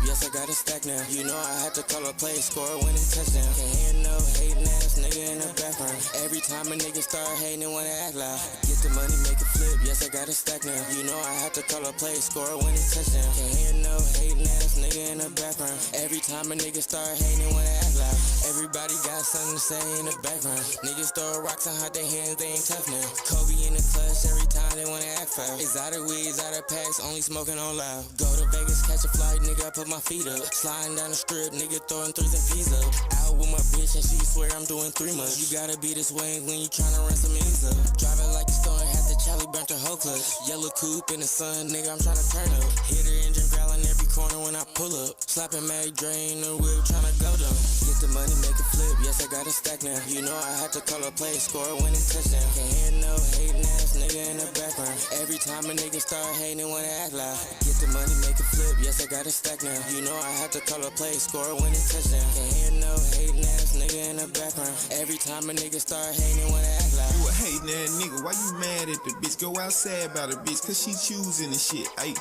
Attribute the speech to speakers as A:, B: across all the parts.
A: yes I got a stack now. You know I had to call a play, score a winning touchdown. Can't hear no hating ass nigga in the background. Every time a nigga start hating, they wanna act loud. Get the money, make it flip, yes I got a stack now. You know I had to call a play, score a winning touchdown. Can't hear no hating ass nigga in the background. Every time a nigga start hating, they wanna act loud. Everybody got something to say in the background. Niggas throw rocks and hide their hands, they ain't tough now. Kobe in the clutch every time they wanna act foul. Exotic weeds, out of packs, only smoking on loud. Go to Vegas, catch a flight, nigga, I put my feet up. Sliding down the strip, nigga throwing threes and P's up. Out with my bitch and she swear I'm doing 3 months. You gotta be this way when you tryna run some ease up. Driving like a stone, had the Charlie burnt the whole clutch. Yellow coupe in the sun, nigga, I'm tryna turn up. Hit her engine growling every corner when I pull up. Slapping Mary Dre in the whip, tryna go down. Get the money, make it flip, yes I got a stack now. You know I had to call a play, score a winning touchdown. Can't hear no hating ass nigga in the background. Every time a nigga start hating, they wanna act loud. Get the money, make it flip, yes I got a stack now. You know I had to call a play, score a winning touchdown. Can't hear no hating ass nigga in the background. Every time a nigga start hating, they wanna act loud.
B: You a hating ass nigga, why you mad at the bitch? Go outside about the bitch, cause she choosing the shit. Ayy,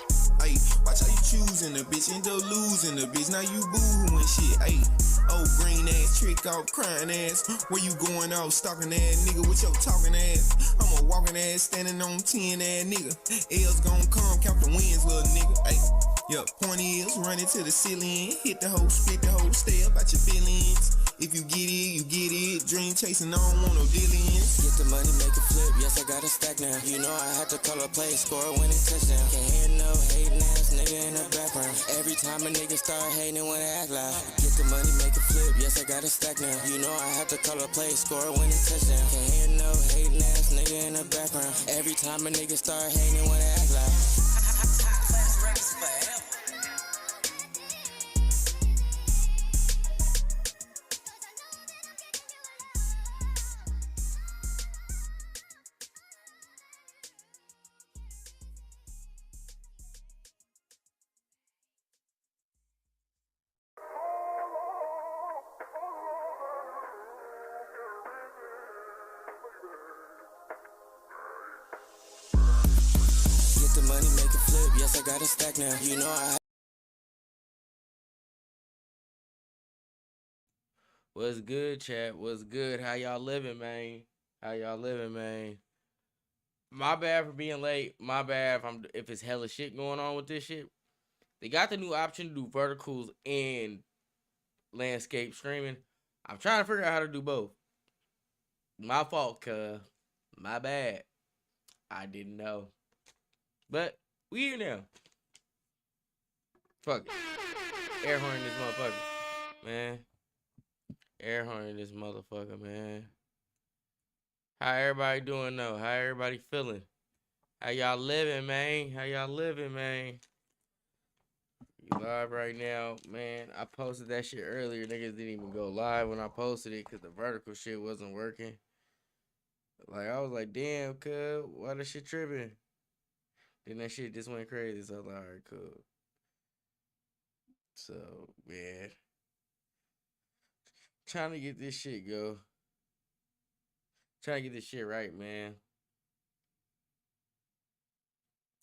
B: watch how you choosing the bitch, end up losing the bitch. Now you boo-hooing shit, ayy. Oh, green ass, trick off, crying ass. Where you going off, stalking ass nigga with your talking ass? I'm a walking ass, standing on 10 ass nigga. L's gon' come, count the wins, little nigga, ayy. Yup, point is, running to the ceiling. Hit the hoe, split the hoe, stay up at your feelings. If you get it, you get it. Dream chasing, I don't want no dealings.
A: Get the money, make it flip, yes I got a stack now. You know I had to call a play, score a winning touchdown. Can't hear no hating ass nigga in the background. Every time a nigga start hating, they wanna act loud. Get the money, make it flip, yes I got a stack now. You know I had to call a play, score a winning touchdown. Can't hear no hating ass nigga in the background. Every time a nigga start hating, they wanna act loud. The money, make it flip, yes I got a stack now. You know I.
C: What's good, chat? What's good? How y'all living, man? How y'all living, man? My bad for being late. My bad if it's hella shit going on with this shit. They got the new option to do verticals and landscape streaming. I'm trying to figure out how to do both. My fault, cuz. My bad. I didn't know. But we here now. Fuck it. Air horn this motherfucker. Man. Air horn this motherfucker, man. How everybody doing though? How everybody feeling? How y'all living, man? How y'all living, man? You live right now, man. I posted that shit earlier. Niggas didn't even go live when I posted it because the vertical shit wasn't working. Like, I was like, damn, cuz, why this shit tripping? Then that shit just went crazy. So I was like, alright, cool. So, man. Trying to get this shit go. Trying to get this shit right, man.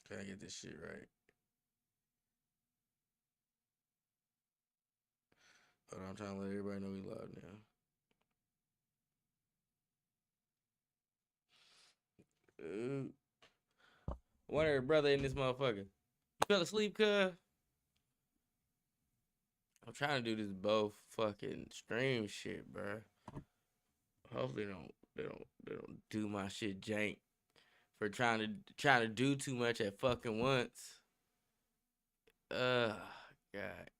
C: Trying to get this shit right. Hold on, I'm trying to let everybody know we live now. One of her brother in this motherfucker. You fell asleep, cuz? I'm trying to do this both fucking stream shit, bro. Hopefully they don't do my shit jank for trying to do too much at fucking once. God,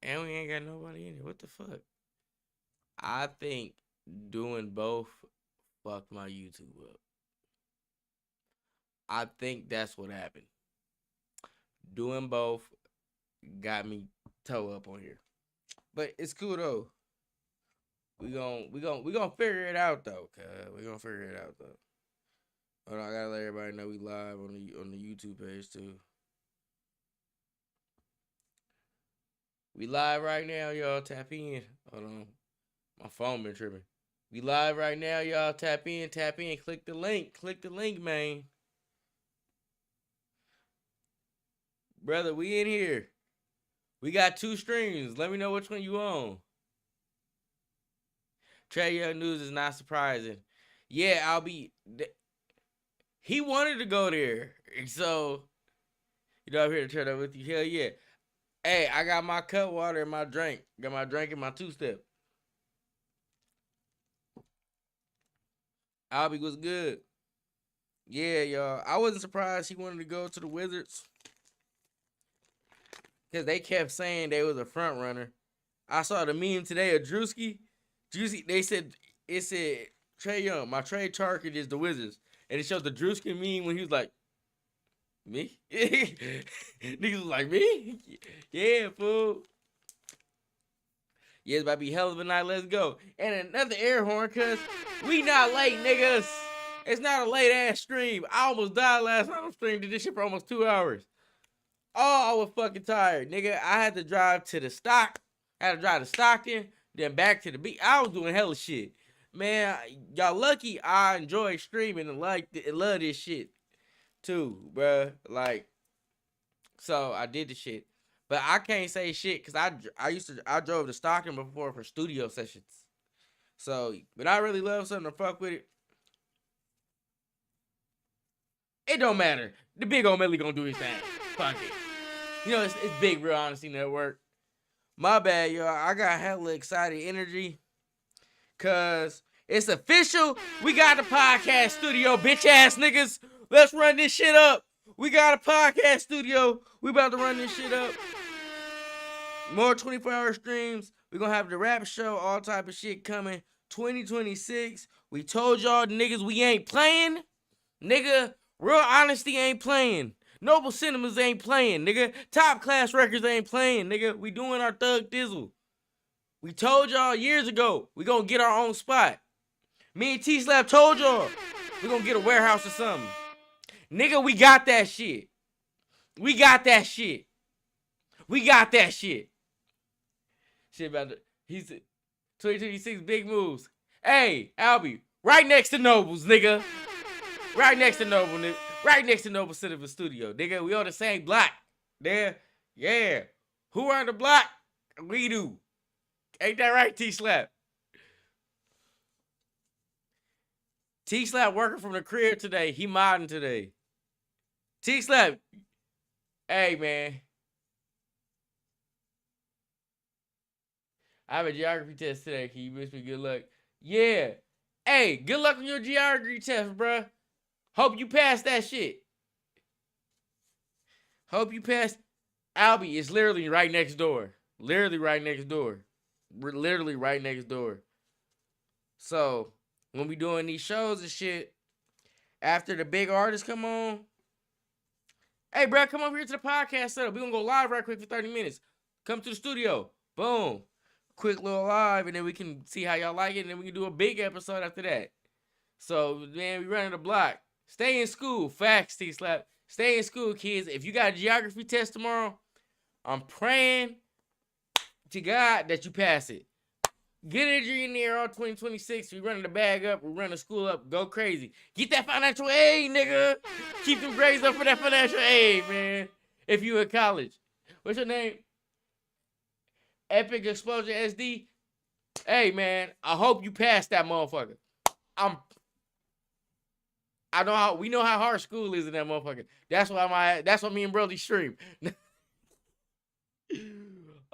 C: and we ain't got nobody in here. What the fuck? I think doing both fucked my YouTube up. I think that's what happened. Doing both got me toe up on here. But it's cool though. We gonna figure it out though, cuz. We gonna figure it out though. Hold on, I gotta let everybody know we live on the YouTube page too. We live right now, y'all. Tap in. Hold on. My phone been tripping. We live right now, y'all. Tap in. Click the link. Click the link, man. Brother, we in here. We got 2 streams. Let me know which one you on. Trae Young news is not surprising. Yeah, I'll be. He wanted to go there, so I'm here to turn up with you. Hell yeah. Hey, I got my cut water and my drink. Got my drink and my 2-step. Albie was good. Yeah, y'all. I wasn't surprised he wanted to go to the Wizards because they kept saying they was a front runner. I saw the meme today of Drewski. They said it said Trae Young, my trade target is the Wizards, and it showed the Drewski meme when he was like, "Me?" Niggas was like, "Me?" Yeah, fool. Yeah, it's about to be hell of a night. Let's go. And another air horn, cuz we not late, niggas. It's not a late ass stream. I almost died last time I streamed. Did this shit for almost 2 hours. Oh, I was fucking tired, nigga. I had to drive to the stock. I had to drive to Stockton, then back to the beach. I was doing hella shit. Man, y'all lucky I enjoy streaming and love this shit too, bruh. Like, so I did the shit. But I can't say shit because I drove to Stockton before for studio sessions. So, but I really love something to fuck with it. It don't matter. The big Omilly gonna do his thing. Fuck it. It's Big Real Honesty Network. My bad, y'all. I got hella excited energy. Cause it's official. We got the podcast studio, bitch ass niggas. Let's run this shit up. We got a podcast studio. We about to run this shit up. More 24-hour streams. We're going to have the rap show, all type of shit coming. 2026. We told y'all niggas we ain't playing. Nigga, Real Honesty ain't playing. Noble Cinemas ain't playing, nigga. Top Class Records ain't playing, nigga. We doing our Thug Dizzle. We told y'all years ago we going to get our own spot. Me and T-Slap told y'all we going to get a warehouse or something. Nigga, we got that shit. We got that shit. We got that shit. Shit about the, he's 2026 big moves. Hey, Albie, right next to Noble's, nigga. Right next to Noble, nigga. Right next to Noble Cinema Studio, nigga. We on the same block. There, yeah. Who on the block? We do. Ain't that right, T-Slap? T-Slap working from the crib today. He modding today. T-Slap. Hey, man. I have a geography test today. Can you wish me good luck? Yeah. Hey, good luck on your geography test, bruh. Hope you pass that shit. Hope you pass. Albie is literally right next door. Literally right next door. Literally right next door. So, when we doing these shows and shit, after the big artists come on, hey, bro, come over here to the podcast setup. We're going to go live right quick for 30 minutes. Come to the studio. Boom. Quick little live, and then we can see how y'all like it, and then we can do a big episode after that. So, man, we running the block. Stay in school. Facts, T-Slap. Stay in school, kids. If you got a geography test tomorrow, I'm praying to God that you pass it. Get energy in there all 2026. We running the bag up. We running the school up. Go crazy. Get that financial aid, nigga. Keep them grades up for that financial aid, man. If you in college. What's your name? Epic Explosion SD. Hey, man. I hope you pass that motherfucker. We know how hard school is in that motherfucker. That's why me and Brody stream.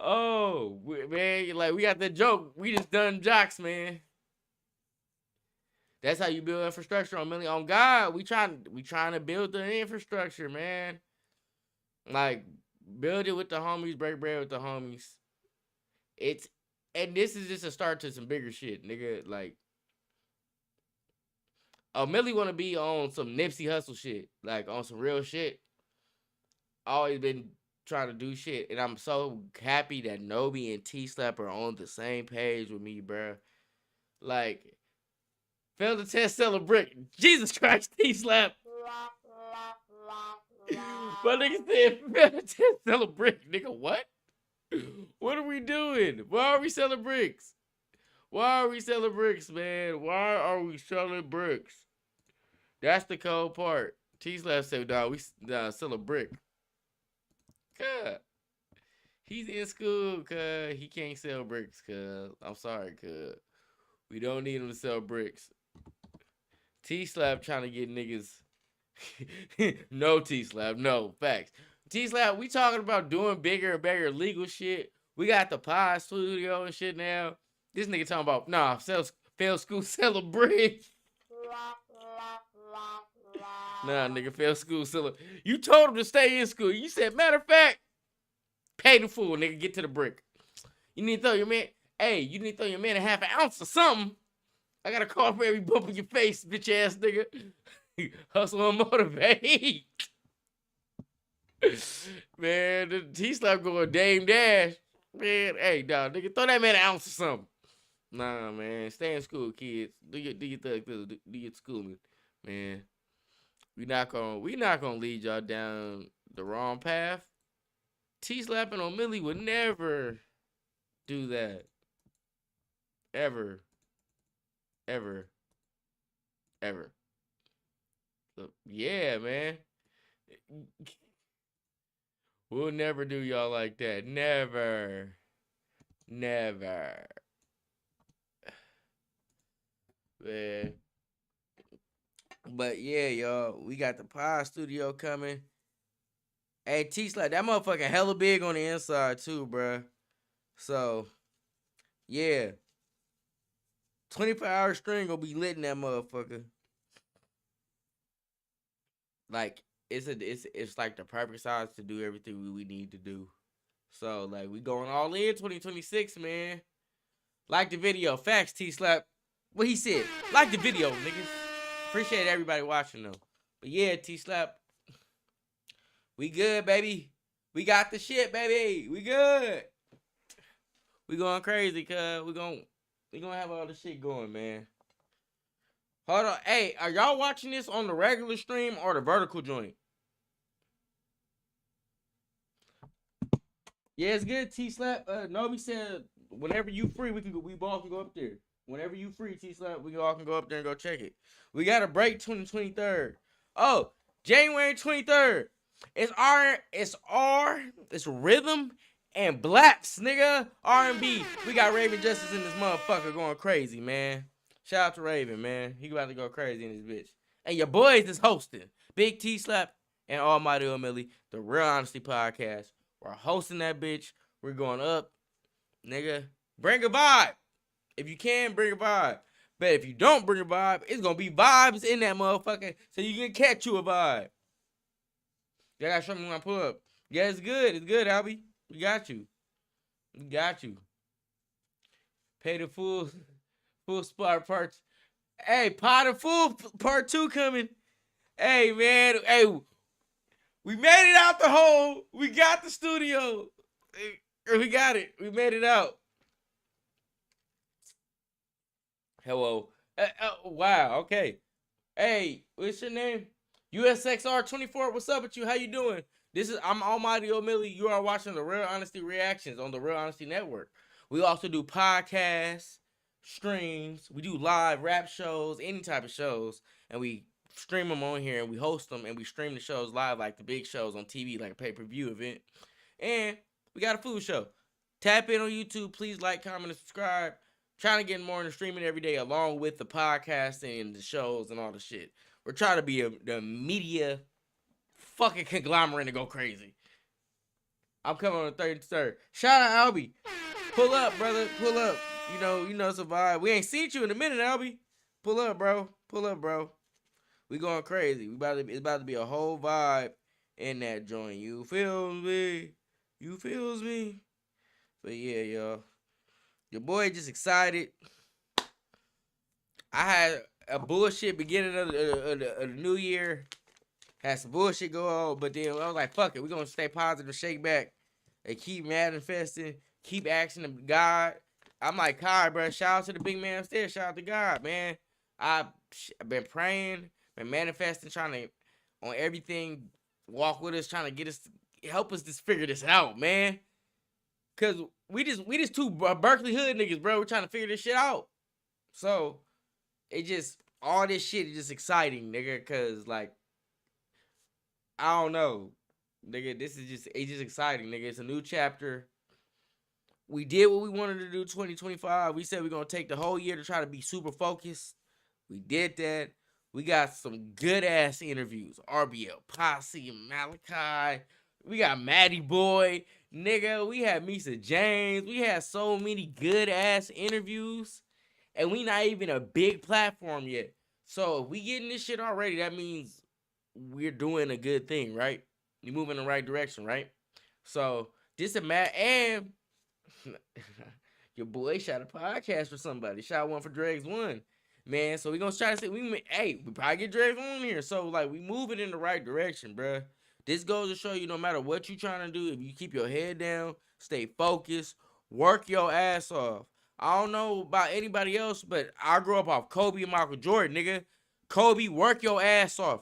C: Oh, man, like we got that joke. We just done jocks, man. That's how you build infrastructure on God. We trying to build the infrastructure, man. Like, build it with the homies, break bread with the homies. And this is just a start to some bigger shit, nigga. Like, Millie want to be on some Nipsey Hussle shit, like on some real shit. Always been trying to do shit, and I'm so happy that Nobi and T-Slap are on the same page with me, bro. Like, fail the test, sell a brick. Jesus Christ, T-Slap. My nigga said, fail the test, sell a brick. Nigga, what? What are we doing? Why are we selling bricks? Why are we selling bricks, man? Why are we selling bricks? That's the cold part. T-Slap said, we sell a brick. God. He's in school, cuz. He can't sell bricks, cuz. I'm sorry, cuz. We don't need him to sell bricks. T-Slap trying to get niggas. No, T-Slap. No, facts. T-Slap, we talking about doing bigger and bigger legal shit. We got the pod studio and shit now. This nigga talking about, nah, fail school, sell a brick. Nah, nigga, fail school, sell a... You told him to stay in school. You said, matter of fact, pay the fool, nigga, get to the brick. You need to throw your man... Hey, you need to throw your man a half an ounce or something. I got a call for every bump in your face, bitch ass nigga. Hustle and motivate. Man, the T-Slap going Dame Dash. Man, hey, dog, nigga, throw that man an ounce or something. Nah, man, stay in school, kids. Do your schooling, man. We not gonna lead y'all down the wrong path. T-Slap and Omilly would never do that. Ever. So, yeah, man. We'll never do y'all like that. Never. Man. But yeah, y'all, we got the pod studio coming. Hey, T-Slap, that motherfucker hella big on the inside too, bruh. So, yeah. 24-hour string gonna be lit in that motherfucker. Like, it's like the perfect size to do everything we need to do. So, like, we going all in 2026, man. Like the video. Facts, T-Slap. What he said. Like the video, niggas. Appreciate everybody watching, though. But yeah, T-Slap. We good, baby. We got the shit, baby. We good. We going crazy, cuz. We gonna have all the shit going, man. Hold on. Hey, are y'all watching this on the regular stream or the vertical joint? Yeah, it's good, T-Slap. Nobi said whenever you free, we all can go up there. Whenever you free, T-Slap, we all can go up there and go check it. We got a break 23rd. Oh, January 23rd. It's rhythm and blacks, nigga. R&B. We got Raven Justice in this motherfucker going crazy, man. Shout out to Raven, man. He about to go crazy in this bitch. And your boys is hosting. Big T-Slap and Almighty Omilly, the Real Honesty Podcast. We're hosting that bitch. We're going up. Nigga, bring a vibe. If you can, bring a vibe. But if you don't bring a vibe, it's going to be vibes in that motherfucker so you can catch you a vibe. Y'all got something you want to pull up. Yeah, it's good. It's good, Albie. We got you. We got you. Pay the full spot parts. Hey, Pot of Full part 2 coming. Hey, man. Hey, we made it out the hole. We got the studio. We got it. We made it out. Hello. Wow. Okay. Hey, what's your name? USXR24. What's up with you? How you doing? I'm Almighty Omilly. You are watching the Real Honesty Reactions on the Real Honesty Network. We also do podcasts, streams. We do live rap shows, any type of shows, and we stream them on here and we host them and we stream the shows live like the big shows on TV, like a pay-per-view event. And we got a food show. Tap in on YouTube. Please like, comment, and subscribe. Trying to get more into streaming every day along with the podcasting and the shows and all the shit. We're trying to be the media fucking conglomerate to go crazy. I'm coming on the 33rd. Shout out Albie. Pull up, brother. Pull up. You know it's a vibe. We ain't seen you in a minute, Albie. Pull up, bro. Pull up, bro. We going crazy. It's about to be a whole vibe in that joint. You feel me? You feels me? But yeah, y'all. Your boy just excited. I had a bullshit beginning of the new year. Had some bullshit go on, but then I was like, fuck it. We're going to stay positive, shake back, and keep manifesting, keep asking to God. I'm like, God, bro, shout out to the big man upstairs. Shout out to God, man. I've been praying, been manifesting, trying to, on everything, walk with us, trying to get us, help us just figure this out, man. Because we just two Berkeley hood niggas, bro. We're trying to figure this shit out. So, all this shit is just exciting, nigga, because, like, I don't know, nigga, it's just exciting, nigga. It's a new chapter. we did what we wanted to do 2025. We said we're going to take the whole year to try to be super focused. We did that. We got some good-ass interviews. RBL Posse, Malachi. We got Matty Boy. Nigga, we had Misa James. We had so many good-ass interviews. And we not even a big platform yet. So if we getting this shit already, that means we're doing a good thing, right? You're moving in the right direction, right? So this a mad and your boy shot a podcast for somebody. Shot one for Dregs One. Man, so we gonna try to say we probably get Dregs on here. So like we moving in the right direction, bruh. This goes to show you no matter what you trying to do, if you keep your head down, stay focused, work your ass off. I don't know about anybody else, but I grew up off Kobe and Michael Jordan, nigga. Kobe, work your ass off.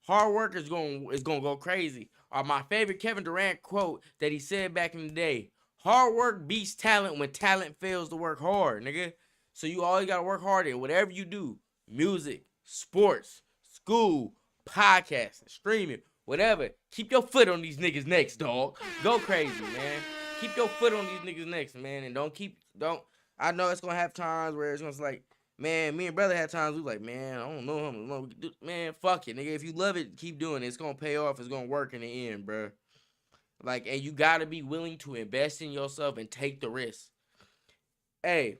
C: Hard work is gonna go crazy. Or my favorite Kevin Durant quote that he said back in the day: hard work beats talent when talent fails to work hard, nigga. So you always gotta work hard at whatever you do. Music, sports, school, podcasting, streaming, whatever. Keep your foot on these niggas' necks, dog. Go crazy, man. Keep your foot on these niggas' necks, man. And don't. I know it's gonna have times where it's gonna be like, man, me and brother had times we like, man, I don't know. Man, fuck it, nigga. If you love it, keep doing it. It's gonna pay off. It's gonna work in the end, bro. Like, and you gotta be willing to invest in yourself and take the risk. Hey,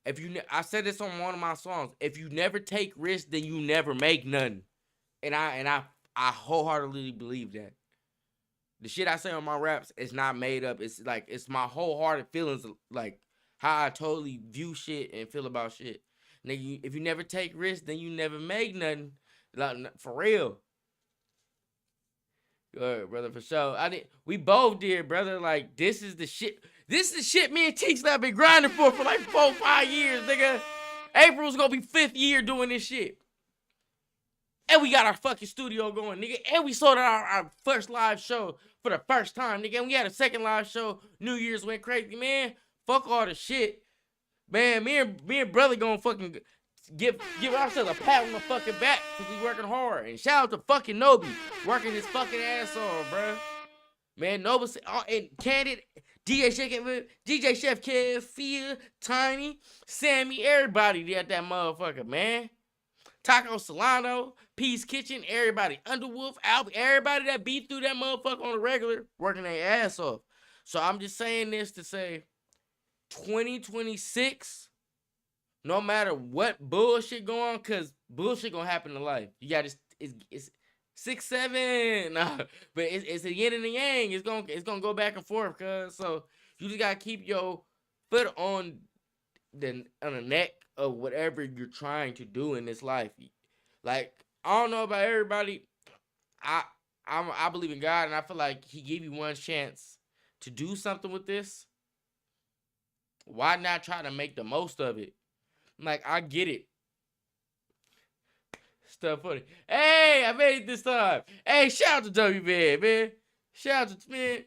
C: I said this on one of my songs. If you never take risks, then you never make none. And I wholeheartedly believe that. The shit I say on my raps is not made up. It's like it's my wholehearted feelings, like how I totally view shit and feel about shit. Nigga, if you never take risks, then you never make nothing. Like, for real. Good, brother, for sure. We both did, brother. Like, this is the shit. This is the shit me and Teeks have been grinding for like 4-5 years, nigga. April's gonna be 5th year doing this shit. And we got our fucking studio going, nigga. And we sold out our first live show for the first time, nigga. And we had a second live show. New Year's went crazy, man. Fuck all the shit. Man, me and brother gonna fucking give ourselves a pat on the fucking back because we working hard. And shout out to fucking Nobi working his fucking ass off, bro. Man, Nobi and Candid, DJ Chef Kev, Fia, Tiny, Sammy, everybody at that motherfucker, man. Taco Solano, Peace Kitchen, everybody. Underwolf, Albert, everybody that beat through that motherfucker on the regular, working their ass off. So I'm just saying this to say, 2026, no matter what bullshit going on, because bullshit gonna happen in life. You gotta, it's 6-7, nah, but it's the yin and the yang. It's gonna go back and forth, cuz. So you just gotta keep your foot on the neck of whatever you're trying to do in this life. Like, I don't know about everybody. I believe in God, and I feel like He gave you one chance to do something with this. Why not try to make the most of it? Like, I get it. Stuff funny. Hey, I made it this time. Hey, shout out to W man. Shout out to man.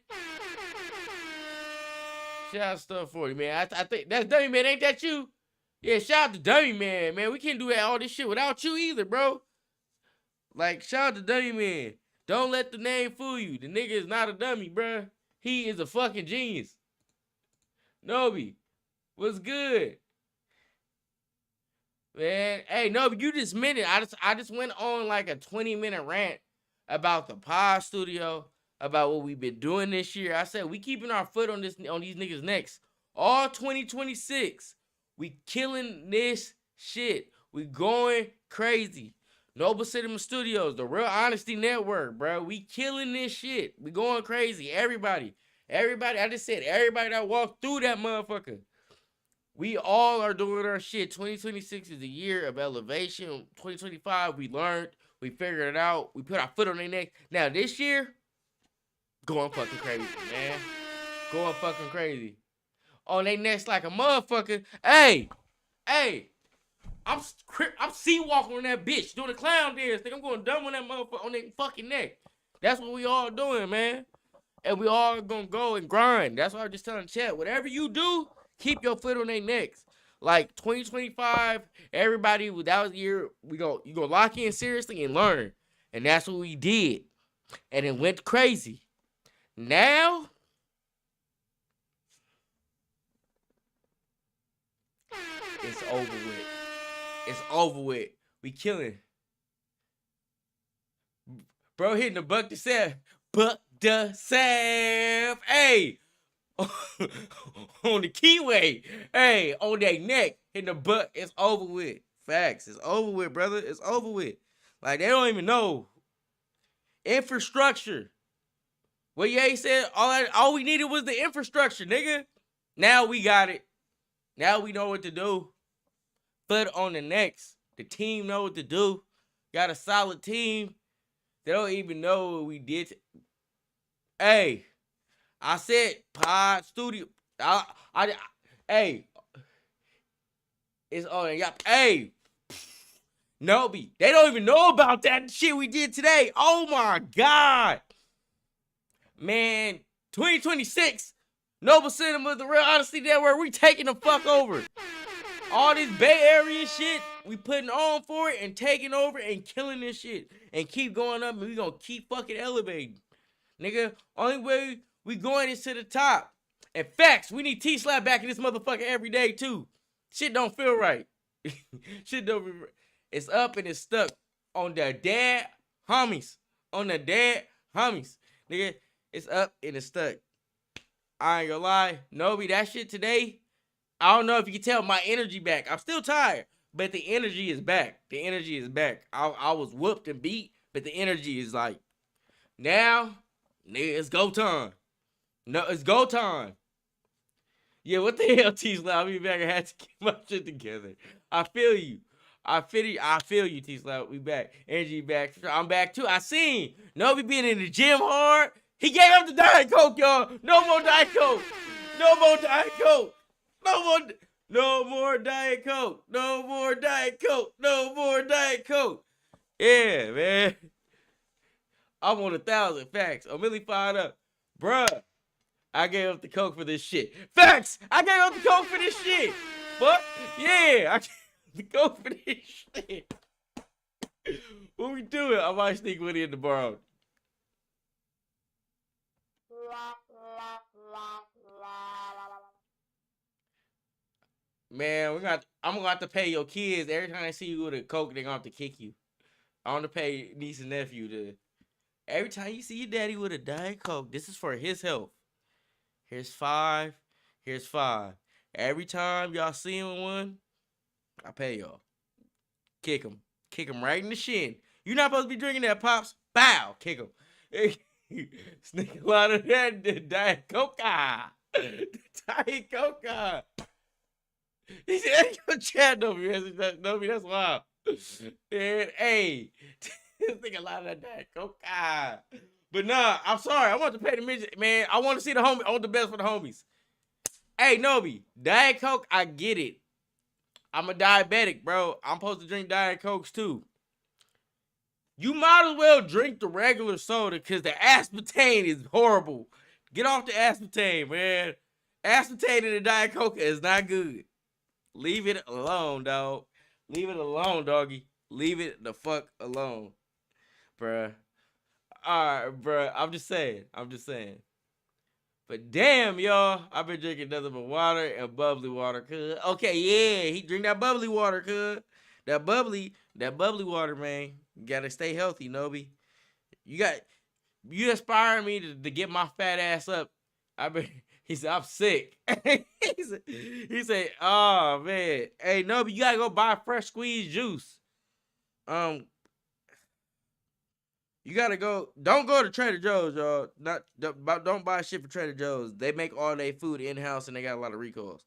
C: Shout out to Stuff 40, man. I think that's W man. Ain't that you? Yeah, shout out to W man, man. We can't do all this shit without you either, bro. Like, shout out to W man. Don't let the name fool you. The nigga is not a dummy, bro. He is a fucking genius. Nobi, what's good? Man, hey, Nobi, you just minute. I just went on like a 20-minute rant about the pod studio, about what we've been doing this year. I said we keeping our foot on these niggas' necks. All 2026. We killing this shit. We going crazy. Noble Cinema Studios, the Real Honesty Network, bro. We killing this shit. We going crazy. Everybody. I just said everybody that walked through that motherfucker. We all are doing our shit. 2026 is the year of elevation. 2025, we learned. We figured it out. We put our foot on their neck. Now, this year, going fucking crazy, man. Going fucking crazy. On their necks like a motherfucker. Hey. I'm sea-walking on that bitch. Doing a clown dance. Think I'm going dumb on that motherfucker on their fucking neck. That's what we all doing, man. And we all gonna go and grind. That's what I'm just telling Chat. Whatever you do, keep your foot on their necks. Like 2025, everybody, that was the year you go lock in seriously and learn. And that's what we did. And it went crazy. Now, It's over with. It's over with. We killing. Bro hitting the buck to save. Buck the save. Hey. On the keyway. Hey, on that neck. Hitting the buck. It's over with. Facts. It's over with, brother. It's over with. Like, they don't even know. Infrastructure. What Ye said, all we needed was the infrastructure, nigga. Now we got it. Now we know what to do. Foot on the necks. The team know what to do. Got a solid team. They don't even know what we did. Hey, I said pod studio. Hey, it's on. Hey, Nobi. They don't even know about that shit we did today. Oh my God. Man, 2026, Noble Cinema, the Real Honesty Network, we taking the fuck over. All this Bay Area shit, we putting on for it and taking over and killing this shit. And keep going up and we gonna keep fucking elevating. Nigga, only way we going is to the top. And facts, we need T-Slap back in this motherfucker every day too. Shit don't feel right. Shit don't be right. It's up and it's stuck on the dead homies. On the dead homies. Nigga, it's up and it's stuck. I ain't gonna lie. Nobi, that shit today, I don't know if you can tell my energy back. I'm still tired, but the energy is back. The energy is back. I was whooped and beat, but the energy is like, now, nigga, it's go time. No, it's go time. Yeah, what the hell, T-Slap? I'll be back. I had to get my shit together. I feel you. I feel you, T-Slap. We back. Energy back. I'm back too. I seen Nobi being in the gym hard. He gave up the Diet Coke, y'all. No more Diet Coke. No more Diet Coke. No more Diet Coke. No more Diet Coke. No more Diet Coke. Yeah, man. I'm on 1,000. Facts. Omilly fired up. Bruh. I gave up the Coke for this shit. Facts! I gave up the Coke for this shit. Fuck. Yeah. I gave up the Coke for this shit. What we doing? I might sneak one in tomorrow. Man, I'm gonna have to pay your kids every time they see you with a Coke. They're gonna have to kick you. I want to pay niece and nephew to. Every time you see your daddy with a Diet Coke, this is for his health. Here's 5. Here's 5. Every time y'all see him one, I pay y'all. Kick him. Kick him right in the shin. You're not supposed to be drinking that, Pops. Bow. Kick him. Sneak a lot of that Diet Coca. Diet Coca. He said, yo, Chad, Nobi, that's wild. And, hey, think a lot of that Diet Coca. But nah, I'm sorry. I want to pay the midget, man. I want to see the homie. I want the best for the homies. Hey, Nobi, Diet Coke, I get it. I'm a diabetic, bro. I'm supposed to drink Diet Cokes too. You might as well drink the regular soda because the aspartame is horrible. Get off the aspartame, man. Aspartame in the Diet Coke is not good. Leave it alone, dog. Leave it alone, doggy. Leave it the fuck alone, bruh. All right, bruh. I'm just saying. But damn, y'all, I've been drinking nothing but water and bubbly water, cuz. Okay, yeah, he drink that bubbly water, cuz. That bubbly water, man. You gotta stay healthy, Nobi. You inspire me to get my fat ass up. He said, I'm sick. he said, oh, man. Hey, Nobi, you gotta go buy fresh squeezed juice. You gotta go. Don't go to Trader Joe's, y'all. Don't buy shit for Trader Joe's. They make all their food in house and they got a lot of recalls.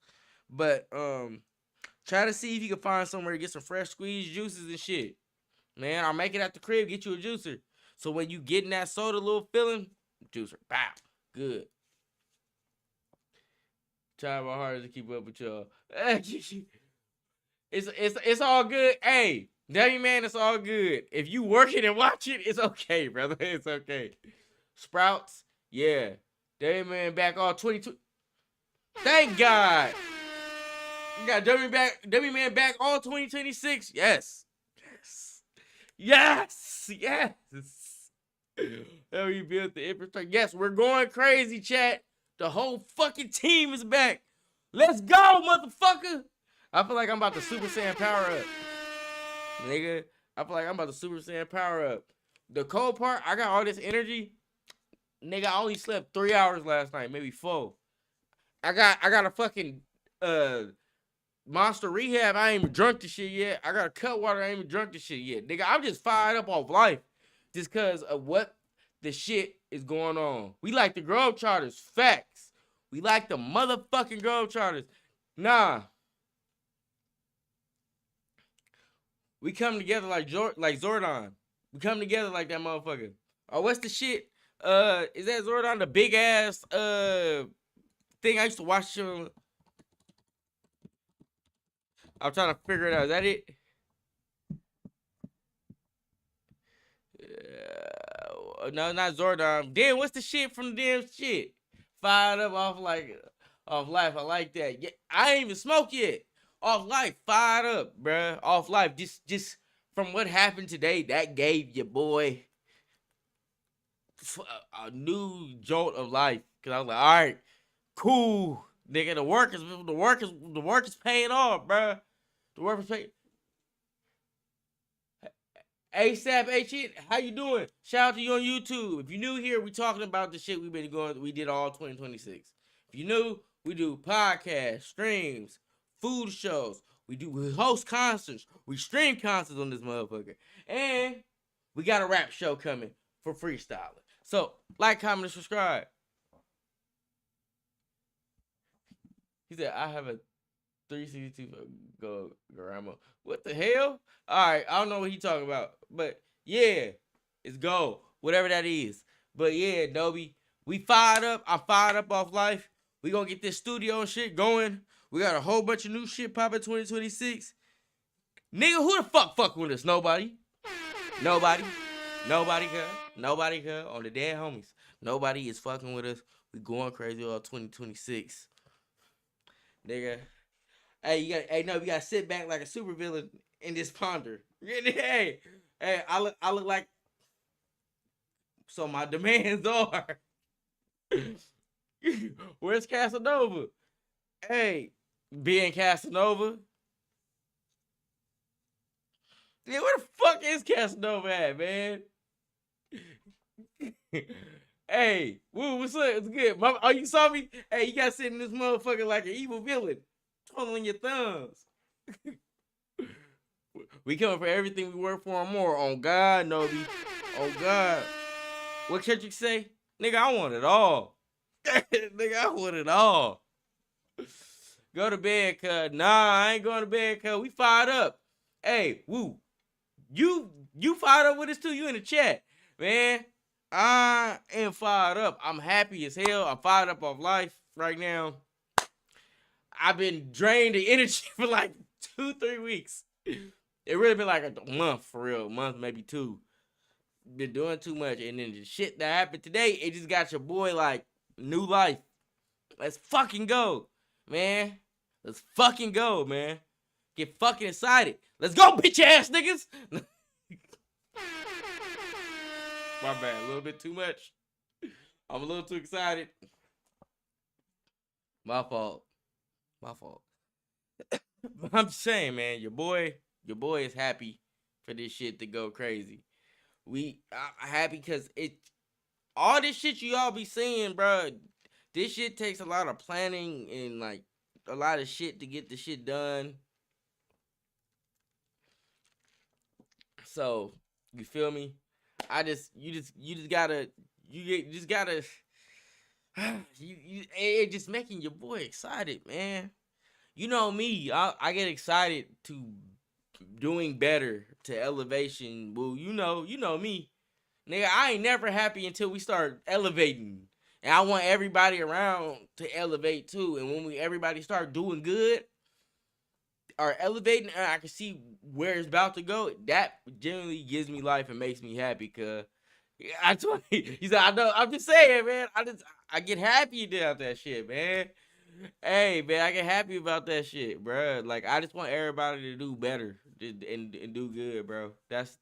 C: But try to see if you can find somewhere to get some fresh squeezed juices and shit. Man, I'll make it at the crib. Get you a juicer. So when you getting that soda little feeling, juicer, bow, good. Trying my hardest to keep up with y'all. It's all good. Hey. W man, it's all good. If you working and watching, it's okay, brother. It's okay. Sprouts, yeah. W man back all 22. Thank God. You got W man back all 2026. Yes. How you built the infrastructure? Yes, we're going crazy, chat. The whole fucking team is back. Let's go, motherfucker. I feel like I'm about to Super Saiyan power up. Nigga, I feel like I'm about to Super Saiyan power up. The cold part, I got all this energy. Nigga, I only slept 3 hours last night, maybe 4. I got a fucking Monster Rehab. I ain't even drunk the shit yet. I got a cut water. I ain't even drunk the shit yet. Nigga, I'm just fired up off life just because of what the shit is going on. We like the Grove Charters. Facts. We like the motherfucking Grove Charters. Nah. We come together like Zordon. We come together like that motherfucker. Oh, what's the shit? Is that Zordon, the big ass thing I used to watch? I'm trying to figure it out. Is that it? No, not Zordon. Damn, what's the shit from the damn shit? Fired up off life. I like that. Yeah, I ain't even smoked yet. Off life, fired up, bruh. Off life, just from what happened today, that gave your boy a new jolt of life. Cause I was like, all right, cool, nigga. The work is paying off, bruh. The work is paying. ASAP H, how you doing? Shout out to you on YouTube. If you're new here, we talking about the shit we did all 2026. If you new, we do podcasts, streams, food shows. We host concerts. We stream concerts on this motherfucker. And we got a rap show coming for freestyling. So, like, comment, and subscribe. He said, I have a 362 go grandma. What the hell? Alright, I don't know what he talking about. But yeah, it's gold. Whatever that is. But yeah, Dobie, we fired up. I'm fired up off life. We gonna get this studio and shit going. We got a whole bunch of new shit popping 2026. Nigga, who the fuck with us? Nobody. Nobody, cuz. On the dead homies. Nobody is fucking with us. We going crazy all 2026. Nigga. Hey, no, we gotta sit back like a supervillain and just ponder. Hey, I look like. So my demands are. Where's Casanova? Hey, being Casanova. Yeah, where the fuck is Casanova at, man? Hey, woo, what's up? It's good. Oh, you saw me? Hey, you got sitting this motherfucker like an evil villain. Twiddling your thumbs. We coming for everything we work for and more. On God, Nobi. On God. What can't you say? Nigga, I want it all. Nigga, I want it all. Go to bed, cuz. Nah, I ain't going to bed, cuz. We fired up. Hey, woo. You fired up with us too. You in the chat. Man, I am fired up. I'm happy as hell. I'm fired up off life right now. I've been drained of energy for like 2-3 weeks. It really been like a month, for real. A month, maybe 2. Been doing too much. And then the shit that happened today, it just got your boy like new life. Let's fucking go, man. Let's fucking go, man. Get fucking excited. Let's go, bitch ass niggas. My bad, a little bit too much. I'm a little too excited. My fault. I'm just saying, man, your boy is happy for this shit to go crazy. I'm happy because all this shit you all be seeing, bro. This shit takes a lot of planning and like a lot of shit to get the shit done. So you feel me? You just gotta it just making your boy excited, man. You know me, I get excited to doing better, to elevation. Well, you know me. Nigga, I ain't never happy until we start elevating. And I want everybody around to elevate too. And when everybody start doing good or elevating, and I can see where it's about to go, that generally gives me life and makes me happy. Cause I told you, he said, I know, I'm just saying, man. I get happy about that shit, man. Hey, man, I get happy about that shit, bro. Like, I just want everybody to do better and do good, bro. That's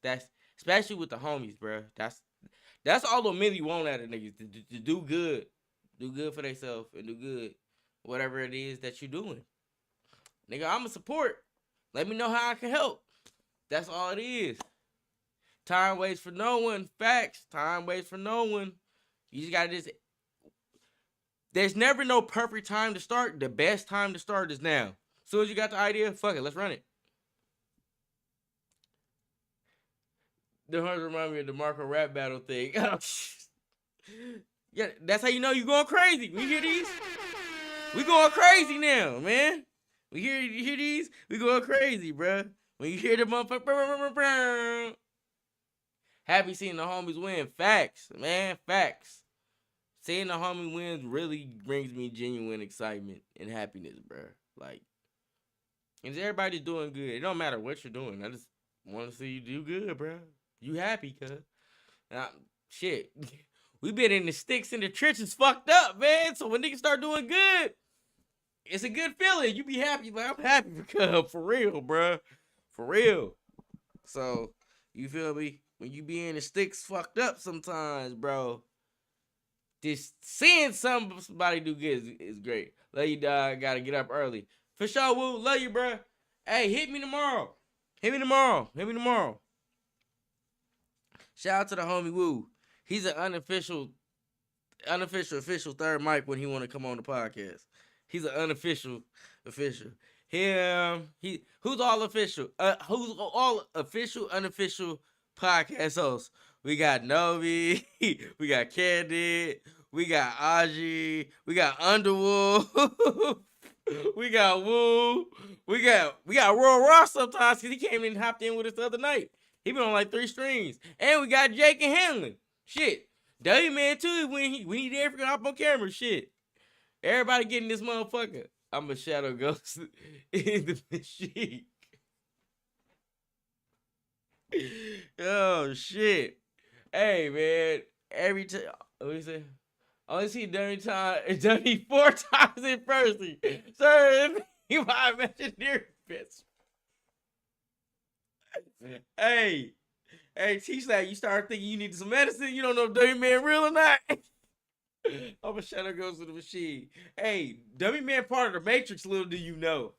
C: especially with the homies, bro. That's all Omilly want out of niggas to do good for themselves and do good, whatever it is that you're doing. Nigga, I'ma support. Let me know how I can help. That's all it is. Time waits for no one. Facts. Time waits for no one. You just gotta just. There's never no perfect time to start. The best time to start is now. As soon as you got the idea, fuck it, let's run it. The Hunters remind me of the Marco rap battle thing. Yeah, that's how you know you going crazy. We hear these? We going crazy now, man. You hear these? We going crazy, bruh. When you hear the motherfucker, happy seeing the homies win. Facts, man, facts. Seeing the homie wins really brings me genuine excitement and happiness, bruh. Like, and everybody's doing good. It don't matter what you're doing. I just want to see you do good, bruh. You happy, cuz. Shit. We been in the sticks and the trenches fucked up, man. So when niggas start doing good, it's a good feeling. You be happy. Like, I'm happy for real, bruh. For real. So, you feel me? When you be in the sticks fucked up sometimes, bro, just seeing somebody do good is great. Love you, dog. Gotta get up early. For sure, Woo. Love you, bruh. Hey, hit me tomorrow. Hit me tomorrow. Shout out to the homie Woo. He's an unofficial third mic when he want to come on the podcast. He's an unofficial. Who's all official? Who's all official, unofficial podcast hosts? We got Novi, we got Candid, we got Aji, we got Underwood, we got Woo, we got Royal Ross sometimes because he came in and hopped in with us the other night. He been on like 3 streams. And we got Jake and Hamlin. Shit. W-Man too when he there for hop on camera. Shit. Everybody getting this motherfucker. I'm a shadow ghost in the machine. Oh shit. Hey man. Every time what you say? I only see Dummy 4 times in person. Sir, you my imaginary bitch. Hey, teach that you start thinking you need some medicine. You don't know if Dummy Man real or not. I'm a shadow goes to the machine. Hey, Dummy Man part of the Matrix. Little do you know.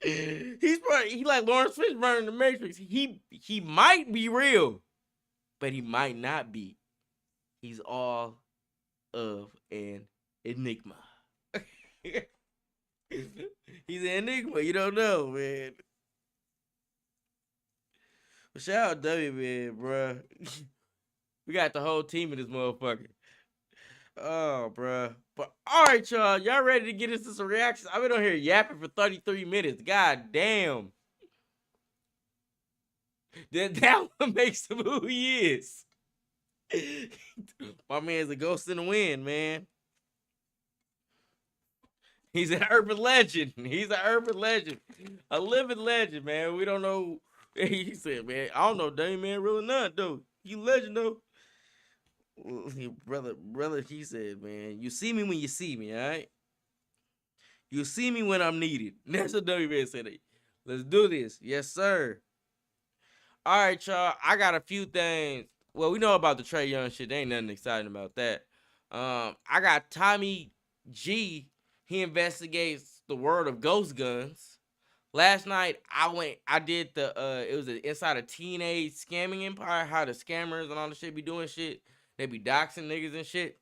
C: He like Lawrence Fishburne in the Matrix. He might be real, but he might not be. He's all of an enigma. He's an enigma. You don't know, man. But shout out W, man, bruh. We got the whole team in this motherfucker. Oh, bruh. But all right, y'all. Y'all ready to get into some reactions? I've been on here yapping for 33 minutes. God damn. That one makes him who he is. My man's a ghost in the wind, man. He's an urban legend. A living legend, man. We don't know. He said, man, I don't know Dummy Man real or not, though. You legend, though. Brother, he said, man, you see me when you see me, all right? You see me when I'm needed. That's what Dummy Man said. Let's do this. Yes, sir. All right, y'all. I got a few things. Well, we know about the Trae Young shit. There ain't nothing exciting about that. I got Tommy G. He investigates the world of ghost guns. Last night, I did it was inside a teenage scamming empire, how the scammers and all the shit be doing shit. They be doxing niggas and shit.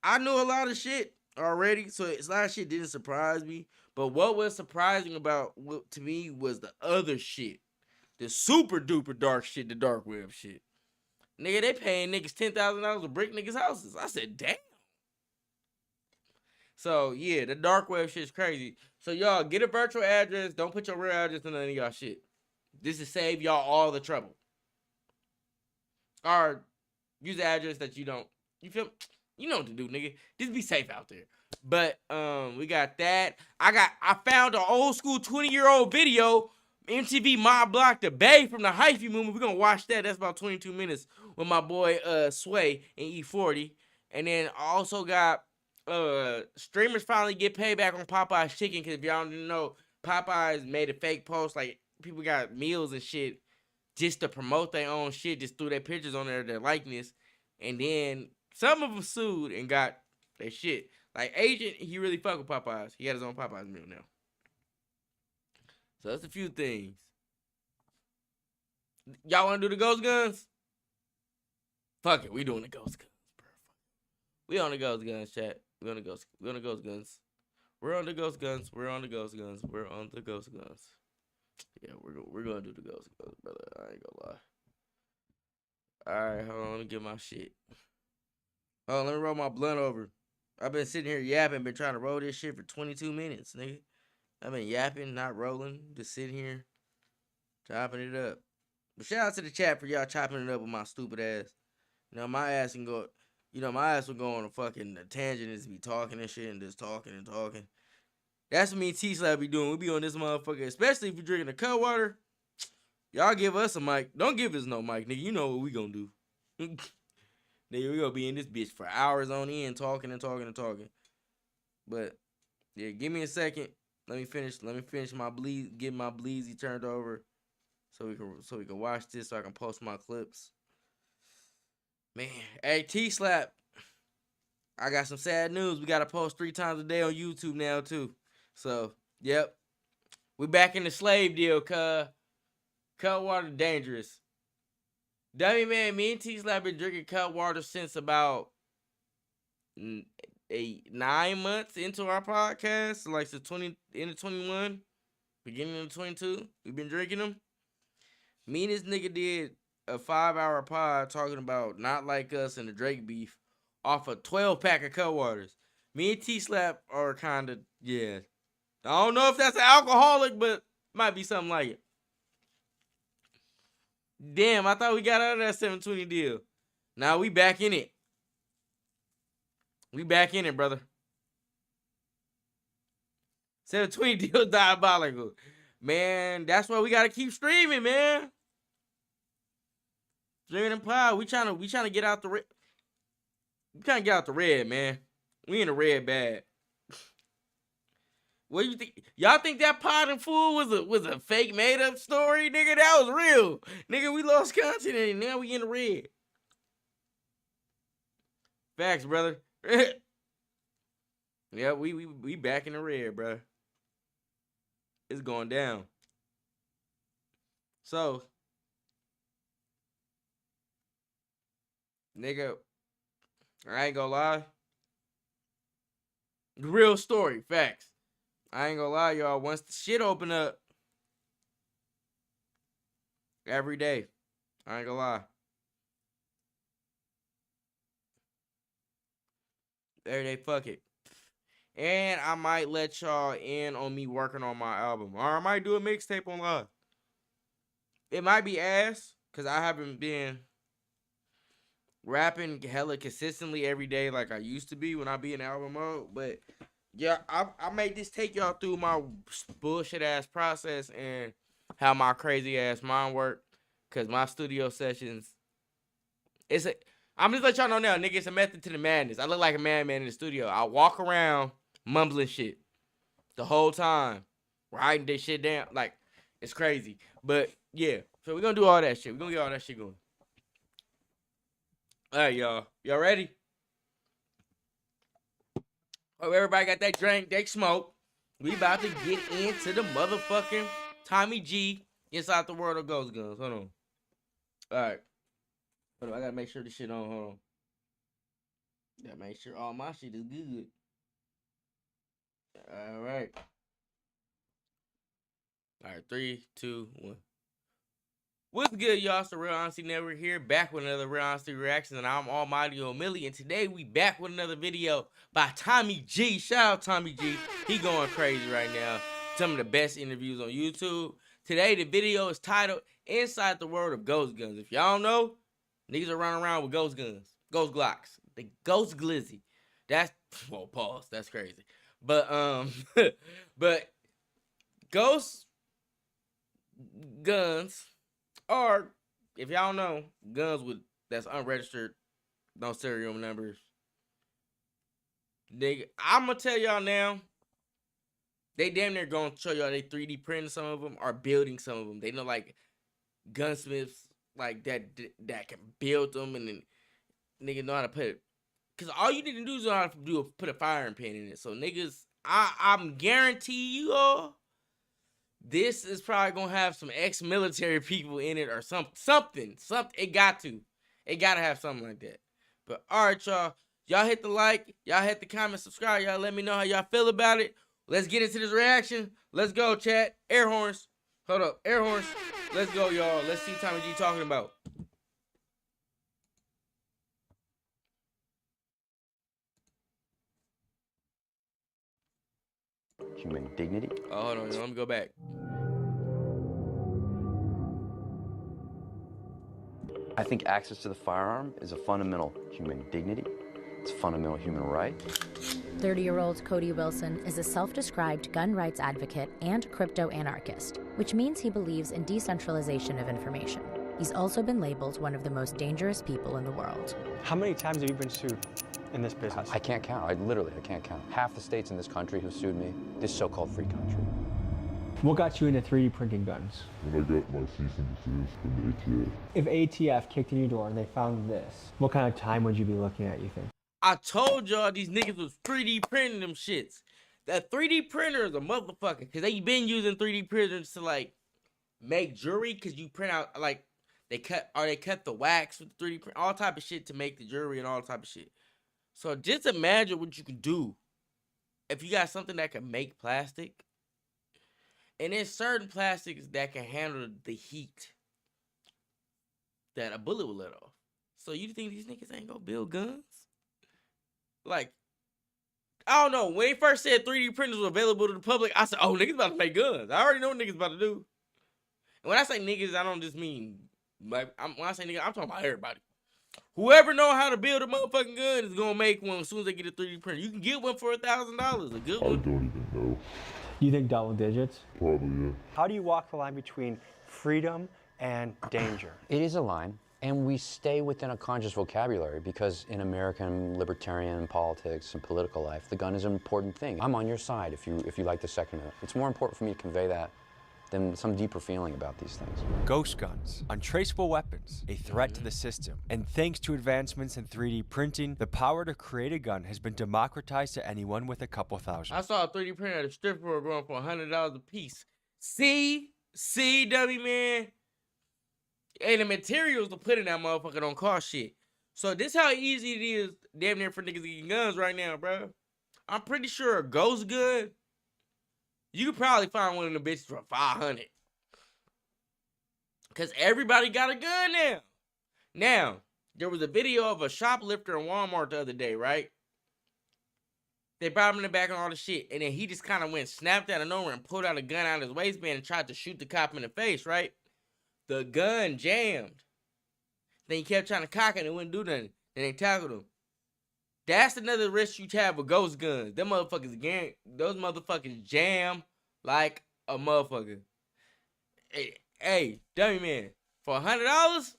C: I knew a lot of shit already, so a lot of shit didn't surprise me. But what was surprising to me was the other shit. The super duper dark shit, the dark web shit. Nigga, they paying niggas $10,000 to break niggas' houses. I said, damn. So, yeah, the dark web shit's crazy. So, y'all, get a virtual address. Don't put your real address in none of y'all shit. This is save y'all all the trouble. Or use the address that you don't. You feel? You know what to do, nigga. Just be safe out there. But, we got that. I found an old school 20-year-old video. MTV Mob Block the Bay from the Hyphy movement. We're going to watch that. That's about 22 minutes with my boy Sway and E40. And then I also got streamers finally get paid back on Popeye's chicken, because if y'all didn't know, Popeye's made a fake post, like people got meals and shit just to promote their own shit, just threw their pictures on there, their likeness, and then some of them sued and got They shit. Like Agent, he really fuck with Popeyes. He had his own Popeyes meal now. So that's a few things. Y'all want to do the ghost guns? Fuck it, we doing the ghost guns, bro. We on the ghost guns, chat. We on the ghost guns. We're on the ghost guns. We're on the ghost guns. We're on the ghost guns. Yeah, we're gonna do the ghost guns, brother. I ain't gonna lie. All right, hold on. Let me get my shit. Oh, let me roll my blunt over. I've been sitting here yapping, been trying to roll this shit for 22 minutes, nigga. I've been yapping, not rolling, just sitting here, chopping it up. But shout out to the chat for y'all chopping it up with my stupid ass. You know, my ass can go, my ass will go on a fucking tangent and just be talking and shit and just talking and talking. That's what me and T-Slab be doing. We be on this motherfucker, especially if you're drinking the cut water. Y'all give us a mic. Don't give us no mic, nigga. You know what we gonna do. Nigga, we gonna be in this bitch for hours on end talking and talking and talking. But, yeah, give me a second. Let me finish my bleed, get my bleezy turned over so we can watch this so I can post my clips. Man, hey T-Slap, I got some sad news. We gotta post 3 times a day on YouTube now too. So, yep. We back in the slave deal, cuz. Cut water dangerous. Dummy man, me and T-Slap been drinking cut water since about 9 months into our podcast. Like since end of 21, beginning of 22. We've been drinking them. Me and this nigga did a 5-hour pod talking about Not Like Us and the Drake beef off a 12-pack of cut waters. Me and T-Slap are kind of, yeah. I don't know if that's an alcoholic, but might be something like it. Damn, I thought we got out of that 720 deal. Now we back in it. We back in it, brother. 720 deal diabolical. Man, that's why we gotta keep streaming, man. Streaming and pod. We trying to get out the red. We trying to get out the red, man. We in the red bad. What do you think? Y'all think that pod and fool was a fake made up story, nigga? That was real, nigga. We lost content and now we in the red. Facts, brother. Yeah, we back in the red, bro. It's going down. So, nigga, I ain't gonna lie. Real story, facts. I ain't gonna lie, y'all. Once the shit open up, every day. I ain't gonna lie. Every day, fuck it. And I might let y'all in on me working on my album. Or I might do a mixtape on live. It might be ass, because I haven't been rapping hella consistently every day like I used to be when I be in album mode. But yeah, I made this take y'all through my bullshit ass process and how my crazy ass mind work. Cause my studio sessions, I'm just let y'all know now, nigga, it's a method to the madness. I look like a madman in the studio. I walk around mumbling shit the whole time, writing this shit down. Like, it's crazy. But yeah, so we're gonna do all that shit. We're gonna get all that shit going. All right, y'all. Y'all ready? Hope everybody got that drink, that smoke. We about to get into the motherfucking Tommy G inside the world of ghost guns. Hold on. All right. Hold on. I gotta make sure this shit on. Hold on. Gotta make sure all my shit is good. All right. All right. 3, 2, 1. What's good, y'all? It's the Real Honesty Network here, back with another Real Honesty Reaction, and I'm Almighty Omilly, and today we back with another video by Tommy G. Shout out Tommy G. He going crazy right now. Some of the best interviews on YouTube. Today, the video is titled Inside the World of Ghost Guns. If y'all don't know, niggas are running around with ghost guns, ghost Glocks, the ghost glizzy. That's, well, pause. That's crazy. But, but ghost guns are, if y'all know, guns that's unregistered, no serial numbers. I'm gonna tell y'all now, they damn near gonna show y'all they 3D printing some of them, or building some of them. They know like gunsmiths like that can build them, and then nigga know how to put it. because all you need to do is put a firing pin in it. So niggas, I'm guarantee you all, this is probably gonna have some ex-military people in it or something. It gotta have something like that. But all right, y'all hit the like, y'all hit the comment, subscribe, y'all let me know how y'all feel about it. Let's get into this reaction. Let's go, chat. Air horns. Hold up, air horns. Let's go, y'all. Let's see Tommy G talking about.
D: Human dignity.
C: Oh, hold on, let me go back.
D: I think access to the firearm is a fundamental human dignity. It's a fundamental human right.
E: 30-year-old Cody Wilson is a self-described gun rights advocate and crypto-anarchist, which means he believes in decentralization of information. He's also been labeled one of the most dangerous people in the world.
F: How many times have you been sued in this business?
D: I can't count. I can't count. Half the states in this country who sued me, this so-called free country.
F: What got you into 3D printing guns?
G: When I got my cease and desist from the ATF.
F: If ATF kicked in your door and they found this, what kind of time would you be looking at, you think?
C: I told y'all these niggas was 3D printing them shits. That 3D printer is a motherfucker. Because they been using 3D printers to, like, make jewelry. Because you print out, like, they cut the wax with the 3D print. All type of shit to make the jewelry and all type of shit. So just imagine what you could do if you got something that can make plastic. And there's certain plastics that can handle the heat that a bullet will let off. So you think these niggas ain't gonna build guns? Like, I don't know. When they first said 3D printers were available to the public, I said, oh, niggas about to make guns. I already know what niggas about to do. And when I say niggas, I don't just mean, like, when I say niggas, I'm talking about everybody. Whoever know how to build a motherfucking gun is gonna make one as soon as they get a 3D printer. You can get one for $1,000, a good
G: I
C: one.
G: don't even know.
F: You think double digits?
G: Probably, yeah.
F: How do you walk the line between freedom and danger?
D: It is a line, and we stay within a conscious vocabulary because in American libertarian politics and political life, the gun is an important thing. I'm on your side if you like the Second Amendment. It's more important for me to convey that than some deeper feeling about these things.
H: Ghost guns, untraceable weapons, a threat to the system. And thanks to advancements in 3D printing, the power to create a gun has been democratized to anyone with a couple thousand.
C: I saw a 3D printer at a strip store going for $100 a piece. See, dummy man. And the materials to put in that motherfucker don't cost shit. So this how easy it is damn near for niggas getting guns right now, bro. I'm pretty sure a ghost gun, you could probably find one of the bitches for $500. Because everybody got a gun now. Now, there was a video of a shoplifter in Walmart the other day, right? They brought him in the back and all the shit. And then he just kind of went, snapped out of nowhere and pulled out a gun out of his waistband and tried to shoot the cop in the face, right? The gun jammed. Then he kept trying to cock it and it wouldn't do nothing. Then they tackled him. That's another risk you have with ghost guns. Them motherfuckers, those motherfuckers jam like a motherfucker. Hey, dummy man, for $100?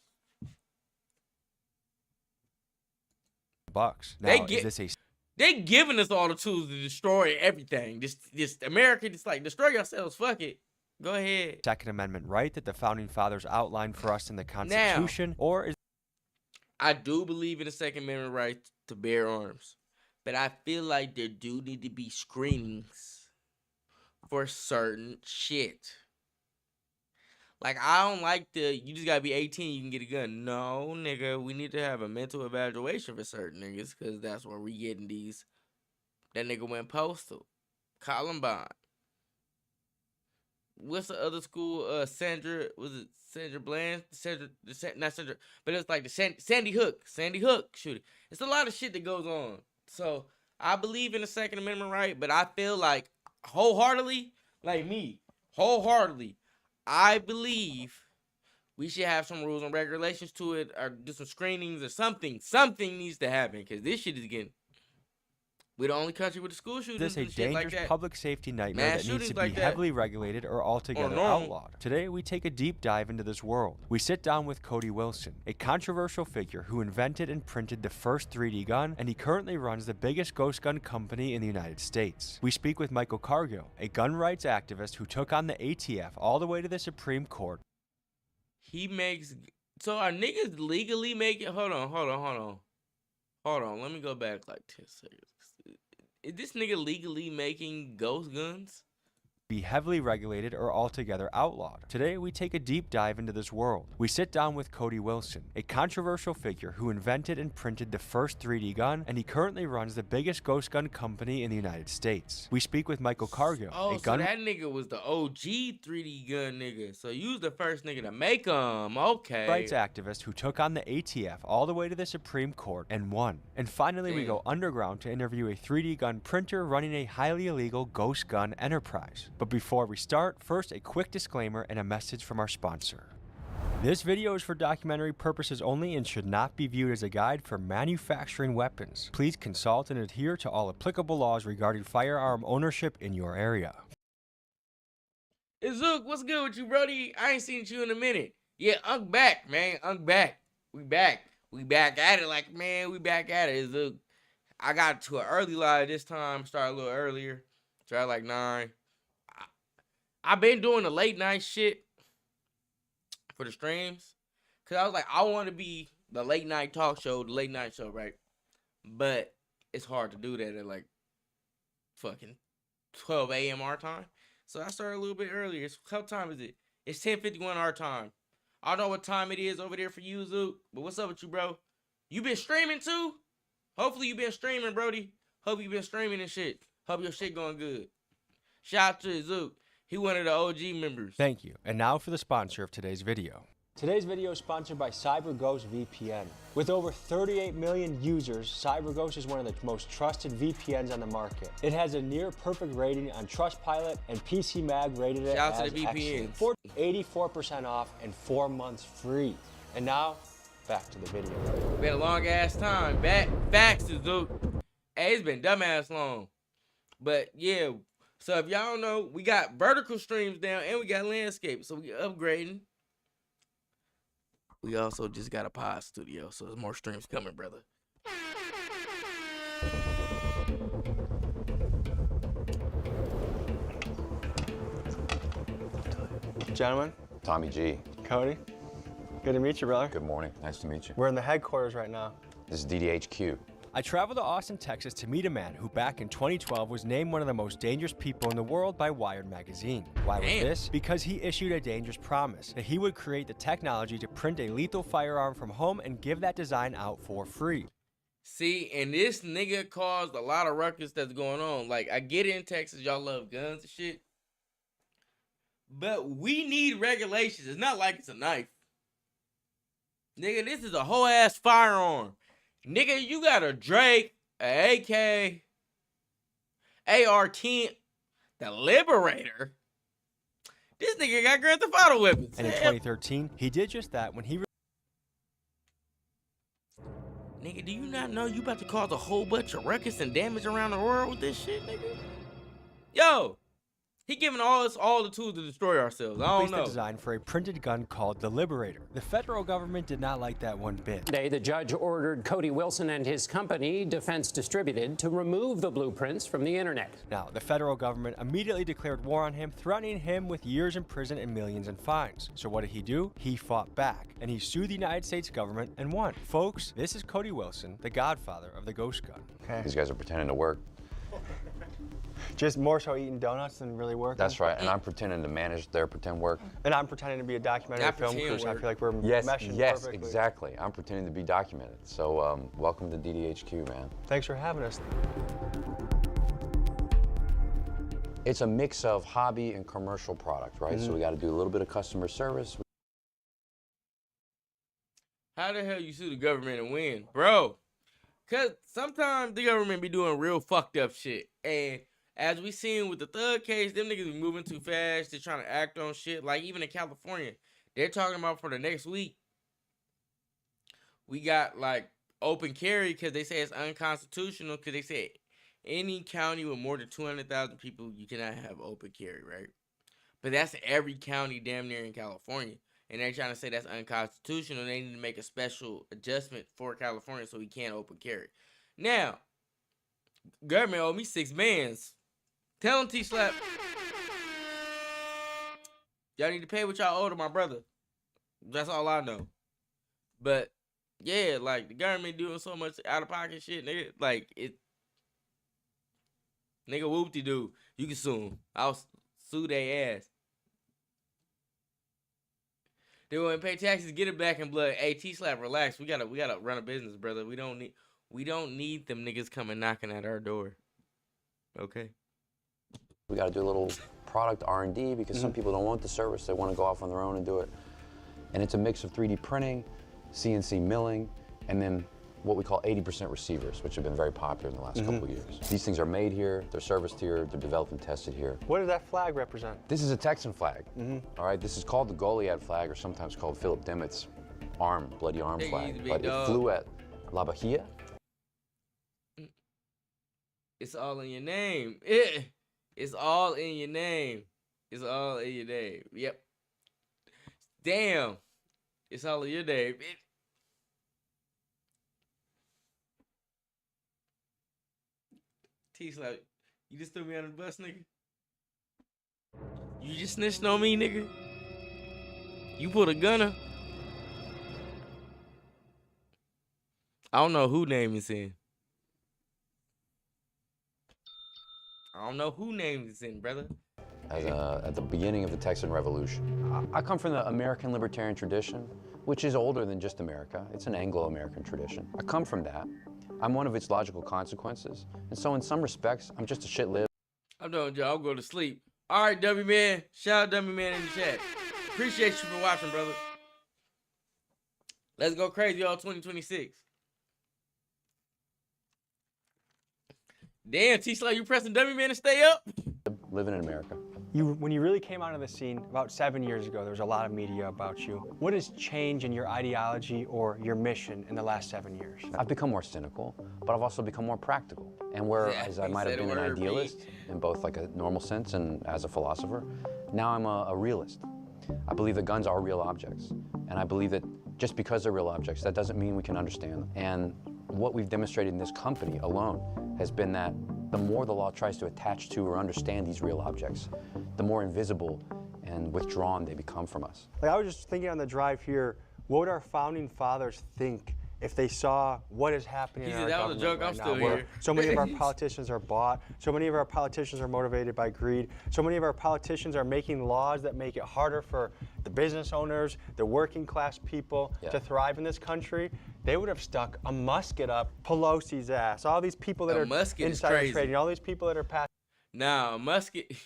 H: Bucks. Now, is this a
C: they giving us all the tools to destroy everything. This America, just like destroy yourselves. Fuck it. Go ahead.
H: Second Amendment right that the founding fathers outlined for us in the Constitution, or is
C: I do believe in the Second Amendment right to bear arms, but I feel like there do need to be screenings for certain shit. Like, I don't like you just gotta be 18, you can get a gun. No, nigga, we need to have a mental evaluation for certain niggas, because that's where we getting these. That nigga went postal. Columbine. What's the other school? Sandra, was it Sandra Bland? Not Sandra, but it's like the Sandy Hook shooting. It's a lot of shit that goes on. So I believe in the Second Amendment right, but I feel like wholeheartedly, I believe we should have some rules and regulations to it, or do some screenings or something. Something needs to happen, because this shit is getting. We're the only country with the school shootings
H: this a
C: and shit
H: dangerous
C: like that.
H: public safety nightmare
C: Mass
H: that needs to
C: shootings
H: be
C: like that.
H: heavily regulated or altogether outlawed. Today, we take a deep dive into this world. We sit down with Cody Wilson, a controversial figure who invented and printed the first 3D gun, and he currently runs the biggest ghost gun company in the United States. We speak with Michael Cargill, a gun rights activist who took on the ATF all the way to the Supreme Court.
C: He makes. So are niggas legally making. Hold on. Hold on, let me go back like 10 seconds. Is this nigga legally making ghost guns?
H: Be heavily regulated or altogether outlawed. Today, we take a deep dive into this world. We sit down with Cody Wilson, a controversial figure who invented and printed the first 3D gun, and he currently runs the biggest ghost gun company in the United States. We speak with Michael Cargill,
C: Oh, so that nigga was the OG 3D gun nigga. So you was the first nigga to make them. Okay.
H: rights activist who took on the ATF all the way to the Supreme Court and won. And finally, we go underground to interview a 3D gun printer running a highly illegal ghost gun enterprise. But before we start, first a quick disclaimer and a message from our sponsor. This video is for documentary purposes only and should not be viewed as a guide for manufacturing weapons. Please consult and adhere to all applicable laws regarding firearm ownership in your area.
C: Hey, Zook, what's good with you, brody? I ain't seen you in a minute. Yeah, Unc back, man. Unc back. We back. We back at it like, man, we back at it. Zook, I got to an early live this time. Started a little earlier. Started like 9. I've been doing the late night shit for the streams. Because I was like, I want to be the late night talk show, the late night show, right? But it's hard to do that at like fucking 12 a.m. our time. So I started a little bit earlier. What time is it? It's 10:51 our time. I don't know what time it is over there for you, Zook. But what's up with you, bro? You been streaming too? Hopefully you been streaming, Brody. Hope you been streaming and shit. Hope your shit going good. Shout out to Zook. He one of the OG members.
H: Thank you. And now for the sponsor of today's video. Today's video is sponsored by CyberGhost VPN. With over 38 million users, CyberGhost is one of the most trusted VPNs on the market. It has a near perfect rating on Trustpilot, and PC Mag rated it as excellent. 84% off and 4 months free. And now, back to the video.
C: Been a long ass time. Facts to Zook. Hey, it's been dumbass long. But yeah. So if y'all don't know, we got vertical streams down and we got landscape. So we upgrading. We also just got a pod studio. So there's more streams coming, brother.
I: Gentlemen.
D: Tommy G.
I: Cody. Good to meet you, brother.
D: Good morning. Nice to meet you.
I: We're in the headquarters right now.
D: This is DDHQ.
H: I traveled to Austin, Texas to meet a man who back in 2012 was named one of the most dangerous people in the world by Wired magazine. Why was this? Because he issued a dangerous promise that he would create the technology to print a lethal firearm from home and give that design out for free.
C: See, and this nigga caused a lot of ruckus that's going on. Like, I get it in Texas, y'all love guns and shit. But we need regulations. It's not like it's a knife. Nigga, this is a whole ass firearm. Nigga, you got a Drake, a AK, AR-10, the Liberator. This nigga got Grand Theft Auto weapons.
H: And in 2013, he did just that when he...
C: Nigga, do you not know you about to cause a whole bunch of ruckus and damage around the world with this shit, nigga? Yo, he giving us all the tools to destroy ourselves. I don't know.
H: The design for a printed gun called the Liberator. The federal government did not like that one bit.
J: Today, the judge ordered Cody Wilson and his company, Defense Distributed, to remove the blueprints from the internet.
H: Now, the federal government immediately declared war on him, threatening him with years in prison and millions in fines. So what did he do? He fought back, and he sued the United States government and won. Folks, this is Cody Wilson, the godfather of the ghost gun.
I: Okay.
D: These guys are pretending to work.
I: Just more so eating donuts than really working.
D: That's right, and I'm pretending to manage their pretend work.
I: And I'm pretending to be a documentary film crew, so I feel like we're meshing
D: Yes,
I: perfectly.
D: exactly. I'm pretending to be documented. So welcome to DDHQ, man.
I: Thanks for having us.
D: It's a mix of hobby and commercial product, right? So we got to do a little bit of customer service.
C: How the hell you sue the government and win? Bro, because sometimes the government be doing real fucked up shit. And as we seen with the Thug case, them niggas be moving too fast. They're trying to act on shit. Like, even in California, they're talking about for the next week, we got, like, open carry because they say it's unconstitutional because they say any county with more than 200,000 people, you cannot have open carry, right? But that's every county damn near in California. And they're trying to say that's unconstitutional. They need to make a special adjustment for California so we can't open carry. Now, government owe me 6 bands. Tell him, T-Slap. Y'all need to pay what y'all owe to my brother. That's all I know. But Yeah, like the government doing so much out of pocket shit, nigga. Like it, nigga, whoop-de-doo. You can sue 'em. I'll sue their ass. They wouldn't pay taxes, get it back in blood. Hey, T-Slap, relax. We gotta run a business, brother. We don't need them niggas coming knocking at our door. Okay.
D: We got to do a little product R&D because some people don't want the service. They want to go off on their own and do it. And it's a mix of 3D printing, CNC milling, and then what we call 80% receivers, which have been very popular in the last couple of years. These things are made here, they're serviced here, they're developed and tested here.
I: What does that flag represent?
D: This is a Texan flag. All right, this is called the Goliad flag, or sometimes called Philip Dimmitt's bloody arm flag. But it flew at La Bahia.
C: It's all in your name. It's all in your name. It's all in your name. Yep. Damn. It's all in your name. T-Slap, you just threw me under the bus, nigga. You just snitched on me, nigga. You put a gunner. I don't know who name is in. I don't know who name is in, brother.
D: At the beginning of the Texan Revolution. I come from the American libertarian tradition, which is older than just America. It's an Anglo-American tradition. I come from that. I'm one of its logical consequences. And so in some respects, I'm just a shit lib.
C: I'm done, y'all. I'll go to sleep. All right, W Man. Shout out W Man in the chat. Appreciate you for watching, brother. Let's go crazy, y'all. 2026. Damn, T-Slap, you pressing W Man to stay up?
D: Living in America.
I: When you really came onto the scene about 7 years ago, there was a lot of media about you. What has changed in your ideology or your mission in the last 7 years?
D: I've become more cynical, but I've also become more practical. And whereas I might have been an idealist in both like a normal sense and as a philosopher, now I'm a realist. I believe that guns are real objects. And I believe that just because they're real objects, that doesn't mean we can understand them. And what we've demonstrated in this company alone has been that the more the law tries to attach to or understand these real objects, the more invisible and withdrawn they become from us.
I: Like I was just thinking on the drive here, what would our founding fathers think if they saw what is happening in our government
C: that was a joke,
I: right
C: I'm
I: now,
C: still
I: where
C: here.
I: so many of our politicians are bought, so many of our politicians are motivated by greed, so many of our politicians are making laws that make it harder for the business owners, the working class people to thrive in this country. They would have stuck a musket up Pelosi's ass, all these people that are insider trading, all these people that are passing
C: a musket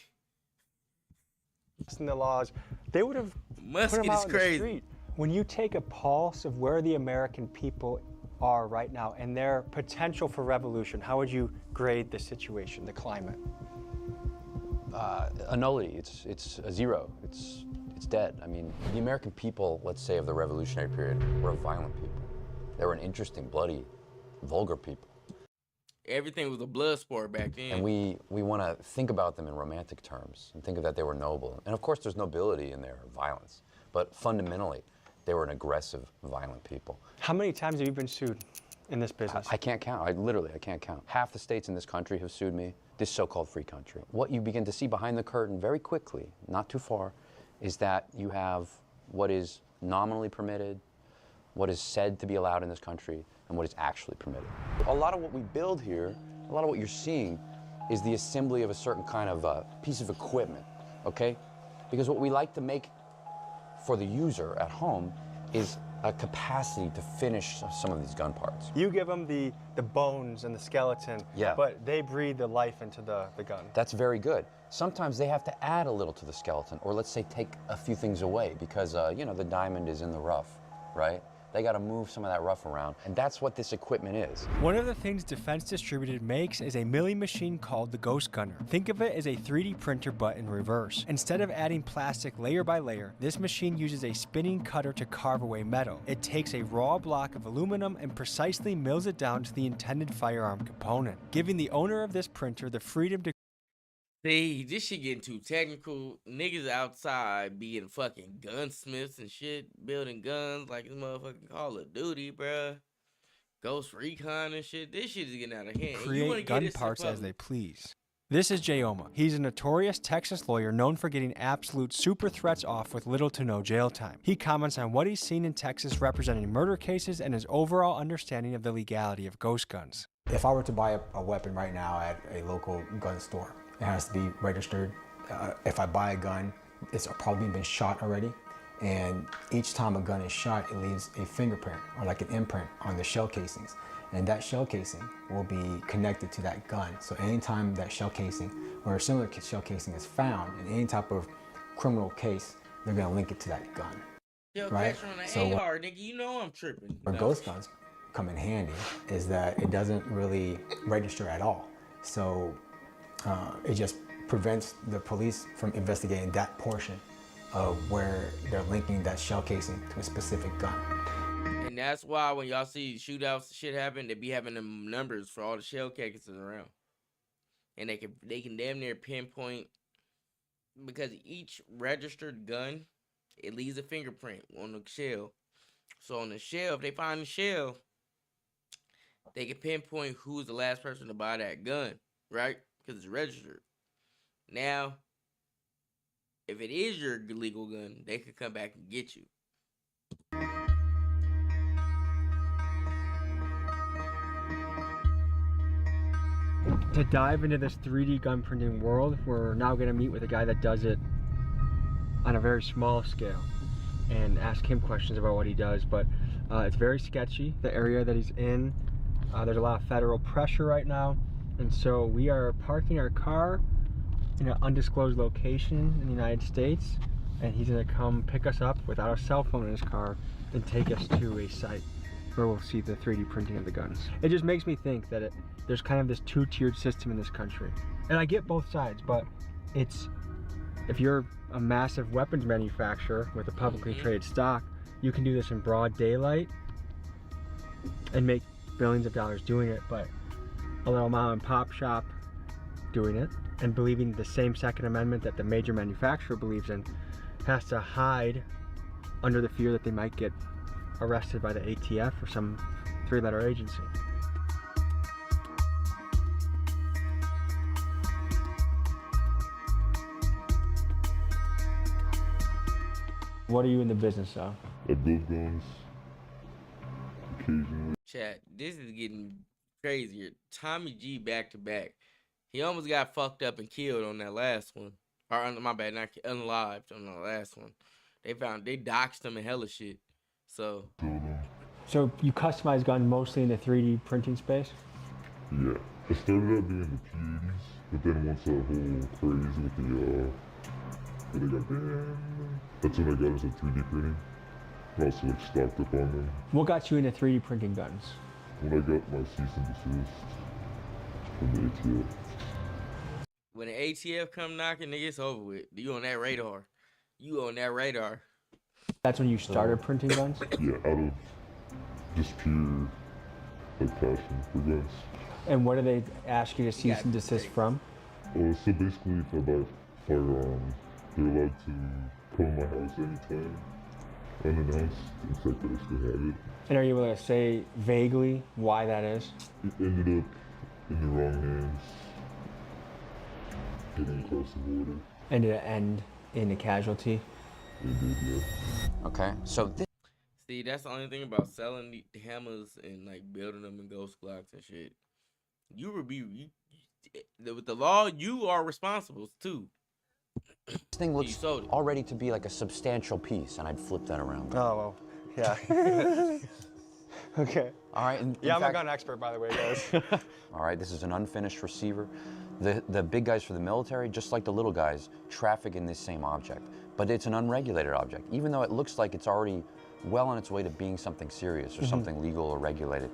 I: the laws, they would have put them out in the street. When you take a pulse of where the American people are right now and their potential for revolution, how would you grade the situation, the climate?
D: A nullity. It's a zero. It's dead. I mean, the American people, let's say, of the revolutionary period, were a violent people. They were an interesting, bloody, vulgar people.
C: Everything was a blood sport back then.
D: And we want to think about them in romantic terms and think of that they were noble. And of course, there's nobility in their violence, but fundamentally, they were an aggressive, violent people.
I: How many times have you been sued in this business?
D: I can't count. I can't count. Half the states in this country have sued me, this so-called free country. What you begin to see behind the curtain very quickly, not too far, is that you have what is nominally permitted, what is said to be allowed in this country, and what is actually permitted. A lot of what we build here, a lot of what you're seeing, is the assembly of a certain kind of piece of equipment, okay? Because what we like to make for the user at home is a capacity to finish some of these gun parts.
I: You give them the bones and the skeleton, but they breathe the life into the gun.
D: That's very good. Sometimes they have to add a little to the skeleton, or let's say take a few things away because, you know, the diamond is in the rough, right? They got to move some of that rough around, and that's what this equipment is.
H: One of the things Defense Distributed makes is a milling machine called the Ghost Gunner. Think of it as a 3D printer but in reverse. Instead of adding plastic layer by layer, this machine uses a spinning cutter to carve away metal. It takes a raw block of aluminum and precisely mills it down to the intended firearm component, giving the owner of this printer the freedom to
C: See, this shit getting too technical. Niggas outside being fucking gunsmiths and shit, building guns like it's motherfucking Call of Duty, bruh. Ghost Recon and shit. This shit is getting out of hand.
H: create gun parts as they please. This is Jayoma. He's a notorious Texas lawyer known for getting absolute super threats off with little to no jail time. He comments on what he's seen in Texas representing murder cases and his overall understanding of the legality of ghost guns.
K: If I were to buy a weapon right now at a local gun store, it has to be registered. If I buy a gun, it's probably been shot already. And each time a gun is shot, it leaves a fingerprint or like an imprint on the shell casings. And that shell casing will be connected to that gun. So anytime that shell casing or a similar shell casing is found in any type of criminal case, they're gonna link it to that gun.
C: Yo,
K: right?
C: So AR, nigga, you know I'm tripping.
K: Where ghost guns come in handy is that it doesn't really register at all. So it just prevents the police from investigating that portion of where they're linking that shell casing to a specific gun.
C: And that's why when y'all see shootouts shit happen, they be having them numbers for all the shell cases around. And they can damn near pinpoint, because each registered gun, it leaves a fingerprint on the shell. So on the shell, if they find the shell, they can pinpoint who's the last person to buy that gun, right? Because it's registered. Now, if it is your legal gun, they could come back and get you.
F: To dive into this 3D gun printing world, we're now going to meet with a guy that does it on a very small scale and ask him questions about what he does. But it's very sketchy, the area that he's in. There's a lot of federal pressure right now, and so we are parking our car in an undisclosed location in the United States, and he's going to come pick us up without a cell phone in his car and take us to a site where we'll see the 3D printing of the guns. It just makes me think that there's kind of this two-tiered system in this country. And I get both sides, but if you're a massive weapons manufacturer with a publicly traded stock, you can do this in broad daylight and make billions of dollars doing it, but a little mom and pop shop doing it and believing the same Second Amendment that the major manufacturer believes in has to hide under the fear that they might get arrested by the ATF or some three-letter agency. What are you in the business of?
G: I build guns occasionally.
C: Chat, this is getting crazier. Tommy G back to back. He almost got fucked up and killed on that last one. Or, my bad, not unalived on the last one. They doxed him and hella shit. So
F: you customize guns mostly in the 3D printing space?
G: Yeah. I started out doing the P80s, but then once that whole craze with that's when I got into 3D printing. I also stocked up on them.
F: What got you into 3D printing guns?
G: When I got my cease and desist from the ATF.
C: When the ATF come knocking, nigga, it's over with. You on that radar.
F: That's when you started printing guns?
G: Yeah, out of just pure passion for guns.
F: And what do they ask you to cease and desist from?
G: So basically, if I buy a firearm, they're allowed to come in my house anytime, unannounced, except that I still have it.
F: And are you able to say vaguely why that is?
G: It ended up in the wrong hands, getting across the border.
F: And did it end in a casualty?
G: It did, yeah.
D: Okay, so
C: see, that's the only thing about selling the hammers and like building them in ghost blocks and shit. With the law, you are responsible too.
D: This thing looks already to be like a substantial piece, and I'd flip that around.
I: Oh, well, yeah. Okay.
D: All right.
I: Yeah, I'm a gun expert, by the way, guys.
D: All right, this is an unfinished receiver. The big guys for the military, just like the little guys, traffic in this same object. But it's an unregulated object. Even though it looks like it's already well on its way to being something serious or something legal or regulated,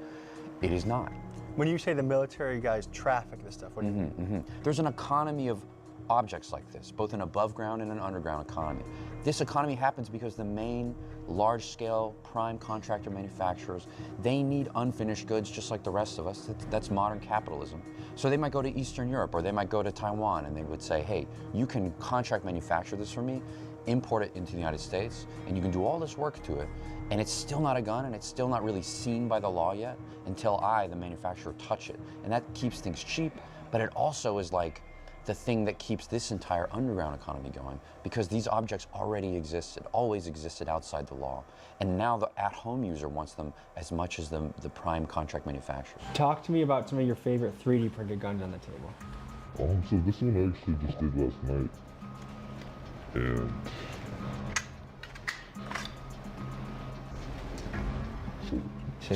D: it is not.
I: When you say the military guys traffic this stuff, what do you mean?
D: There's an economy of objects like this, both an above ground and an underground economy. This economy happens because the main large-scale prime contractor manufacturers, they need unfinished goods just like the rest of us. That's modern capitalism. So they might go to Eastern Europe or they might go to Taiwan and they would say, hey, you can contract manufacture this for me, import it into the United States, and you can do all this work to it, and it's still not a gun and it's still not really seen by the law yet until I, the manufacturer, touch it. And that keeps things cheap, but it also is like the thing that keeps this entire underground economy going, because these objects already existed, always existed outside the law. And now the at-home user wants them as much as the prime contract manufacturers.
F: Talk to me about some of your favorite 3D printed guns on the table.
G: So this one I actually just did last night. And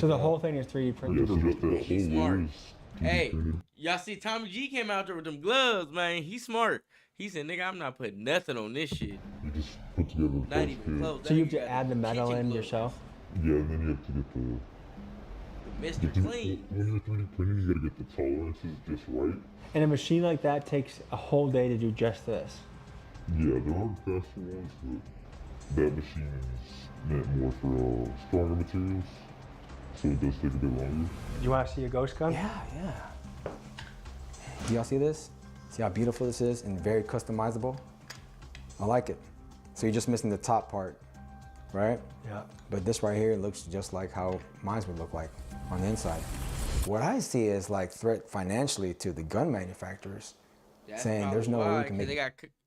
F: so the whole thing is 3D printed?
G: Yeah, so just that
C: He's
G: whole
C: smart.
G: wall is 3D
C: Hey,
G: printed.
C: y'all see Tommy G came out there with them gloves, man. He's smart. He said, nigga, I'm not putting nothing on this shit.
G: You just put together the
C: Not
G: first
C: even
G: kit.
C: close.
F: So you have to add the metal in
C: gloves.
F: yourself?
G: Yeah, and then you have to get
C: Mr. Clean.
G: when you're 3D printing, you gotta get the tolerances just right.
F: And a machine like that takes a whole day to do just this?
G: Yeah, there are faster ones, but that machine is meant more for stronger materials, so it does take a bit longer.
F: Do you want to see a ghost gun?
K: Yeah. Do y'all see this? See how beautiful this is and very customizable? I like it. So you're just missing the top part, right?
F: Yeah.
K: But this right here looks just like how mine would look like on the inside. What I see is like threat financially to the gun manufacturers, saying there's no way we can make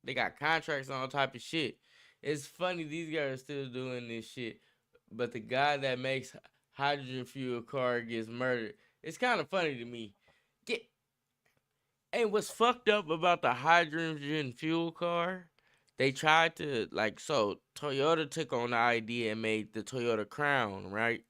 C: They got contracts on all type of shit. It's funny these guys are still doing this shit, but the guy that makes hydrogen fuel car gets murdered. It's kind of funny to me. And what's fucked up about the hydrogen fuel car? They tried to so Toyota took on the idea and made the Toyota Crown, right?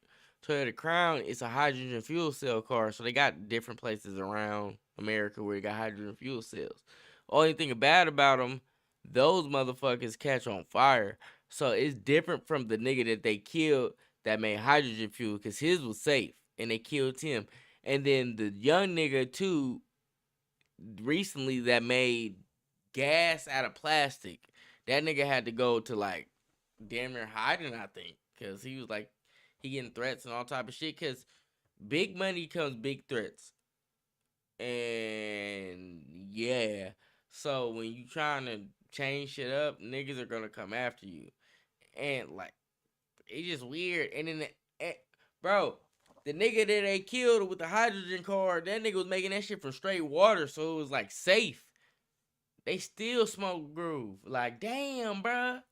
C: Toyota Crown is a hydrogen fuel cell car, so they got different places around America where you got hydrogen fuel cells. Only thing bad about them, those motherfuckers catch on fire. So it's different from the nigga that they killed that made hydrogen fuel, because his was safe and they killed him. And then the young nigga too, recently, that made gas out of plastic. That nigga had to go to damn near hiding, I think, because he was he getting threats and all type of shit. Because big money comes big threats, and yeah. So when you trying to change shit up, niggas are gonna come after you, and it's just weird. And then, bro, the nigga that they killed with the hydrogen car, that nigga was making that shit from straight water, so it was safe. They still smoke groove. Damn, bruh.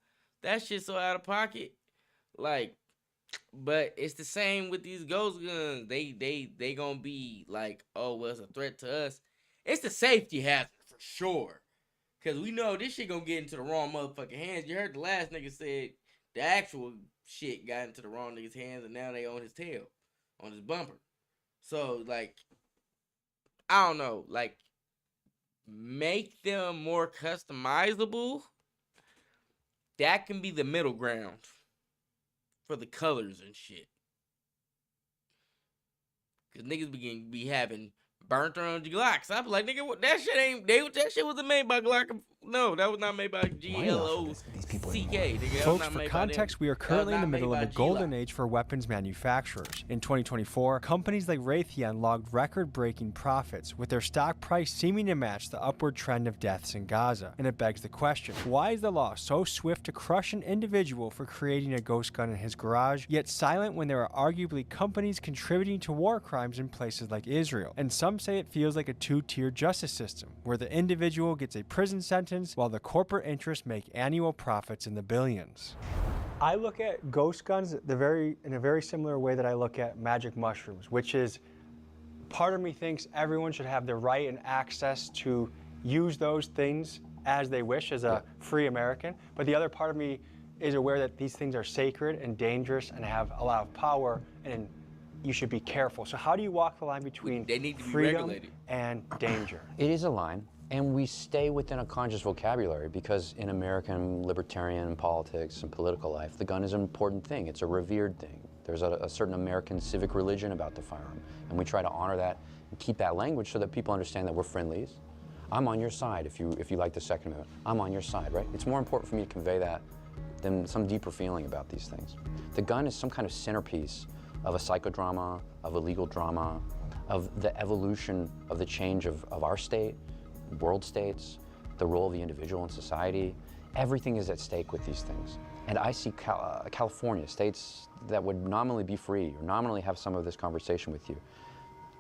C: That shit so out of pocket. But it's the same with these ghost guns. They gonna be oh, well, it's a threat to us. It's the safety hazard for sure. Cause we know this shit gonna get into the wrong motherfucking hands. You heard the last nigga said the actual shit got into the wrong nigga's hands, and now they on his tail, on his bumper. So I don't know, make them more customizable. That can be the middle ground for the colors and shit. Cause niggas be having burnt orange Glocks. I be like, nigga, what that shit ain't. That shit wasn't made by Glock. No, that was not made by GLOCK.
H: Folks, for context, we are currently in the middle of a golden age for weapons manufacturers. In 2024, companies like Raytheon logged record-breaking profits, with their stock price seeming to match the upward trend of deaths in Gaza. And it begs the question, why is the law so swift to crush an individual for creating a ghost gun in his garage, yet silent when there are arguably companies contributing to war crimes in places like Israel? And some say it feels like a two-tier justice system, where the individual gets a prison sentence while the corporate interests make annual profits in the billions.
F: I look at ghost guns in a very similar way that I look at magic mushrooms, which is, part of me thinks everyone should have the right and access to use those things as they wish as a free American, but the other part of me is aware that these things are sacred and dangerous and have a lot of power, and you should be careful. So how do you walk the line between freedom and danger?
D: It is a line. And we stay within a conscious vocabulary, because in American libertarian politics and political life, the gun is an important thing. It's a revered thing. There's a certain American civic religion about the firearm, and we try to honor that and keep that language so that people understand that we're friendlies. I'm on your side if you like the Second Amendment. I'm on your side, right? It's more important for me to convey that than some deeper feeling about these things. The gun is some kind of centerpiece of a psychodrama, of a legal drama, of the evolution of the change of our state, world states, the role of the individual in society. Everything is at stake with these things. And I see California, states that would nominally be free or nominally have some of this conversation with you,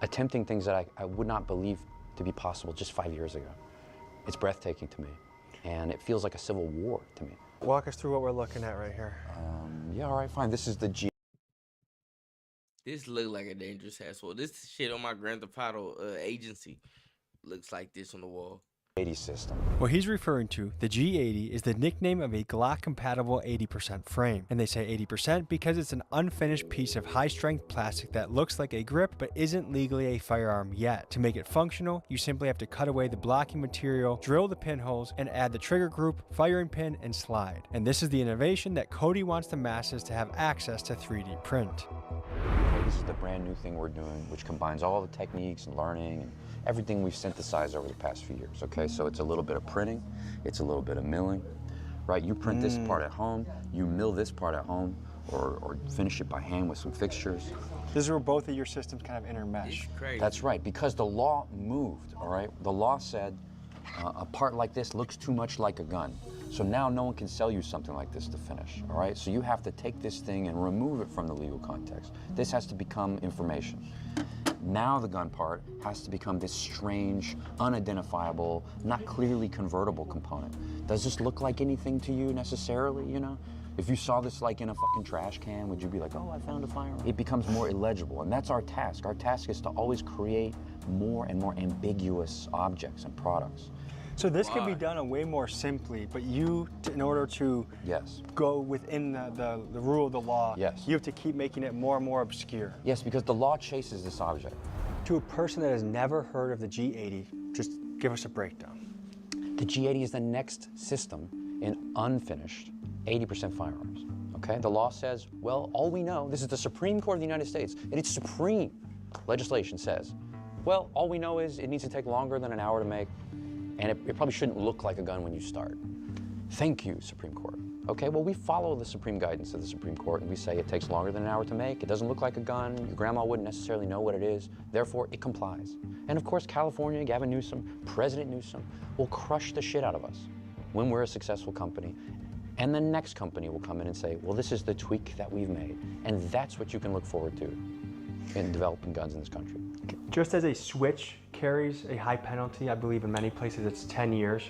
D: attempting things that I would not believe to be possible just 5 years ago. It's breathtaking to me, and it feels like a civil war to me.
I: Walk us through what we're looking at right here.
D: Yeah, all right, fine. This is the G.
C: This look like a dangerous asshole. This shit on my Grand Theft Auto agency looks like this on the wall.
D: System.
H: What he's referring to, the G80, is the nickname of a Glock-compatible 80% frame. And they say 80% because it's an unfinished piece of high-strength plastic that looks like a grip but isn't legally a firearm yet. To make it functional, you simply have to cut away the blocking material, drill the pinholes, and add the trigger group, firing pin, and slide. And this is the innovation that Cody wants the masses to have access to 3D print.
D: This is the brand new thing we're doing, which combines all the techniques and learning and everything we've synthesized over the past few years, okay? So it's a little bit of printing, it's a little bit of milling, right? You print this part at home, you mill this part at home, or finish it by hand with some fixtures.
I: This is where both of your systems kind of intermesh.
C: Crazy.
D: That's right, because the law moved, all right? The law said a part like this looks too much like a gun. So now no one can sell you something like this to finish, all right? So you have to take this thing and remove it from the legal context. This has to become information. Now the gun part has to become this strange, unidentifiable, not clearly convertible component. Does this look like anything to you necessarily, you know? If you saw this like in a fucking trash can, would you be like, oh, I found a firearm? It becomes more illegible, and that's our task. Our task is to always create more and more ambiguous objects and products.
I: So this could be done way more simply, but you, in order to go within the rule of the law, you have to keep making it more and more obscure.
D: Yes, because the law chases this object.
I: To a person that has never heard of the G80, just give us a breakdown.
D: The G80 is the next system in unfinished 80% firearms, okay? The law says, well, all we know, this is the Supreme Court of the United States, and its supreme legislation says, well, all we know is it needs to take longer than an hour to make, and it probably shouldn't look like a gun when you start. Thank you, Supreme Court. Okay, well, we follow the supreme guidance of the Supreme Court, and we say it takes longer than an hour to make, it doesn't look like a gun, your grandma wouldn't necessarily know what it is, therefore it complies. And of course, California, Gavin Newsom, President Newsom, will crush the shit out of us when we're a successful company. And the next company will come in and say, well, this is the tweak that we've made. And that's what you can look forward to in developing guns in this country.
F: Just as a switch carries a high penalty, I believe in many places it's 10 years.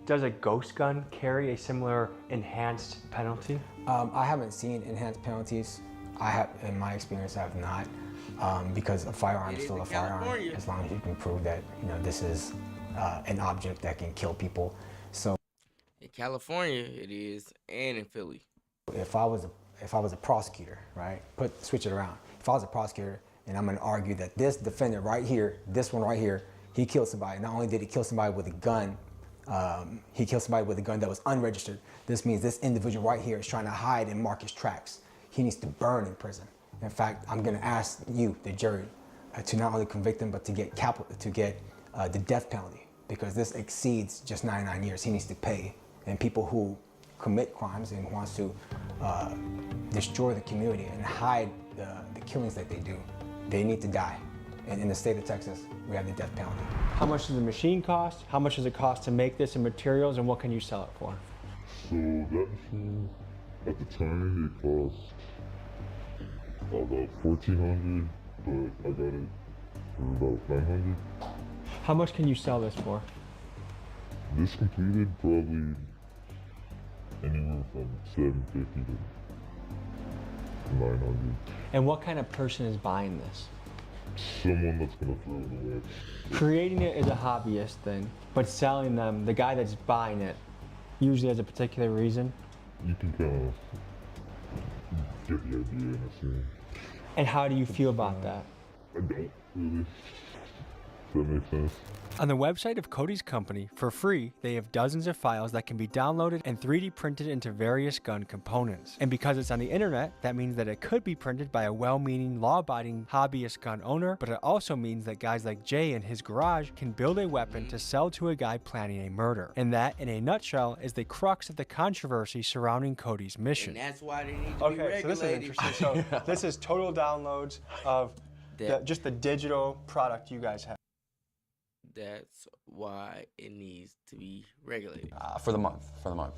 F: Does a ghost gun carry a similar enhanced penalty?
K: I haven't seen enhanced penalties. In my experience, I have not, because a firearm is still a firearm, as long as you can prove that this is an object that can kill people. So
C: in California, it is, and in Philly.
K: If I was a prosecutor, right? Switch it around. If I was a prosecutor and I'm going to argue that this defendant right here, this one right here, he killed somebody. Not only did he kill somebody with a gun, he killed somebody with a gun that was unregistered. This means this individual right here is trying to hide and mark his tracks. He needs to burn in prison. In fact, I'm going to ask you, the jury, to not only convict him, but to get the death penalty, because this exceeds just 99 years. He needs to pay. And people who commit crimes and wants to destroy the community and hide the killings that they do, they need to die. And in the state of Texas, we have the death penalty.
F: How much does the machine cost? How much does it cost to make this in materials, and what can you sell it for?
G: So that machine, at the time, it cost about $1,400, but I got it for about $900.
F: How much can you sell this for?
G: This completed, probably anywhere from $750 to $900.
F: And what kind of person is buying this?
G: Someone that's gonna throw it away.
F: Creating it is a hobbyist thing, but selling them, the guy that's buying it, usually has a particular reason.
G: You can kind of get the idea in a sense.
F: And how do you feel about that?
G: I don't really. Does that make sense?
H: On the website of Cody's company, for free, they have dozens of files that can be downloaded and 3D printed into various gun components. And because it's on the internet, that means that it could be printed by a well-meaning, law-abiding hobbyist gun owner, but it also means that guys like Jay in his garage can build a weapon to sell to a guy planning a murder. And that, in a nutshell, is the crux of the controversy surrounding Cody's mission.
C: And that's why they need to be regulated.
I: So this is interesting. So this is total downloads of just the digital product you guys have.
C: That's why it needs to be regulated.
D: For the month,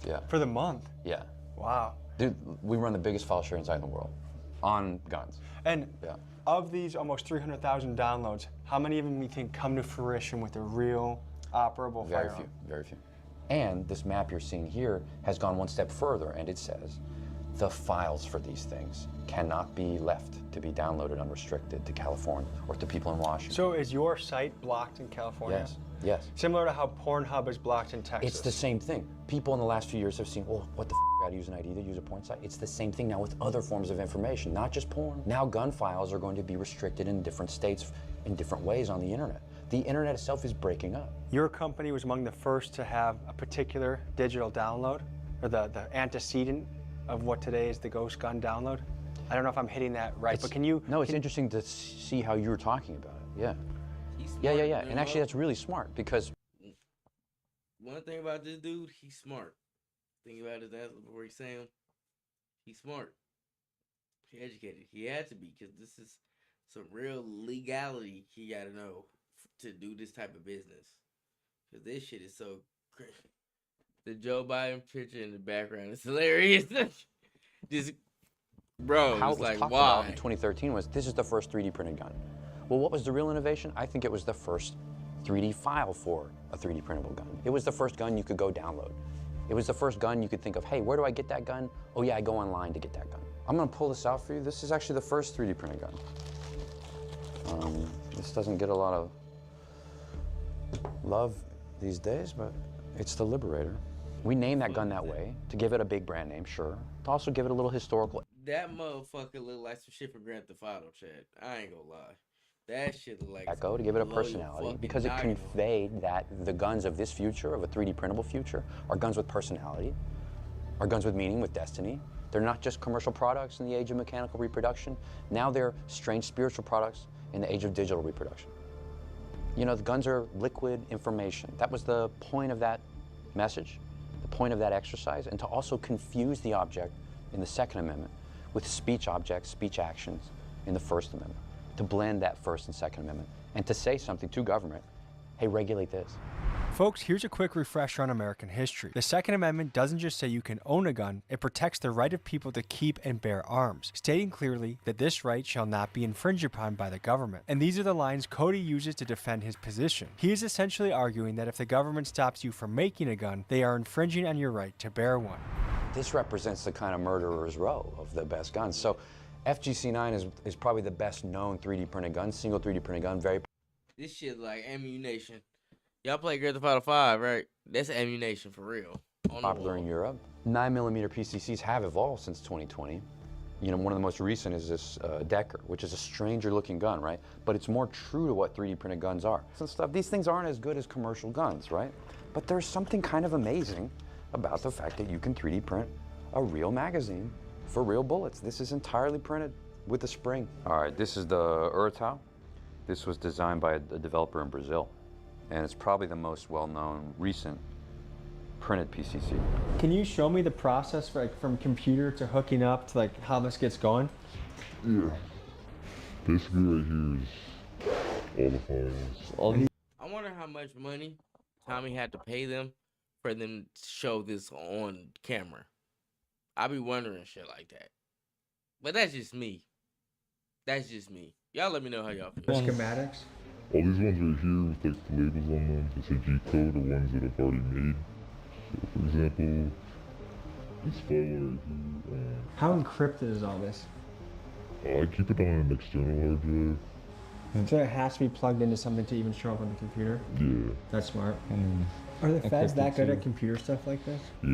D: yeah.
I: For the month?
D: Yeah.
I: Wow.
D: Dude, we run the biggest file sharing site in the world on guns.
I: And of these almost 300,000 downloads, how many of them you think come to fruition with a real operable
D: Very
I: firearm.
D: few, very few. And this map you're seeing here has gone one step further, and it says the files for these things cannot be left to be downloaded unrestricted to California or to people in Washington.
I: So is your site blocked in California?
D: Yes, yes.
I: Similar to how Pornhub is blocked in Texas.
D: It's the same thing. People in the last few years have seen, well, what the gotta use an ID to use a porn site? It's the same thing now with other forms of information, not just porn. Now gun files are going to be restricted in different states in different ways on the internet. The internet itself is breaking up.
I: Your company was among the first to have a particular digital download, or the antecedent of what today is the ghost gun download. I don't know if I'm hitting that right, but can you...
D: No, it's interesting to see how you're talking about it, yeah. Yeah. And actually that's really smart because...
C: One thing about this dude, he's smart. Think about his answer before he's saying he's smart. He's educated. He had to be, because this is some real legality he got to know to do this type of business. Because this shit is so crazy. The Joe Biden picture in the background is hilarious. Just, bro,
D: how
C: it's
D: it was
C: like,
D: talked
C: why?
D: about in 2013 was, this is the first 3D printed gun. Well, what was the real innovation? I think it was the first 3D file for a 3D printable gun. It was the first gun you could go download. It was the first gun you could think of, hey, where do I get that gun? Oh yeah, I go online to get that gun. I'm gonna pull this out for you. This is actually the first 3D printed gun. This doesn't get a lot of love these days, but it's the Liberator. We named that gun that way to give it a big brand name, sure. To also give it a little historical.
C: That motherfucker look like some shit from Grand Theft Auto, Chad. I ain't gonna lie. That shit look like
D: echo to give it a personality, because it conveyed that the guns of this future, of a 3D printable future, are guns with personality, are guns with meaning, with destiny. They're not just commercial products in the age of mechanical reproduction. Now they're strange spiritual products in the age of digital reproduction. You know, the guns are liquid information. That was the point of that message, the point of that exercise, and to also confuse the object in the Second Amendment with speech objects, speech actions in the First Amendment, to blend that First and Second Amendment, and to say something to government, hey, regulate this.
H: Folks, here's a quick refresher on American history. The Second Amendment doesn't just say you can own a gun, it protects the right of people to keep and bear arms, stating clearly that this right shall not be infringed upon by the government. And these are the lines Cody uses to defend his position. He is essentially arguing that if the government stops you from making a gun, they are infringing on your right to bear one.
D: This represents the kind of murderer's row of the best guns. So FGC9 is probably the best known 3D printed gun, single 3D printed gun, very...
C: This shit like ammunition. Y'all play Grand Theft Auto 5, right? That's ammunition for real.
D: Popular in Europe. 9mm PCCs have evolved since 2020. You know, one of the most recent is this Decker, which is a stranger looking gun, right? But it's more true to what 3D printed guns are. Some stuff, these things aren't as good as commercial guns, right? But there's something kind of amazing about the fact that you can 3D print a real magazine for real bullets. This is entirely printed with a spring. All right, this is the Urtal. This was designed by a developer in Brazil, and it's probably the most well-known recent printed PCC.
F: Can you show me the process for, like, from computer to hooking up to like how this gets going?
G: Yeah. Basically right here is all the files.
C: I wonder how much money Tommy had to pay them for them to show this on camera. I be wondering shit like that. But that's just me. That's just me. Y'all let me know how y'all feel.
F: The schematics?
G: All these ones right here with like the labels on them, it's a G-code, are ones that I've already made. So for example, this file right here.
F: How encrypted is all this?
G: I keep it on an external hard drive.
F: So it has to be plugged into something to even show up on the computer?
G: Yeah.
F: That's smart. Are the feds that good at computer stuff like this?
G: Yeah,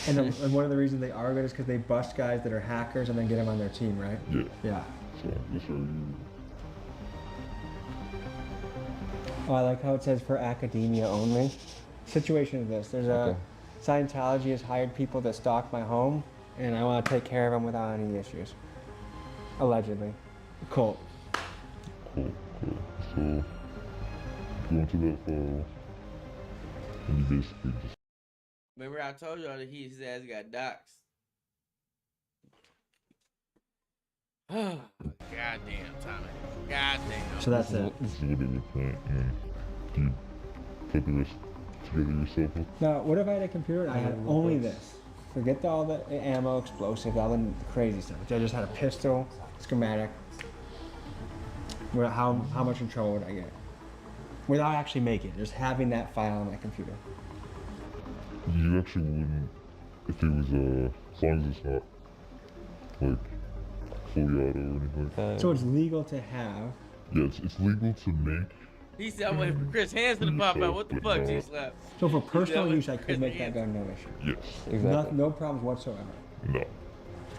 G: they are.
F: And one of the reasons they are good is because they bust guys that are hackers and then get them on their team, right?
G: Yeah.
F: Yeah.
G: So this right here.
F: Oh, I like how it says for academia only. Situation is this. There's a Scientology has hired people that stalk my home, and I want to take care of them without any issues. Allegedly. Cool.
G: Cool. So, go into that file, and you basically just...
C: Remember I told y'all that his ass got doxxed. Goddamn, Tommy. Goddamn.
F: So that's it.
G: This is what it would print, and you put the rest together yourself.
F: Now, what if I had a computer and I had only this? Forget all the ammo, explosives, all the crazy stuff. I just had a pistol, schematic. How much in trouble would I get? without actually making it, just having that file on that computer?
G: You actually wouldn't if it was, as long as it's not, like, fully auto or anything.
F: So it's legal to have?
G: Yeah, it's legal to make.
C: He said, I'm waiting for Chris Hansen to pop out. What the fuck, G-Slap?
F: So for personal use, I could make that gun, no issue?
G: Yes.
F: Exactly. No problems whatsoever?
G: No.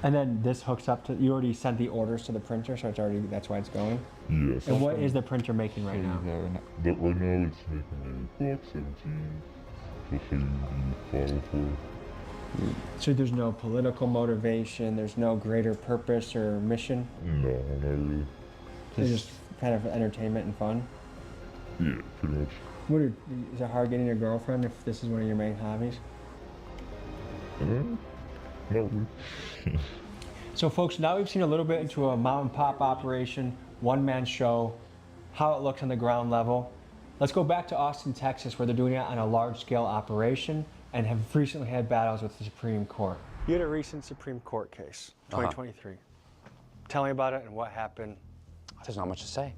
F: And then this hooks up to, you already sent the orders to the printer, so it's already, that's why it's going?
G: Yes.
F: And what is the printer making right now?
G: Right now it's making a Glock 17. So the file for.
F: So there's no political motivation, there's no greater purpose or mission?
G: No, not really.
F: It's just kind of entertainment and fun?
G: Yeah, pretty much.
F: Is it hard getting a girlfriend if this is one of your main hobbies?
G: Not really.
F: So folks, now we've seen a little bit into a mom and pop operation, one-man show, how it looks on the ground level. Let's go back to Austin, Texas, where they're doing it on a large-scale operation and have recently had battles with the Supreme Court. You had a recent Supreme Court case, 2023. Tell me about it and what happened.
D: There's not much to say.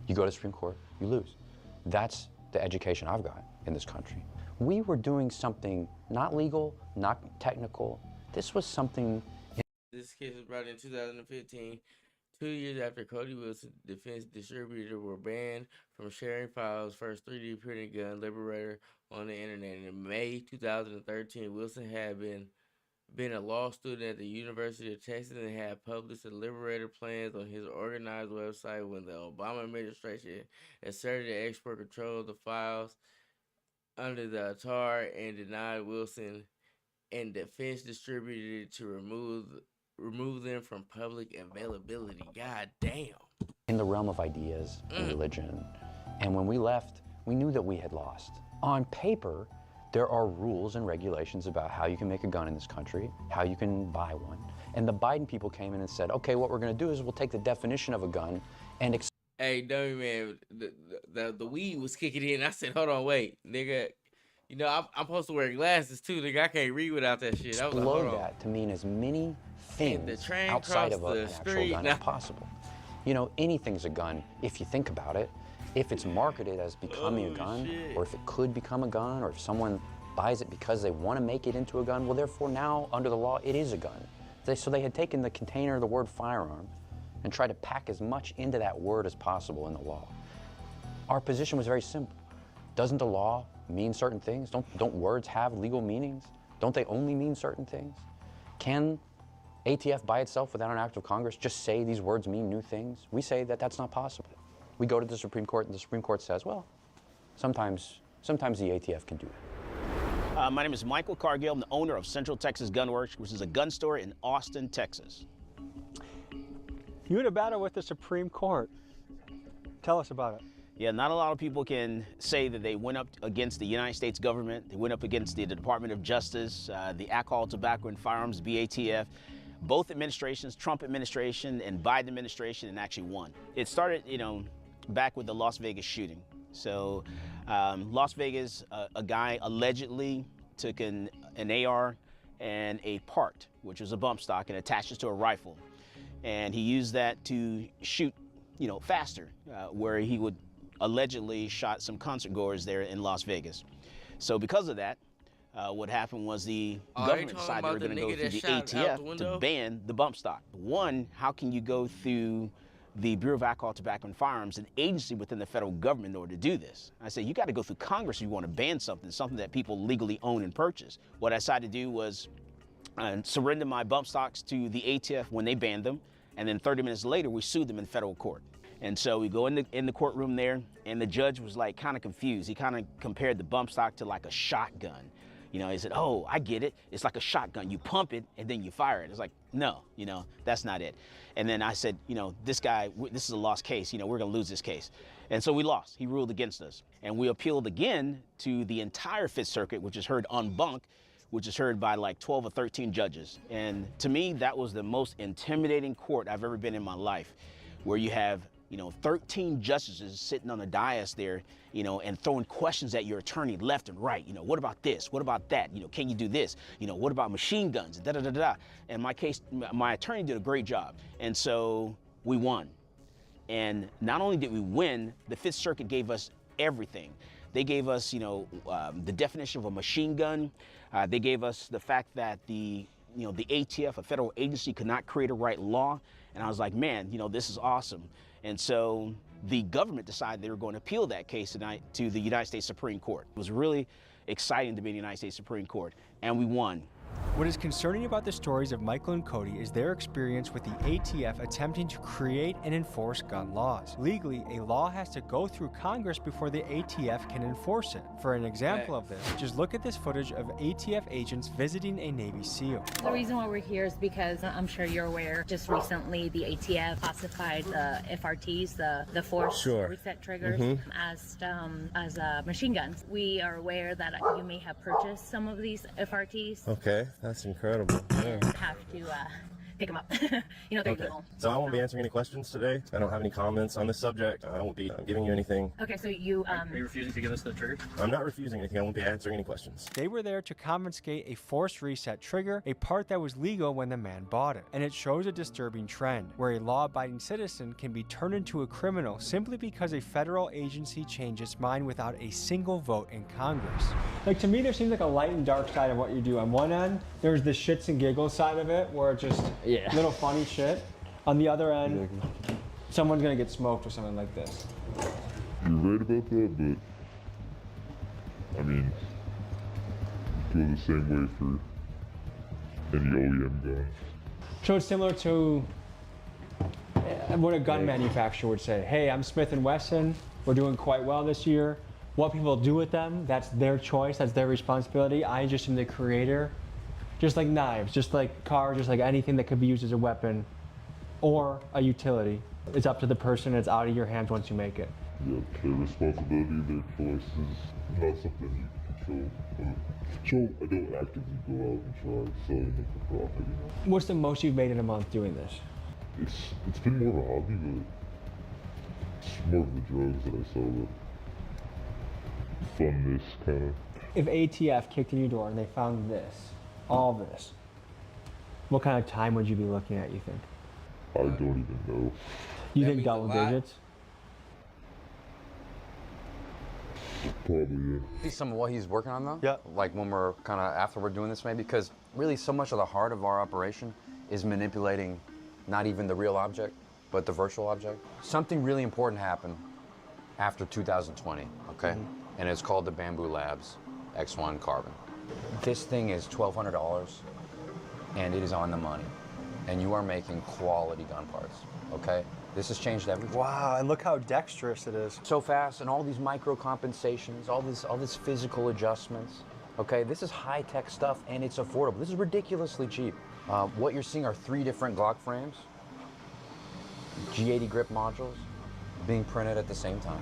D: You go to the Supreme Court, you lose. That's the education I've got in this country. We were doing something not legal, not technical. This was something.
C: This case was brought in 2015, 2 years after Cody Wilson's defense distributor were banned from sharing files first 3D printing gun Liberator on the internet. In May 2013, Wilson had been a law student at the University of Texas and had published the Liberator plans on his organized website when the Obama administration asserted export control of the files under the ATAR and denied Wilson and defense distributor to remove them from public availability. God damn.
D: In the realm of ideas and religion. And when we left, we knew that we had lost. On paper, there are rules and regulations about how you can make a gun in this country, how you can buy one. And the Biden people came in and said, okay, what we're gonna do is we'll take the definition of a gun and
C: hey, dummy man, the weed was kicking in. I said, hold on, wait, nigga. You know, I'm supposed to wear glasses too, nigga. I can't read without that shit. I was like, hold on.
D: that to mean as many things outside of an actual gun as possible. You know, anything's a gun if you think about it. If it's marketed as becoming a gun, or if it could become a gun, or if someone buys it because they want to make it into a gun, well, therefore now, under the law, it is a gun. So they had taken the container of the word firearm and tried to pack as much into that word as possible in the law. Our position was very simple. Doesn't the law mean certain things? Don't words have legal meanings? Don't they only mean certain things? Can ATF by itself, without an act of Congress, just say these words mean new things? We say that that's not possible. We go to the Supreme Court, and the Supreme Court says, well, sometimes the ATF can do that.
L: My name is Michael Cargill. I'm the owner of Central Texas Gun Works, which is a gun store in Austin, Texas.
F: You had a battle with the Supreme Court. Tell us about it.
L: Yeah, not a lot of people can say that they went up against the United States government. They went up against the Department of Justice, the Alcohol, Tobacco, and Firearms, BATF. Both administrations, Trump administration and Biden administration, and actually won. It started, you know, back with the Las Vegas shooting. So Las Vegas, a guy allegedly took an AR and a part, which was a bump stock, and attached it to a rifle. And he used that to shoot, you know, faster, where he would allegedly shot some concert goers there in Las Vegas. So because of that, what happened was the government decided they were going to go through the ATF to ban the bump stock. One, how can you go through the Bureau of Alcohol, Tobacco, and Firearms, an agency within the federal government, in order to do this? I said, you got to go through Congress if you want to ban something that people legally own and purchase. What I decided to do was surrender my bump stocks to the ATF when they banned them, and then 30 minutes later, we sued them in federal court. And so we go in the courtroom there, and the judge was like kind of confused. He kind of compared the bump stock to like a shotgun. You know, he said, oh, I get it. It's like a shotgun. You pump it and then you fire it. It's like, no, you know, that's not it. And then I said, you know, this guy, this is a lost case. You know, we're going to lose this case. And so we lost. He ruled against us. And we appealed again to the entire Fifth Circuit, which is heard en banc, which is heard by like 12 or 13 judges. And to me, that was the most intimidating court I've ever been in my life, where you have, you know, 13 justices sitting on the dais there, you know, and throwing questions at your attorney left and right. You know, what about this? What about that? You know, can you do this? You know, what about machine guns? Da da da da. And my attorney did a great job. And so we won. And not only did we win, the Fifth Circuit gave us everything. They gave us, the definition of a machine gun. They gave us the fact that the ATF, a federal agency, could not create or write law. And I was like, man, this is awesome. And so the government decided they were going to appeal that case tonight to the United States Supreme Court. It was really exciting to be in the United States Supreme Court, and we won.
H: What is concerning about the stories of Michael and Cody is their experience with the ATF attempting to create and enforce gun laws. Legally, a law has to go through Congress before the ATF can enforce it. For an example of this, just look at this footage of ATF agents visiting a Navy SEAL.
M: The reason why we're here is because I'm sure you're aware, just recently the ATF classified the FRTs, the force reset triggers, as machine guns. We are aware that you may have purchased some of these FRTs.
N: Okay, that's incredible.
M: And have to pick them up. They're legal.
N: So I won't be answering any questions today. I don't have any comments on this subject. I won't be giving you anything.
M: Okay, so you...
O: Are you refusing to give us the trigger?
N: I'm not refusing anything. I won't be answering any questions.
H: They were there to confiscate a force reset trigger, a part that was legal when the man bought it. And it shows a disturbing trend, where a law-abiding citizen can be turned into a criminal simply because a federal agency changed its mind without a single vote in Congress.
F: Like, to me, there seems like a light and dark side of what you do. On one end, there's the shits and giggles side of it, where it's just little funny shit. On the other end, someone's gonna get smoked or something like this.
G: You're right about that, but I mean, I feel the same way for any OEM gun.
F: So it's similar to what a gun manufacturer would say. Hey, I'm Smith & Wesson. We're doing quite well this year. What people do with them, that's their choice, that's their responsibility. I just am the creator. Just like knives, just like cars, just like anything that could be used as a weapon or a utility. It's up to the person, it's out of your hands once you make it.
G: Yeah, their responsibility, their choice is not something you can control. So I don't actively go out and try selling them for profit.
F: What's the most you've made in a month doing this?
G: It's been more of a hobby, but it's more of the drugs that I sell, the funness kind of.
F: If ATF kicked in your door and they found this, all this, what kind of time would you be looking at, you think?
G: I don't even know.
F: You think double digits?
G: Probably,
D: See some of what he's working on, though?
I: Yeah.
D: Like when we're kind of after we're doing this, maybe? Because really so much of the heart of our operation is manipulating not even the real object, but the virtual object. Something really important happened after 2020, okay? And it's called the Bamboo Labs X1 Carbon. This thing is $1,200, and it is on the money. And you are making quality gun parts, okay? This has changed everything.
I: Wow, and look how dexterous it is.
D: So fast, and all these micro compensations, all this physical adjustments. Okay, this is high-tech stuff, and it's affordable. This is ridiculously cheap. What you're seeing are 3 different Glock frames, G80 grip modules, being printed at the same time.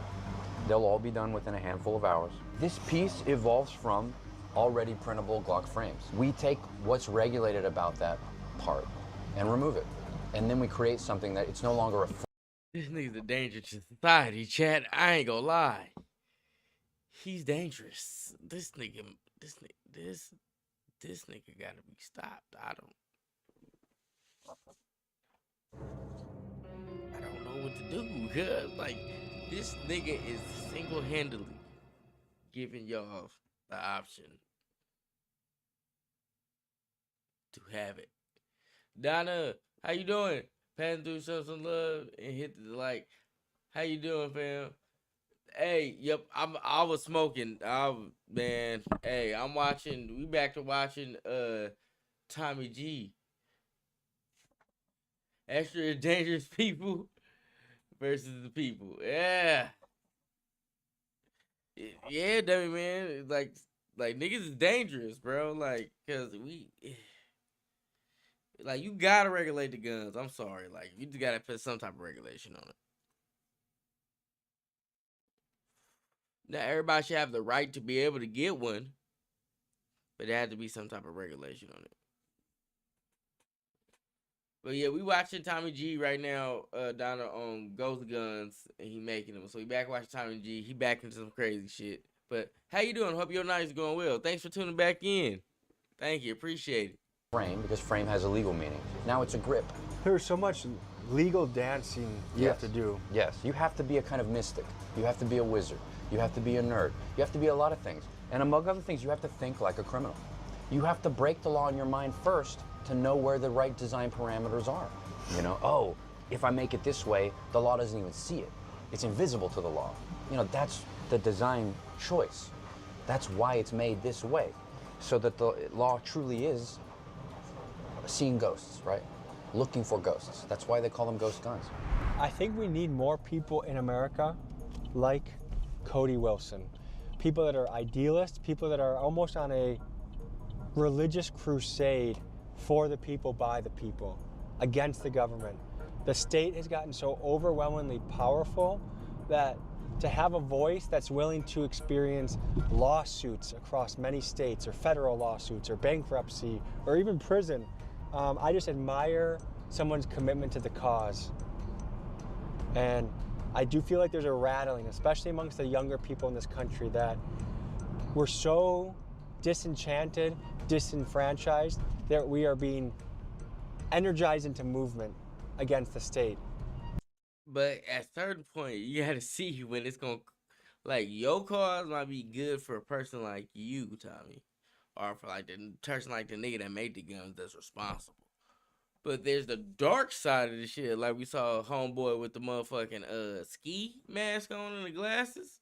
D: They'll all be done within a handful of hours. This piece evolves from already printable Glock frames. We take what's regulated about that part and remove it. And then we create something that it's no longer a...
C: This nigga's a danger to society, Chad. I ain't gonna lie. He's dangerous. This nigga gotta be stopped. I don't know what to do, cuz like this nigga is single-handedly giving y'all the option to have it. Donna, how you doing? Passing through, show some love and hit the like. How you doing, fam? Hey, yep, I was smoking. Man, hey, I'm watching. We back to watching Tommy G. Extra dangerous people versus the people. Yeah. Yeah, dummy man. Like niggas is dangerous, bro. Like, cause you gotta regulate the guns. I'm sorry. Like, you just gotta put some type of regulation on it. Now, everybody should have the right to be able to get one, but there had to be some type of regulation on it. But yeah, we watching Tommy G right now, down on Ghost Guns, and he making them. So we back watching Tommy G. He back into some crazy shit. But how you doing? Hope your night is going well. Thanks for tuning back in. Thank you. Appreciate it.
D: Frame, because frame has a legal meaning. Now it's a grip.
I: There's so much legal dancing you have to do.
D: Yes, you have to be a kind of mystic. You have to be a wizard. You have to be a nerd. You have to be a lot of things. And among other things, you have to think like a criminal. You have to break the law in your mind first to know where the right design parameters are. You know, oh, if I make it this way, the law doesn't even see it. It's invisible to the law. You know, that's the design choice. That's why it's made this way, so that the law truly is seeing ghosts, right? Looking for ghosts. That's why they call them ghost guns.
I: I think we need more people in America like Cody Wilson. People that are idealists, people that are almost on a religious crusade for the people, by the people, against the government. The state has gotten so overwhelmingly powerful that to have a voice that's willing to experience lawsuits across many states, or federal lawsuits, or bankruptcy, or even prison, I just admire someone's commitment to the cause. And I do feel like there's a rattling, especially amongst the younger people in this country, that we're so disenchanted, disenfranchised, that we are being energized into movement against the state.
C: But at a certain point, you gotta see when it's gonna, like, your cause might be good for a person like you, Tommy, or for like the person like the nigga that made the guns that's responsible. But there's the dark side of the shit, like we saw a homeboy with the motherfucking ski mask on and the glasses.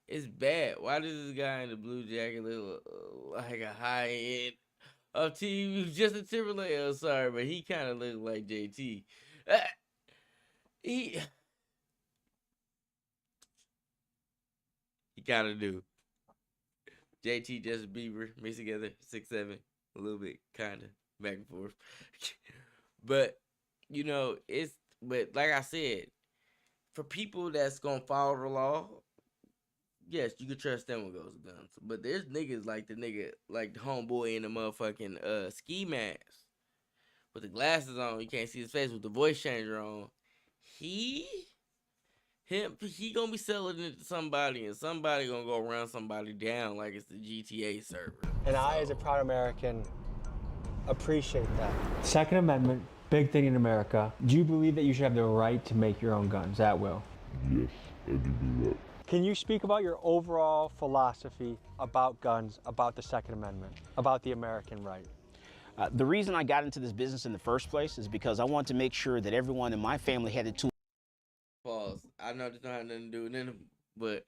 C: It's bad. Why does this guy in the blue jacket look like a high end of TV? Justin Timberlake. I'm sorry, but he kind of looked like JT. He kind of do. JT, Justin Bieber mixed together, 6'7", a little bit, kind of back and forth. But you know, but like I said, for people that's gonna follow the law, yes, you can trust them with those guns. But there's niggas like the nigga, like the homeboy in the motherfucking ski mask with the glasses on, you can't see his face, with the voice changer on. He gonna be selling it to somebody, and somebody gonna go run somebody down like it's the GTA server.
I: And
C: so,
I: I, as a proud American, appreciate that. Second Amendment, big thing in America. Do you believe that you should have the right to make your own guns at will?
G: Yes, I do believe that.
I: Can you speak about your overall philosophy about guns, about the Second Amendment, about the American right?
L: The reason I got into this business in the first place is because I wanted to make sure that everyone in my family had the tools.
C: Pause. I know this don't have nothing to do with it, but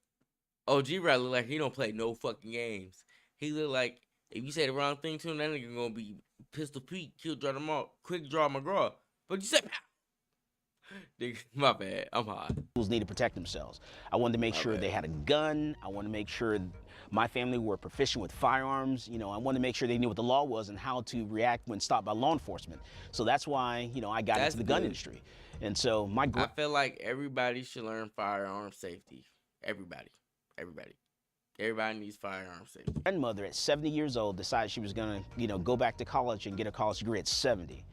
C: OG Rat look like he don't play no fucking games. He look like if you say the wrong thing to him, that nigga gonna be Pistol Pete, kill, draw them all, quick draw McGraw. But you said, nigga, my bad, I'm hot.
L: Need to protect themselves. I wanted to make sure they had a gun. I wanted to make sure my family were proficient with firearms. You know, I wanted to make sure they knew what the law was and how to react when stopped by law enforcement. So that's why, you know, I got into the gun industry. And so I
C: feel like everybody should learn firearm safety. Everybody needs firearm safety.
L: My grandmother at 70 years old decided she was gonna, you know, go back to college and get a college degree at 70.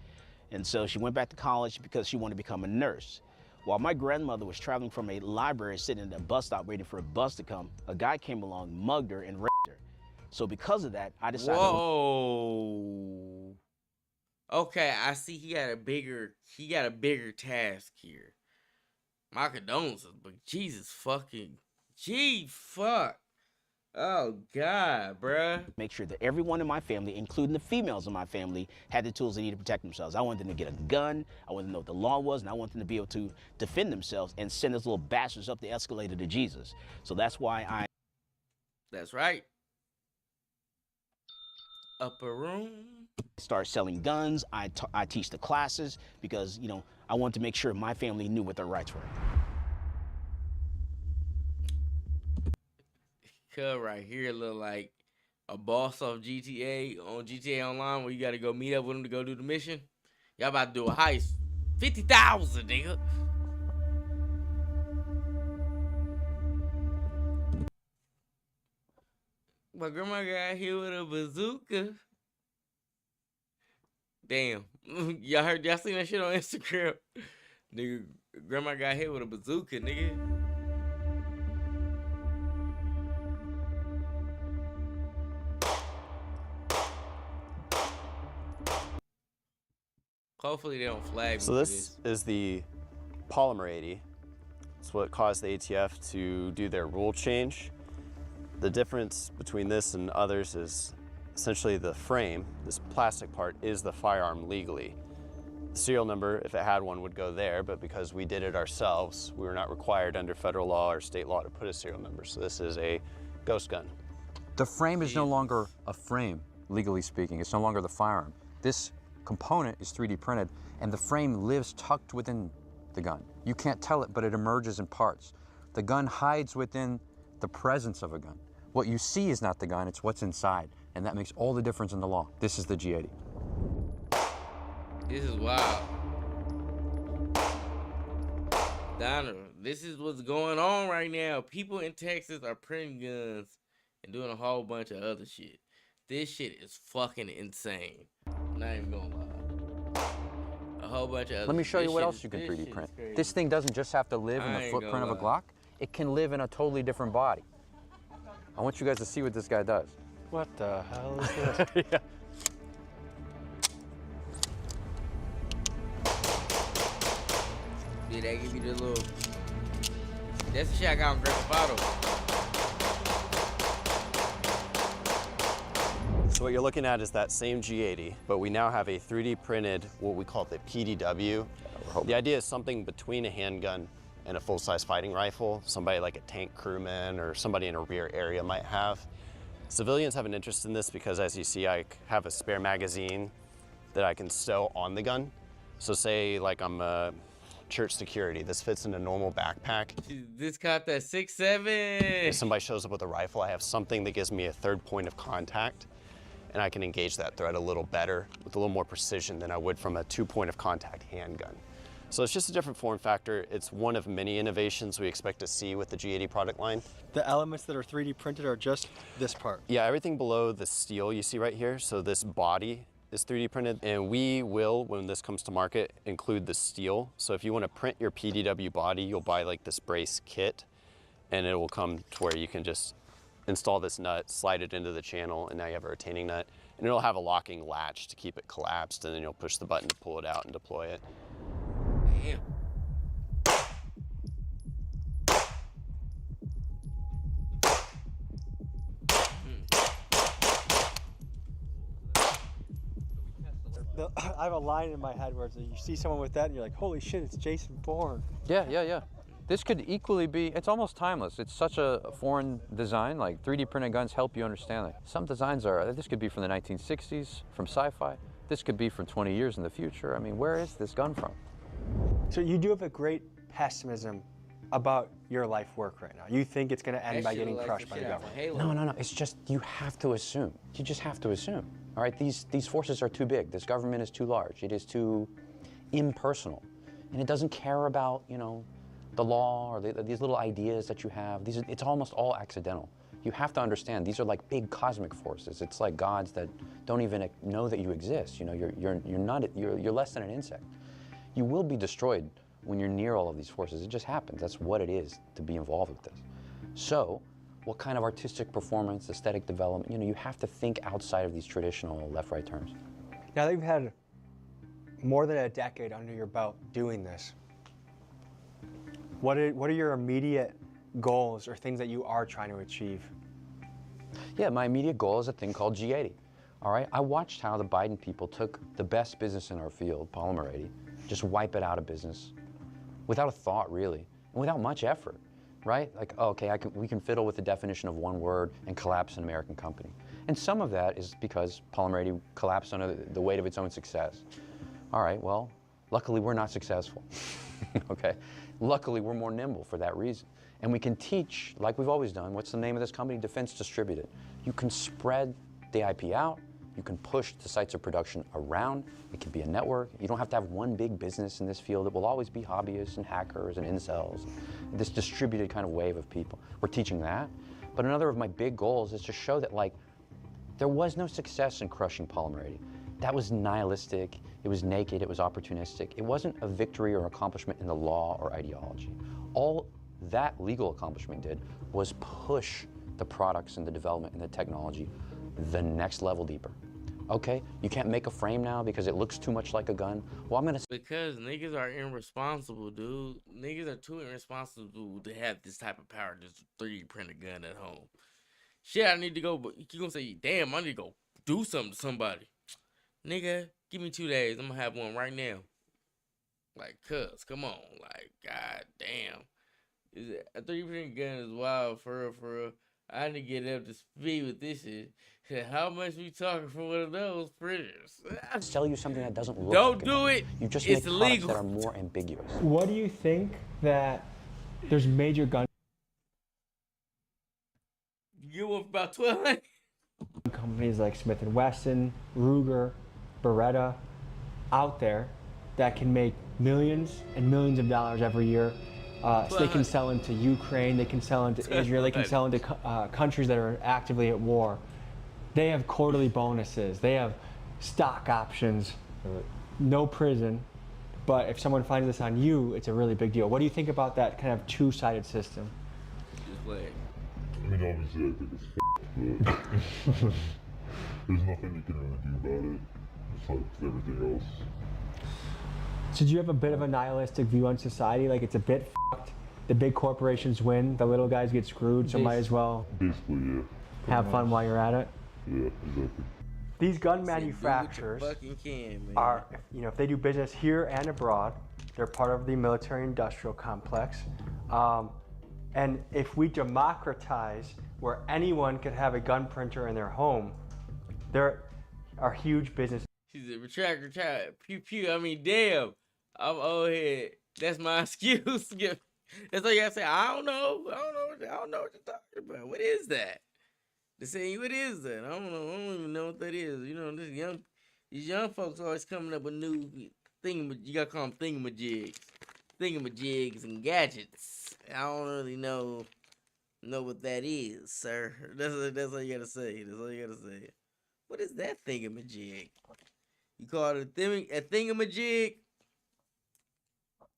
L: And so she went back to college because she wanted to become a nurse. While my grandmother was traveling from a library, sitting at a bus stop waiting for a bus to come, a guy came along, mugged her, and raped her. So because of that, I decided.
C: Whoa. Okay, I see he got a bigger task here. My condolences, but Jesus fucking, fuck. Oh, God, bruh.
L: Make sure that everyone in my family, including the females in my family, had the tools they need to protect themselves. I wanted them to get a gun, I wanted them to know what the law was, and I wanted them to be able to defend themselves and send those little bastards up the escalator to Jesus. So that's why
C: That's right. Upper room.
L: Start selling guns. I teach the classes because, you know, I wanted to make sure my family knew what their rights were.
C: Right here look like a boss off GTA on GTA Online where you gotta go meet up with him to go do the mission. Y'all about to do a heist. 50,000, nigga. My grandma got hit with a bazooka. Damn. Y'all seen that shit on Instagram? Nigga, grandma got hit with a bazooka, nigga. Hopefully they don't flag me.
O: So this is the polymer 80. It's what caused the ATF to do their rule change. The difference between this and others is essentially the frame, this plastic part, is the firearm legally. The serial number, if it had one, would go there, but because we did it ourselves, we were not required under federal law or state law to put a serial number. So this is a ghost gun.
D: The frame is no longer a frame, legally speaking. It's no longer the firearm. This component is 3D printed, and the frame lives tucked within the gun. You can't tell it, but it emerges in parts. The gun hides within the presence of a gun. What you see is not the gun, it's what's inside, and that makes all the difference in the law. This is the G80.
C: This is wild. Donna, this is what's going on right now. People in Texas are printing guns and doing a whole bunch of other shit. This shit is fucking insane. I'm not even gonna lie. A whole bunch of other.
D: Let me show you what else you can 3D print. This thing doesn't just have to live in the footprint of a Glock. It can live in a totally different body. I want you guys to see what this guy does.
I: What the hell is this?
D: Yeah.
C: Yeah, they give you the little. That's the shit I got on Grand Theft Auto.
O: So what you're looking at is that same G80, but we now have a 3D printed, what we call the PDW. The idea is something between a handgun and a full-size fighting rifle, somebody like a tank crewman or somebody in a rear area might have. Civilians have an interest in this because, as you see, I have a spare magazine that I can stow on the gun. So say like I'm a church security, this fits in a normal backpack.
C: This caught that 6.7.
O: If somebody shows up with a rifle, I have something that gives me a third point of contact, and I can engage that threat a little better with a little more precision than I would from a 2-point of contact handgun. So it's just a different form factor. It's one of many innovations we expect to see with the G80 product line.
I: The elements that are 3D printed are just this part?
O: Yeah, everything below the steel you see right here. So this body is 3D printed, and we will, when this comes to market, include the steel. So if you want to print your PDW body, you'll buy like this brace kit, and it will come to where you can just install this nut, slide it into the channel, and now you have a retaining nut. And it'll have a locking latch to keep it collapsed, and then you'll push the button to pull it out and deploy it.
C: Damn.
I: I have a line in my head where you see someone with that and you're like, holy shit, it's Jason Bourne.
D: Yeah. This could equally be, it's almost timeless. It's such a foreign design, like 3D printed guns help you understand that. Some designs are, this could be from the 1960s, from sci-fi. This could be from 20 years in the future. I mean, where is this gun from?
I: So you do have a great pessimism about your life work right now. You think it's gonna end by getting crushed by the government.
D: No. It's just, you have to assume. You just have to assume. All right, these forces are too big. This government is too large. It is too impersonal. And it doesn't care about, you know, the law or these little ideas that you have. It's almost all accidental. You have to understand, these are like big cosmic forces. It's like gods that don't even know that you exist. You know, you're less than an insect. You will be destroyed when you're near all of these forces. It just happens. That's what it is to be involved with this. So, what kind of artistic performance, aesthetic development, you know, you have to think outside of these traditional left-right terms.
I: Now that you've had more than a decade under your belt doing this, what are your immediate goals or things that you are trying to achieve?
D: Yeah, my immediate goal is a thing called G80. All right, I watched how the Biden people took the best business in our field, polymer 80, just wipe it out of business without a thought, really, and without much effort, right? Like, oh, okay, we can fiddle with the definition of one word and collapse an American company. And some of that is because polymer 80 collapsed under the weight of its own success. All right, well, luckily we're not successful, okay? Luckily we're more nimble for that reason. And we can teach, like we've always done, what's the name of this company? Defense Distributed. You can spread the IP out. You can push the sites of production around. It can be a network. You don't have to have one big business in this field. It will always be hobbyists and hackers and incels, this distributed kind of wave of people. We're teaching that. But another of my big goals is to show that, like, there was no success in crushing polymer 80. That was nihilistic, it was naked, it was opportunistic. It wasn't a victory or accomplishment in the law or ideology. All that legal accomplishment did was push the products and the development and the technology the next level deeper. Okay, you can't make a frame now because it looks too much like a gun. Well, I'm gonna...
C: Because niggas are irresponsible, dude. Niggas are too irresponsible to have this type of power, just 3D print a gun at home. Shit, I need to go, but you gonna say, damn, I need to go do something to somebody. Nigga, give me 2 days. I'm gonna have one right now. Like, cuz, come on. Like, god damn. A 3D print gun is wild, for real, for real. I need to get up to speed with this shit. How much we talking for one of those printers?
D: Sell you something that doesn't look
C: Don't
D: like
C: do it.
D: You just
C: It's
D: make
C: illegal.
D: products that are more ambiguous.
F: What do you think that there's major gun
C: You want about 1200?
F: companies like Smith & Wesson, Ruger, Beretta out there that can make millions and millions of dollars every year. So they can sell into Ukraine, they can sell into Israel, they can sell into countries that are actively at war. They have quarterly bonuses, they have stock options, no prison. But if someone finds this on you, it's a really big deal. What do you think about that kind of two-sided system?
G: I mean, obviously, I think it's but there's nothing you can really do about it. It's like everything else.
F: So do you have a bit of a nihilistic view on society? Like it's a bit f***ed, the big corporations win, the little guys get screwed, so might as well
G: Basically, yeah.
F: have fun while you're at it?
G: Yeah, exactly.
F: These gun manufacturers are, you know, if they do business here and abroad, they're part of the military-industrial complex. And if we democratize where anyone could have a gun printer in their home, there are huge business.
C: She's a retractor child. Pew pew. I mean, damn. I'm old head. That's my excuse. That's all you gotta say. I don't know what you're talking about. What is that? They say, what is that? I don't know. I don't even know what that is. You know, these young folks always coming up with new you gotta call them thingamajigs and gadgets. I don't really know what that is, sir. That's all you gotta say. That's all you gotta say. What is that thingamajig? You call it a thingamajig?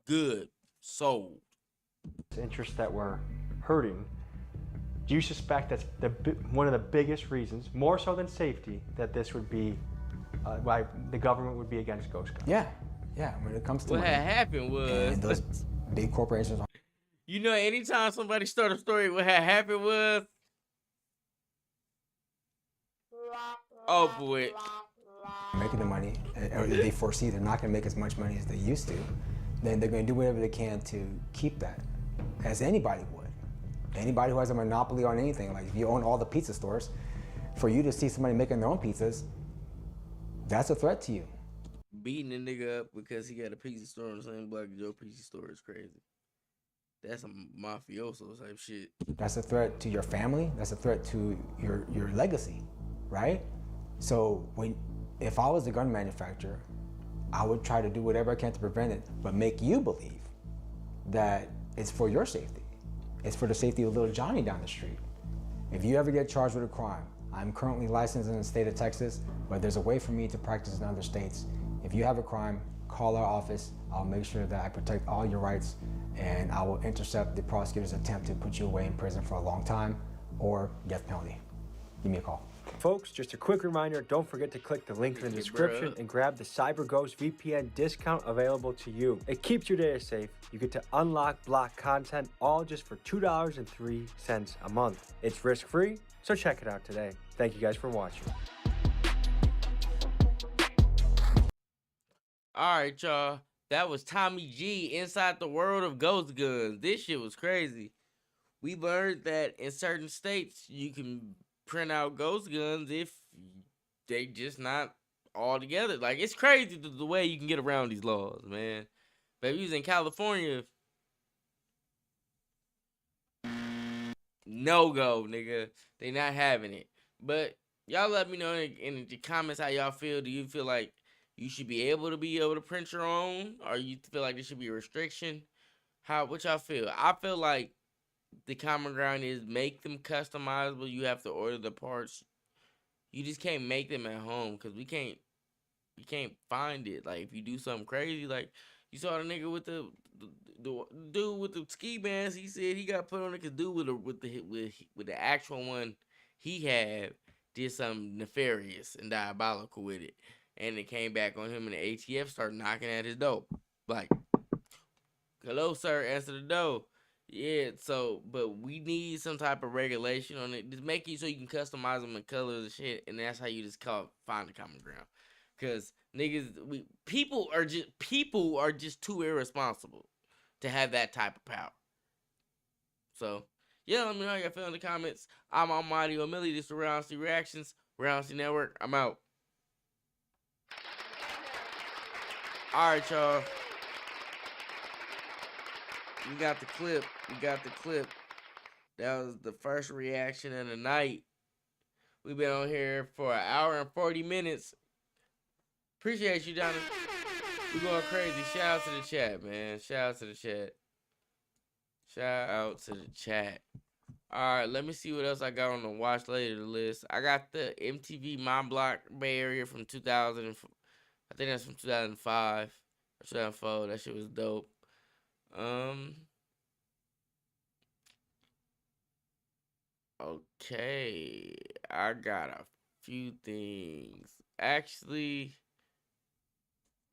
C: Good. Sold.
F: Interests that we're hurting. Do you suspect that's one of the biggest reasons, more so than safety, that this would be why the government would be against ghost guns?
K: Yeah. When it comes to
C: what
K: money,
C: had happened was
K: and those big corporations.
C: You know, anytime somebody start a story, what had happened was, oh boy,
K: making the money, or they foresee they're not going to make as much money as they used to, then they're going to do whatever they can to keep that, as anybody would. Anybody who has a monopoly on anything, like if you own all the pizza stores, for you to see somebody making their own pizzas, that's a threat to you.
C: Beating a nigga up because he got a pizza store on the same block as your pizza store is crazy. That's a mafioso type shit.
K: That's a threat to your family. That's a threat to your legacy, right? So if I was a gun manufacturer, I would try to do whatever I can to prevent it, but make you believe that it's for your safety. It's for the safety of little Johnny down the street. If you ever get charged with a crime, I'm currently licensed in the state of Texas, but there's a way for me to practice in other states. If you have a crime, call our office. I'll make sure that I protect all your rights, and I will intercept the prosecutor's attempt to put you away in prison for a long time or death penalty. Give me a call.
F: Folks, just a quick reminder, don't forget to click the link in the description and grab the CyberGhost VPN discount available to you. It keeps your data safe. You get to unlock block content, all just for $2.03 a month. It's risk-free, so check it out today. Thank you guys for watching.
C: All right, y'all. That was Tommy G inside the world of ghost guns. This shit was crazy. We learned that in certain states, you can print out ghost guns if they just not all together. Like, it's crazy the way you can get around these laws, man. But if you was in California, no go, nigga. They not having it. But y'all let me know in the comments how y'all feel. Do you feel like you should be able to print your own, or you feel like there should be a restriction? What y'all feel? I feel like the common ground is make them customizable. You have to order the parts. You just can't make them at home because you can't find it. Like if you do something crazy, like you saw the nigga with the dude with the ski mask. He said he got put on it because dude with the actual one he had did something nefarious and diabolical with it. And it came back on him, and the ATF started knocking at his door. Like, hello, sir, answer the door. Yeah, so, but we need some type of regulation on it. Just make it so you can customize them in colors and shit, and that's how you just find the common ground. Because niggas, people are just too irresponsible to have that type of power. So, yeah, let me know how y'all feel in the comments. I'm Almighty Omilly. This is Round C Reactions, Round C Network. I'm out. All right, y'all. We got the clip. That was the first reaction of the night. We've been on here for an hour and 40 minutes. Appreciate you, Johnny. We going crazy. Shout out to the chat, man. Shout out to the chat. All right, let me see what else I got on the watch later list. I got the MTV Mind Block Bay Area from 2000. I think that's from 2005 or 2004. That shit was dope. Okay, I got a few things. Actually,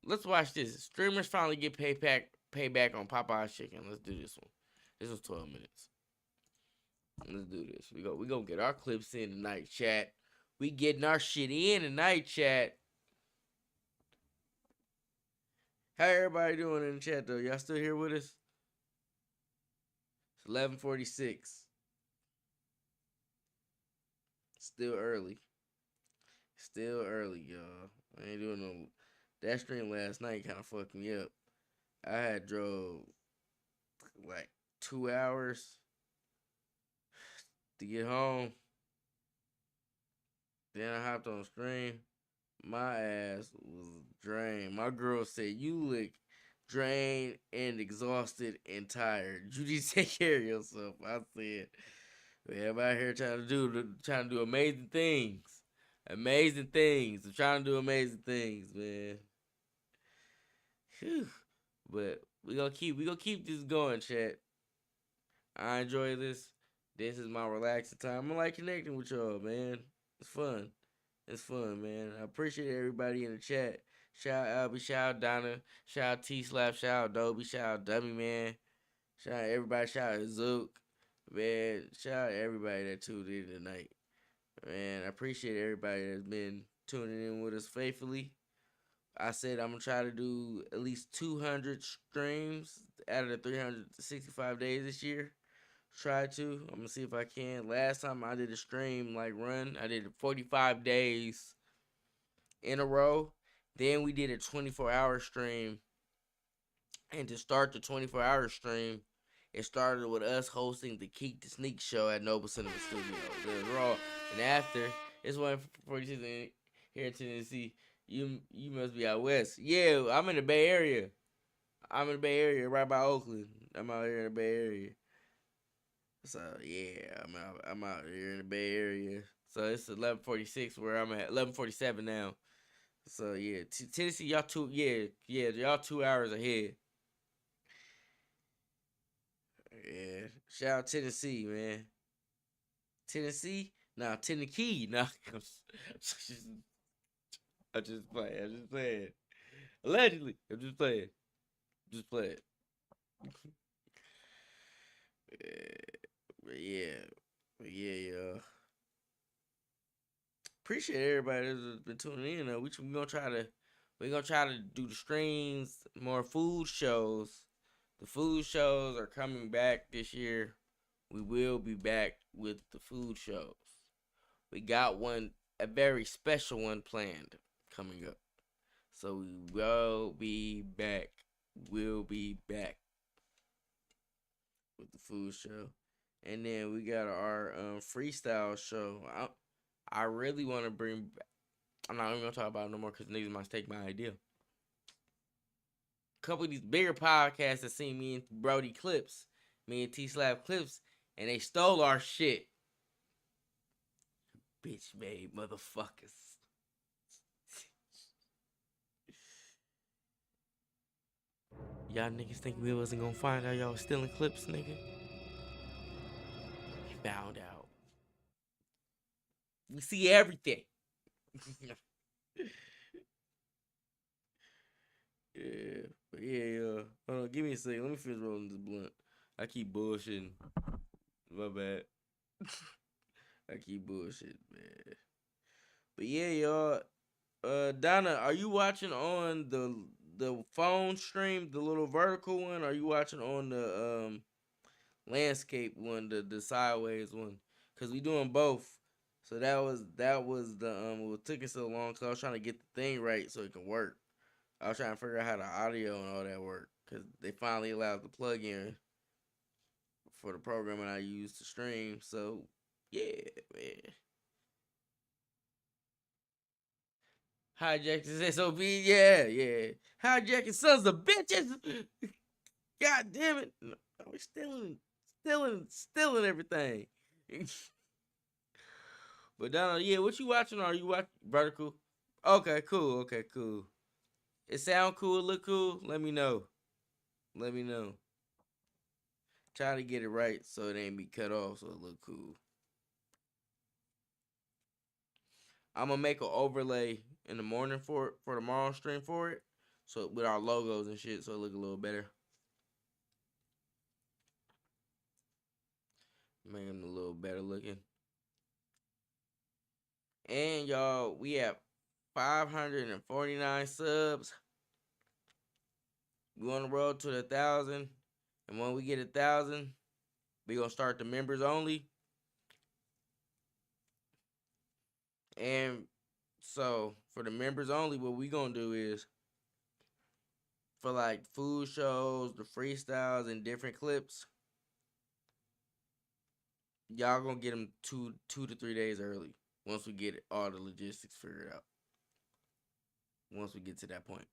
C: let's watch this. Streamers finally get payback on Popeye's chicken. Let's do this one. This was 12 minutes. Let's do this. We gonna get our clips in tonight, chat. We getting our shit in tonight, chat. How everybody doing in the chat though? Y'all still here with us? It's 11:46. Still early, y'all. I ain't doing no. That stream last night kind of fucked me up. I had drove like 2 hours to get home. Then I hopped on stream. My ass was drained. My girl said, "You look drained and exhausted and tired. You need to take care of yourself." I said, "Man, I'm out here trying to do amazing things. Amazing things. I'm trying to do amazing things, man." Whew. But we gonna keep this going, chat. I enjoy this. This is my relaxing time. I like connecting with y'all, man. It's fun. It's fun, man. I appreciate everybody in the chat. Shout out Albie, shout out Donna, shout out T-Slap, shout out Dobie, shout out Dummy Man. Shout out everybody, shout out Zook. Man, shout out everybody that tuned in tonight. Man, I appreciate everybody that's been tuning in with us faithfully. I said I'm going to try to do at least 200 streams out of the 365 days this year. Try to. I'm going to see if I can. Last time I did a stream, run, I did 45 days in a row. Then we did a 24-hour stream. And to start the 24-hour stream, it started with us hosting the Keek the Sneak show at Noble Cinema Studios. It was raw. And after, it's 1:46 here in Tennessee. You must be out west. Yeah, I'm in the Bay Area. Right by Oakland. I'm out here in the Bay Area. So yeah, I'm out here in the Bay Area. So it's 11:46 where I'm at. 11:47 now. So yeah, Tennessee, y'all y'all 2 hours ahead. Yeah, shout out Tennessee, man. Tennessee? Nah, Tennessee. Nah, I'm just playing. Allegedly, I'm just playing. But yeah, y'all. Appreciate everybody that's been tuning in. We're gonna try to do the streams, more food shows. The food shows are coming back this year. We will be back with the food shows. We got a very special one planned coming up. So we will be back. We'll be back with the food show. And then we got our freestyle show. I really want to bring. I'm not even gonna talk about it no more because niggas might take my idea. A couple of these bigger podcasts that seen me and Brody clips, me and T-Slab clips, and they stole our shit. Bitch made motherfuckers. Y'all niggas think we wasn't gonna find out y'all was stealing clips, nigga? We found out. We see everything. Yeah, but yeah. Hold on, give me a second. Let me finish rolling this blunt. I keep bullshitting. My bad. I keep bullshitting, man. But yeah, y'all. Donna, are you watching on the phone stream, the little vertical one? Or are you watching on the landscape one, the sideways one? Cause we doing both. So that was the what took it so long. Cause I was trying to get the thing right so it can work. I was trying to figure out how the audio and all that work. Cause they finally allowed the plug-in for the programming I use to stream. So yeah, man. Hijacking SOB, yeah. Hijacking sons of bitches. God damn it. We're stealing everything. But Donald, yeah, what you watching? Are you watching vertical? Okay, cool. It sound cool, look cool? Let me know. Try to get it right so it ain't be cut off so it look cool. I'm gonna make an overlay in the morning for tomorrow's stream for it. So with our logos and shit so it look a little better. Make them a little better looking. And y'all, we have 549 subs. We on the road to 1,000. And when we get 1,000, we gonna start the members only. And so for the members only, what we gonna do is for like food shows, the freestyles, and different clips, y'all gonna get them two to 3 days early once we get all the logistics figured out. Once we get to that point.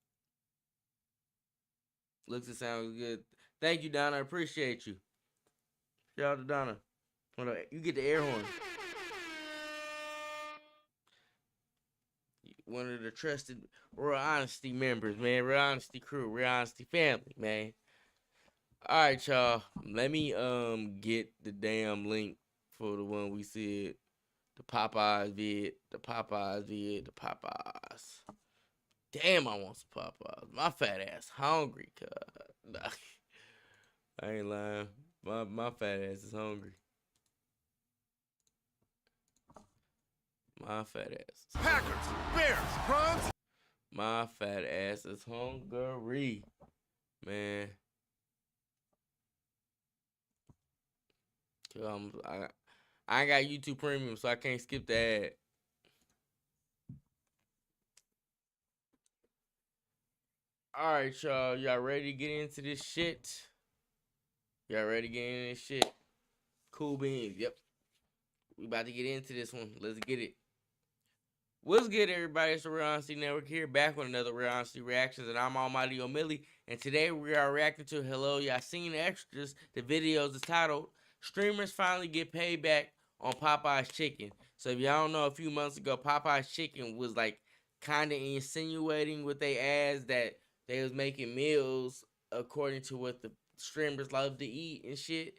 C: Looks and sounds good. Thank you, Donna. I appreciate you. Shout out to Donna. Hold on. You get the air horn. One of the trusted Real Honesty members, man. Real Honesty crew. Real Honesty family, man. Alright, y'all. Let me get the damn link for the one we said. The Popeyes vid. The Popeyes. Damn, I want some Popeyes. My fat ass hungry, cuz. Nah. I ain't lying. My fat ass is hungry. My fat ass.
P: Packers, Bears, Browns.
C: My fat ass is hungry, man. I ain't got YouTube Premium, so I can't skip the ad. Alright, y'all. Y'all ready to get into this shit? Y'all ready to get into this shit? Cool beans. Yep. We about to get into this one. Let's get it. What's good, everybody? It's the Real Honesty Network here, back with another Real Honesty Reactions, and I'm Almighty Omilly, and today we are reacting to Hello Y'all Seen Extras. The video is titled, Streamers Finally Get Paid Back on Popeye's Chicken. So if y'all don't know, a few months ago, Popeye's Chicken was like kind of insinuating with their ads that they was making meals according to what the streamers love to eat and shit.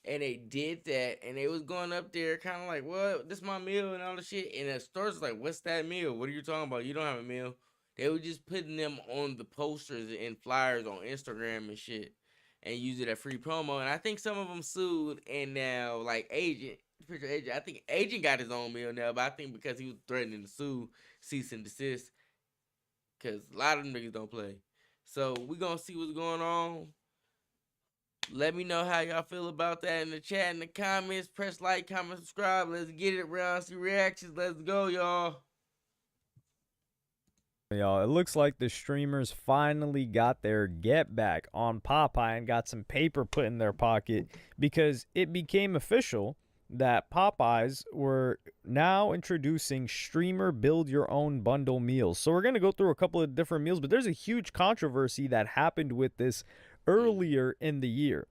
C: And they did that, and they was going up there kind of like, what? This my meal and all the shit. And the stores was like, what's that meal? What are you talking about? You don't have a meal. They were just putting them on the posters and flyers on Instagram and shit and use it as free promo. And I think some of them sued, and now, like, Agent, I think Agent got his own meal now, but I think because he was threatening to sue, cease and desist, because a lot of them niggas don't play. So we gonna see what's going on. Let me know how y'all feel about that in the chat, in the comments. Press like, comment, subscribe. Let's get it. Real Honesty Reactions. Let's go, y'all.
Q: Y'all, it looks like the streamers finally got their get back on Popeye and got some paper put in their pocket, because it became official that Popeyes were now introducing streamer build your own bundle meals. So we're going to go through a couple of different meals, but there's a huge controversy that happened with this earlier in the year.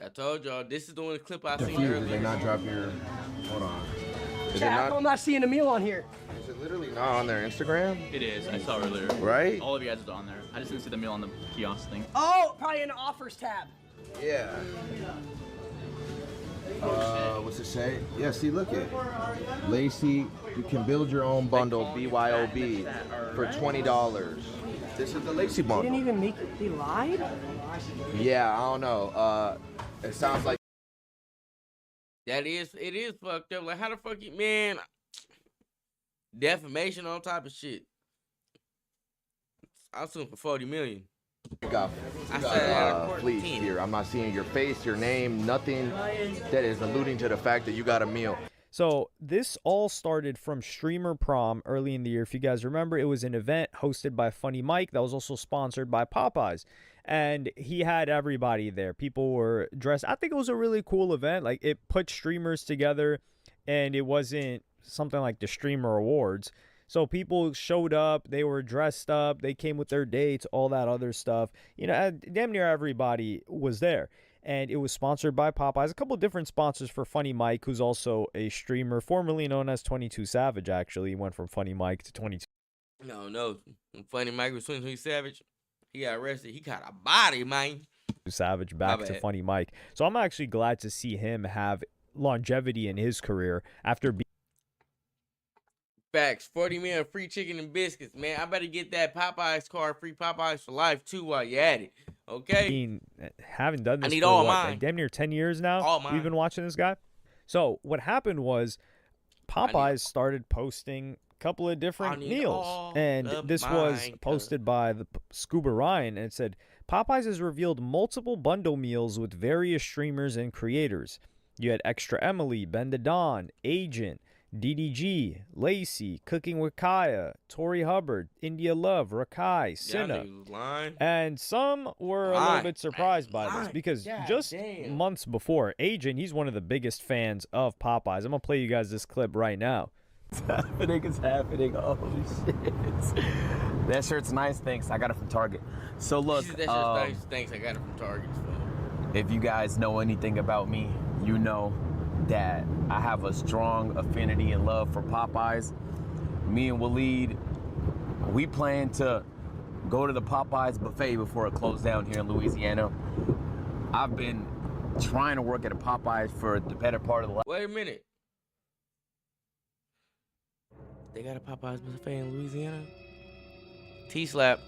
C: I told y'all, this is the one clip I seen earlier.
R: Did they not drop your... Hold on. Is
S: Chat, how come I'm not seeing a meal on here?
R: Is it literally not on their Instagram?
T: It is. I saw earlier.
R: Right?
T: All of you guys are on there. I just didn't see the meal on the kiosk thing.
S: Oh, probably in the offers tab.
R: Yeah. What's it say? Yeah, see, look at Lacey. You can build your own bundle, BYOB, for $20. This is the Lacey
S: They
R: bundle.
S: didn't even make it. They lied?
R: Yeah, I don't know. It sounds like
C: It is fucked up. Like, how the fuck you, man? Defamation on top of shit. I'll sue him for 40 million.
R: you got fleeced here. I'm not seeing your face, your name, nothing that is alluding to the fact that you got a meal.
Q: So this all started from Streamer Prom early in the year. If you guys remember, it was an event hosted by Funny Mike that was also sponsored by Popeyes. And he had everybody there. People were dressed. I think it was a really cool event. Like, it put streamers together, and it wasn't something like the Streamer Awards. So people showed up. They were dressed up. They came with their dates, all that other stuff. You know, damn near everybody was there. And it was sponsored by Popeyes. A couple of different sponsors for Funny Mike, who's also a streamer, formerly known as 22 Savage, actually. He went from Funny Mike to 22.
C: No. When Funny Mike was 22 Savage, he got arrested. He got a body, man.
Q: Savage back to Funny Mike. So I'm actually glad to see him have longevity in his career after being.
C: Facts. 40 million free chicken and biscuits, man. I better get that Popeyes card, free Popeyes for life, too, while you at it. Okay?
Q: Haven't done this
C: I need
Q: for
C: all
Q: what,
C: mine.
Q: like damn near 10 years now.
C: All mine.
Q: We've been watching this guy. So what happened was Popeyes started posting a couple of different meals. And this was posted by the Scuba Ryan, and it said, Popeyes has revealed multiple bundle meals with various streamers and creators. You had Extra Emily, Ben the Don, Agent, DDG, Lacey, Cooking with Kaya, Tori Hubbard, India Love, Rakai, Cinna. And some were a little bit surprised by this because just months before, Agent, he's one of the biggest fans of Popeyes. I'm going to play you guys this clip right now.
U: It's happening. Holy shit. That shirt's nice, thanks. I got it from Target. So look,
C: That shit's nice. Thanks, I got it from Target.
U: if you guys know anything about me, you know that I have a strong affinity and love for Popeyes. Me and Waleed, we plan to go to the Popeyes buffet before it closed down here in Louisiana. I've been trying to work at a Popeyes for the better part of the last.
C: Wait a minute. They got a Popeyes buffet in Louisiana? T-Slap.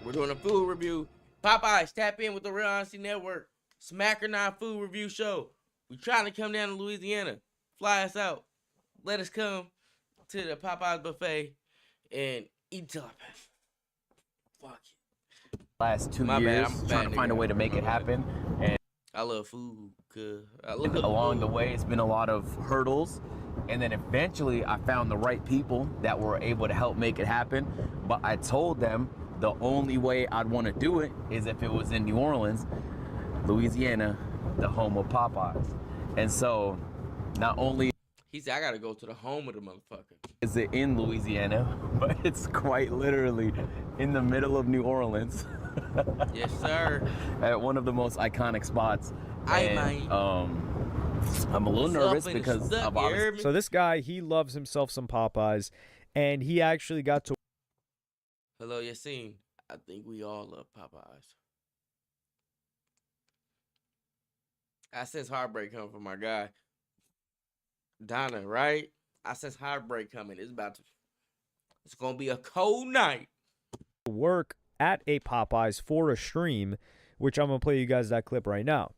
C: We're doing a food review. Popeyes, tap in with the Real Honesty Network. Smack or Not food review show. We trying to come down to Louisiana. Fly us out. Let us come to the Popeyes buffet and eat something. Fuck it.
U: Last 2
C: My
U: years,
C: bad, I'm a
U: trying
C: bad
U: to find a
C: nigga.
U: way to make it happen. And
C: I love food, cuz.
U: along the way, it's been a lot of hurdles. And then eventually, I found the right people that were able to help make it happen. But I told them the only way I'd want to do it is if it was in New Orleans, Louisiana, the home of Popeyes. And so, not only
C: He said, I gotta go to the home of the motherfucker.
U: is it in Louisiana, but it's quite literally in the middle of New Orleans.
C: Yes, sir.
U: At one of the most iconic spots.
C: Aye,
U: And,
C: man.
U: I'm a little nervous because of obviously.
Q: So this guy, he loves himself some Popeyes, and he actually got to.
C: Hello, Yassine. I think we all love Popeyes. I sense heartbreak coming from my guy. Donna, right? I sense heartbreak coming. It's gonna be a cold night.
Q: Work at a Popeyes for a stream, which I'm gonna play you guys that clip right now.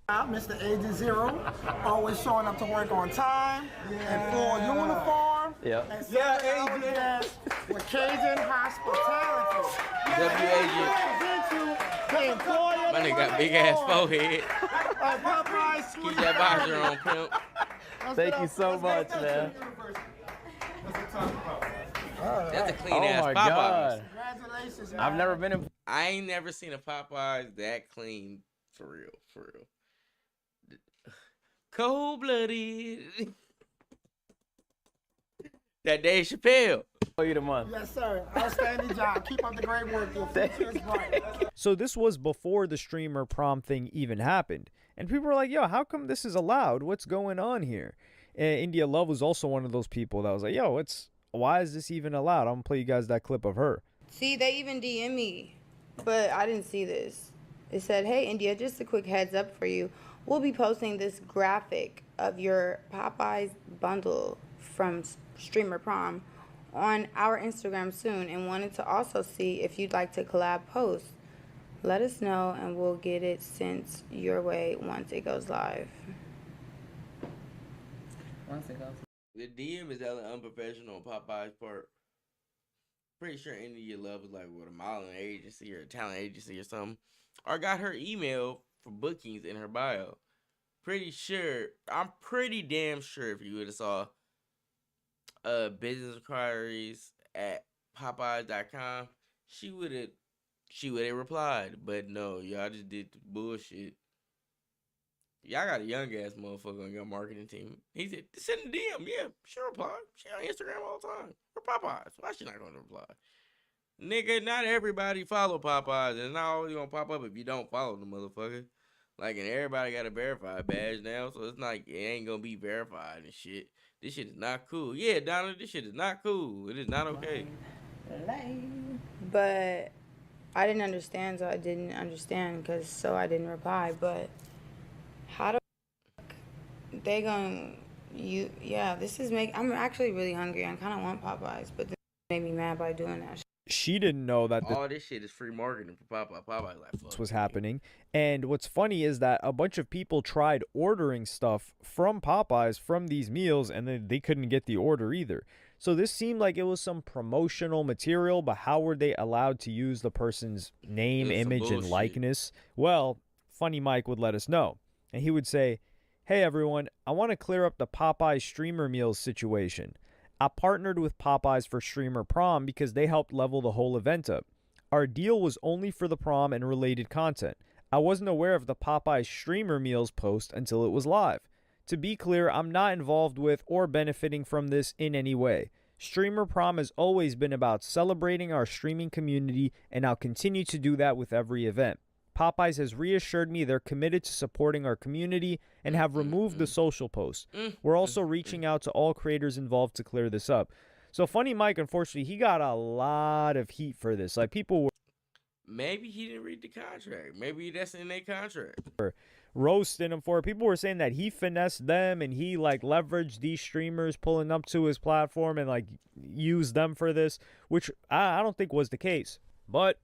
V: Mr. Agent Zero, always showing up to work on time, in full uniform, and serving our guests with Cajun hospitality. The employer.
C: My nigga got big ass forehead.
V: Popeyes.
C: Keep that boxer on, pimp.
U: Thank you so much, man.
C: That's a clean ass
U: my
C: Popeyes.
U: God.
V: Congratulations,
U: I've never been in.
C: I ain't never seen a Popeyes that clean, for real, for real. Cold-blooded. That Dave Chappelle.
U: You the month.
V: Yes, sir. Outstanding job. Keep up the great work. Your future is bright.
Q: So this was before the streamer prom thing even happened. And people were like, yo, how come this is allowed? What's going on here? And India Love was also one of those people that was like, yo, why is this even allowed? I'm going to play you guys that clip of her.
W: See, they even DM me, but I didn't see this. It said, hey, India, just a quick heads up for you. We'll be posting this graphic of your Popeyes bundle from Streamer Prom on our Instagram soon and wanted to also see if you'd like to collab post. Let us know and we'll get it sent your way once it goes live.
C: The DM is hella unprofessional on Popeye's part. Pretty sure any of your love was like with a modeling agency or a talent agency or something. Or got her email for bookings in her bio. I'm pretty damn sure if you would have saw business inquiries at Popeyes.com, she would have replied. But no, y'all just did the bullshit. Y'all got a young ass motherfucker on your marketing team. He said, send a DM. Yeah, she'll reply. She on Instagram all the time. For Popeyes. Why she not going to reply? Nigga, not everybody follow Popeyes. It's not always going to pop up if you don't follow the motherfucker. Like, and everybody got a verified badge now, so it's like, it ain't going to be verified and shit. This shit is not cool. Yeah, Donna, this shit is not cool. It is not okay.
W: But I didn't understand, so I didn't understand, so I didn't reply. But how the fuck they gonna this is I'm actually really hungry. I kind of want Popeyes, but this made me mad by doing that.
Q: She didn't know that
C: all this shit is free marketing for Popeye. Popeye like fuck.
Q: This was happening. And what's funny is that a bunch of people tried ordering stuff from Popeyes from these meals, and then they couldn't get the order either. So this seemed like it was some promotional material, but how were they allowed to use the person's name, image, and likeness? Well, Funny Mike would let us know. And he would say, hey, everyone, I want to clear up the Popeyes streamer meals situation. I partnered with Popeyes for Streamer Prom because they helped level the whole event up. Our deal was only for the prom and related content. I wasn't aware of the Popeyes streamer meals post until it was live. To be clear, I'm not involved with or benefiting from this in any way. Streamer Prom has always been about celebrating our streaming community, and I'll continue to do that with every event. Popeyes has reassured me they're committed to supporting our community and have removed the social post. We're also reaching out to all creators involved to clear this up. So Funny Mike, unfortunately, he got a lot of heat for this. Like, people were...
C: Maybe he didn't read the contract. Maybe that's in their contract.
Q: Roasting him for it. People were saying that he finessed them and he, like, leveraged these streamers pulling up to his platform and, like, used them for this, which I don't think was the case. But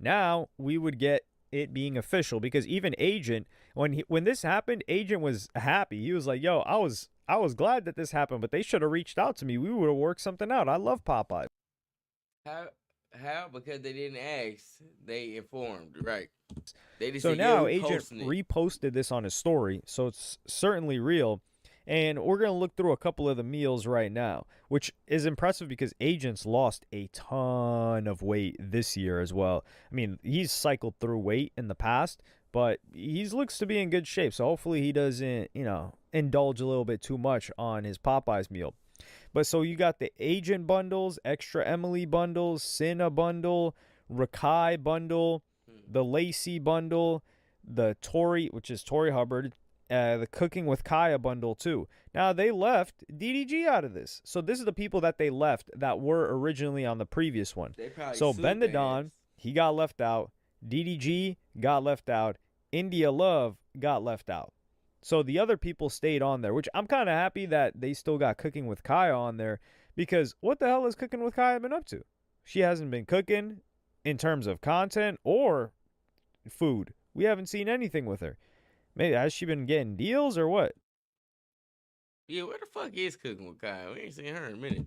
Q: now we would get it being official, because even Agent, when this happened, Agent was happy. He was like, yo, I was glad that this happened, but they should have reached out to me. We would have worked something out. I love Popeye.
C: How? Because they didn't ask. They informed, right? They just
Q: so
C: said,
Q: now
C: yeah,
Q: Agent reposted this on his story, so it's certainly real. And we're going to look through a couple of the meals right now, which is impressive because Agent's lost a ton of weight this year as well. I mean, he's cycled through weight in the past, but he looks to be in good shape. So hopefully he doesn't, indulge a little bit too much on his Popeyes meal. But so you got the Agent bundles, Extra Emily bundles, Cinna bundle, Rakai bundle, the Lacey bundle, the Tori, which is Tori Hubbard, the Cooking with Kaya bundle too. Now they left DDG out of this. So this is the people that they left that were originally on the previous one. So Ben the Don, he got left out. DDG got left out. India Love got left out. So the other people stayed on there, which I'm kind of happy that they still got Cooking with Kaya on there, because what the hell has Cooking with Kaya been up to? She hasn't been cooking in terms of content or food. We haven't seen anything with her. Maybe has she been getting deals or what?
C: Yeah, where the fuck is Cooking with Kyle? We ain't seen her in a minute.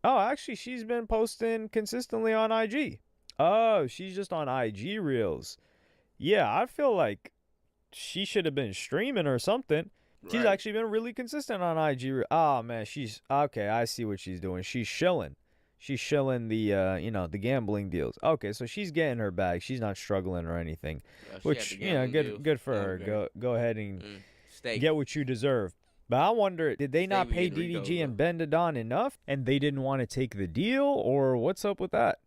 Q: Oh, actually, she's been posting consistently on IG. Oh, she's just on IG Reels. Yeah, I feel like she should have been streaming or something. Right. She's actually been really consistent on IG. Oh, man, she's... Okay, I see what she's doing. She's shilling. She's shilling the, the gambling deals. Okay, so she's getting her bag. She's not struggling or anything, which, good for her. Go ahead and get what you deserve. But I wonder, did they not pay DDG and Ben Don enough, and they didn't want to take the deal, or what's up with that?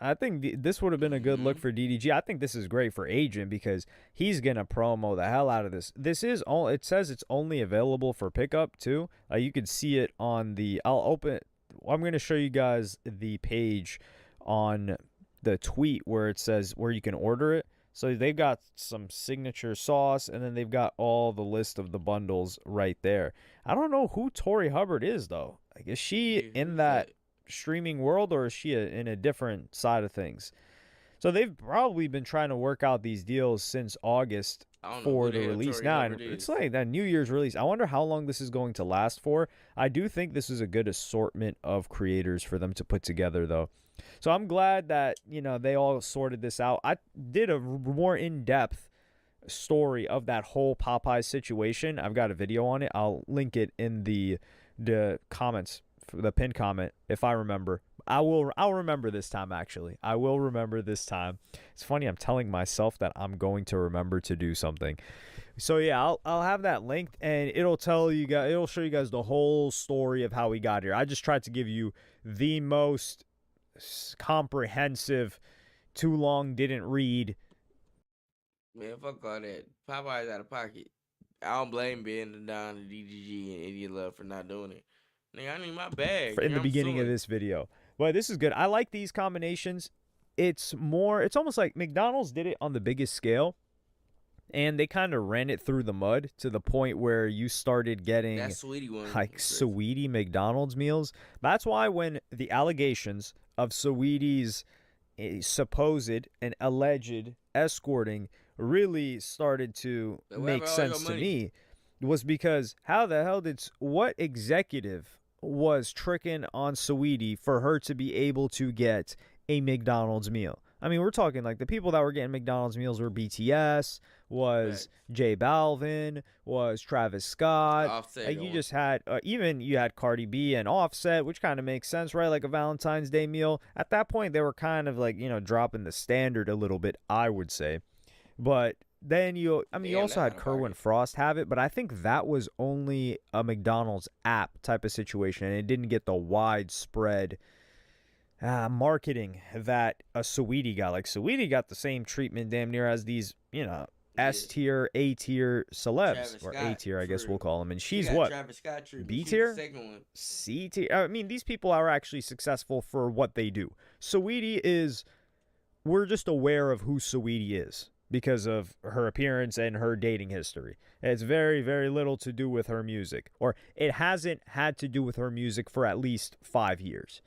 Q: I think this would have been a good look for DDG. I think this is great for Agent because he's going to promo the hell out of this. This is all, it says it's only available for pickup too. You could see it on the, I'm going to show you guys the page on the tweet where it says where you can order it. So they've got some signature sauce, and then they've got all the list of the bundles right there. I don't know who Tori Hubbard is, though. Like, is she in that streaming world, or is she in a different side of things? So they've probably been trying to work out these deals since August for the release. Now, it's like that New Year's release. I wonder how long this is going to last for. I do think this is a good assortment of creators for them to put together, though. So I'm glad that, you know, they all sorted this out. I did a more in-depth story of that whole Popeyes situation. I've got a video on it. I'll link it in the comments, the pinned comment, if I remember. I'll remember this time, actually. I will remember this time. It's funny, I'm telling myself that I'm going to remember to do something. So yeah, I'll have that linked, and it'll tell you guys, it'll show you guys the whole story of how we got here. I just tried to give you the most comprehensive, too long, didn't read.
C: Man, fuck all that. Popeye's out of pocket. I don't blame Ben, Don, and DDG, and Idiot Love for not doing it. Nigga, I need my bag.
Q: In the beginning of this video. But this is good. I like these combinations. It's almost like McDonald's did it on the biggest scale, and they kind of ran it through the mud to the point where you started getting
C: that Sweetie one,
Q: like Sweetie McDonald's meals. That's why when the allegations of Sweetie's supposed and alleged escorting really started to make sense to me, was because how the hell what executive was tricking on Sweetie for her to be able to get a McDonald's meal? I mean, we're talking like the people that were getting McDonald's meals were BTS, was J Balvin, was Travis Scott.
C: Offset,
Q: like you just had, even you had Cardi B and Offset, which kind of makes sense, right? Like a Valentine's Day meal. At that point, they were kind of like, you know, dropping the standard a little bit, I would say. But then you also had Kerwin Frost have it, but I think that was only a McDonald's app type of situation, and it didn't get the widespread marketing that a Sweetie got. Like, Sweetie got the same treatment damn near as these, you know, S-tier, A-tier celebs, or A-tier, I guess we'll call them. And she's what? B-tier? C-tier? I mean, these people are actually successful for what they do. Sweetie we're just aware of who Sweetie is because of her appearance and her dating history. It's very, very little to do with her music. Or it hasn't had to do with her music for at least 5 years.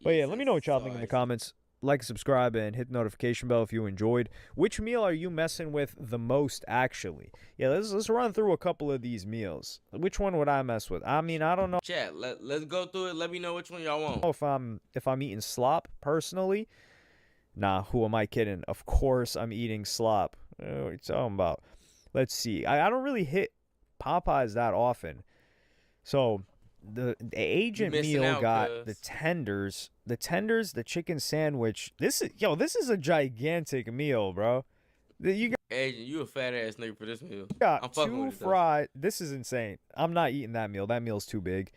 Q: But yeah, let me know what y'all think in the comments. Like, subscribe, and hit the notification bell if you enjoyed. Which meal are you messing with the most, actually? Yeah, let's run through a couple of these meals. Which one would I mess with? I mean, I don't know.
C: Chat, let's go through it. Let me know which one y'all want.
Q: If I'm eating slop, personally. Nah, who am I kidding? Of course I'm eating slop. What are you talking about? Let's see. I don't really hit Popeyes that often. So the agent meal got the tenders, the chicken sandwich. This is a gigantic meal, bro.
C: Agent, you a fat ass nigga for this meal.
Q: Got two fried. This is insane. I'm not eating that meal. That meal's too big.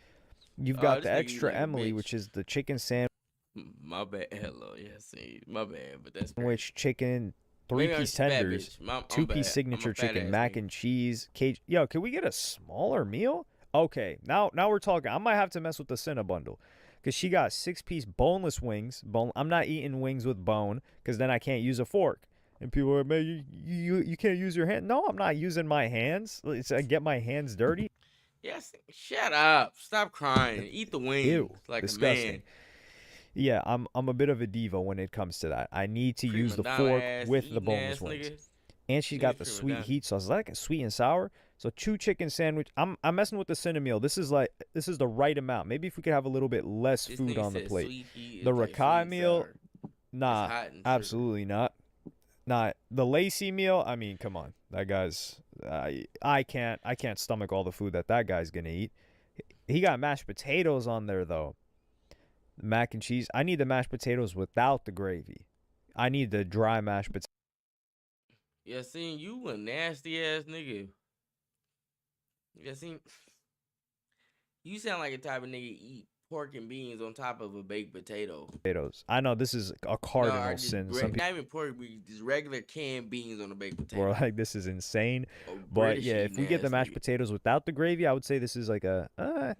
Q: You've got the extra Emily, which is the chicken sandwich.
C: My bad. Hello, yeah, see, my bad, but that's
Q: sandwich, chicken, 3-piece tenders, 2-piece signature chicken, mac and cheese, cage. Yo, can we get a smaller meal? Okay, now we're talking. I might have to mess with the Cinna bundle because she got 6-piece boneless wings. I'm not eating wings with bone because then I can't use a fork. And people are, man, you can't use your hand. No, I'm not using my hands. I get my hands dirty.
C: Yes, shut up. Stop crying. Eat the wings.
Q: Ew,
C: like
Q: disgusting.
C: a man.
Q: Yeah, I'm a bit of a diva when it comes to that. I need to use the fork with the boneless wings. And she's got the sweet heat sauce. Is that like a sweet and sour? So 2 chicken sandwich. I'm messing with the Cinna meal. This is the right amount. Maybe if we could have a little bit less food on the plate. The Rakai meal, nah, absolutely not. Not the Lacey meal. I mean, come on, that guy's. I can't stomach all the food that guy's gonna eat. He got mashed potatoes on there though. Mac and cheese. I need the mashed potatoes without the gravy. I need the dry mashed potatoes.
C: Yeah, see, you a nasty ass nigga. Yeah, see, you sound like a type of nigga eat pork and beans on top of a baked potato.
Q: I know this is a cardinal sin.
C: Not even pork, just regular canned beans on a baked potato.
Q: Or like, this is insane. But yeah, if we get the mashed potatoes without the gravy, I would say this is like I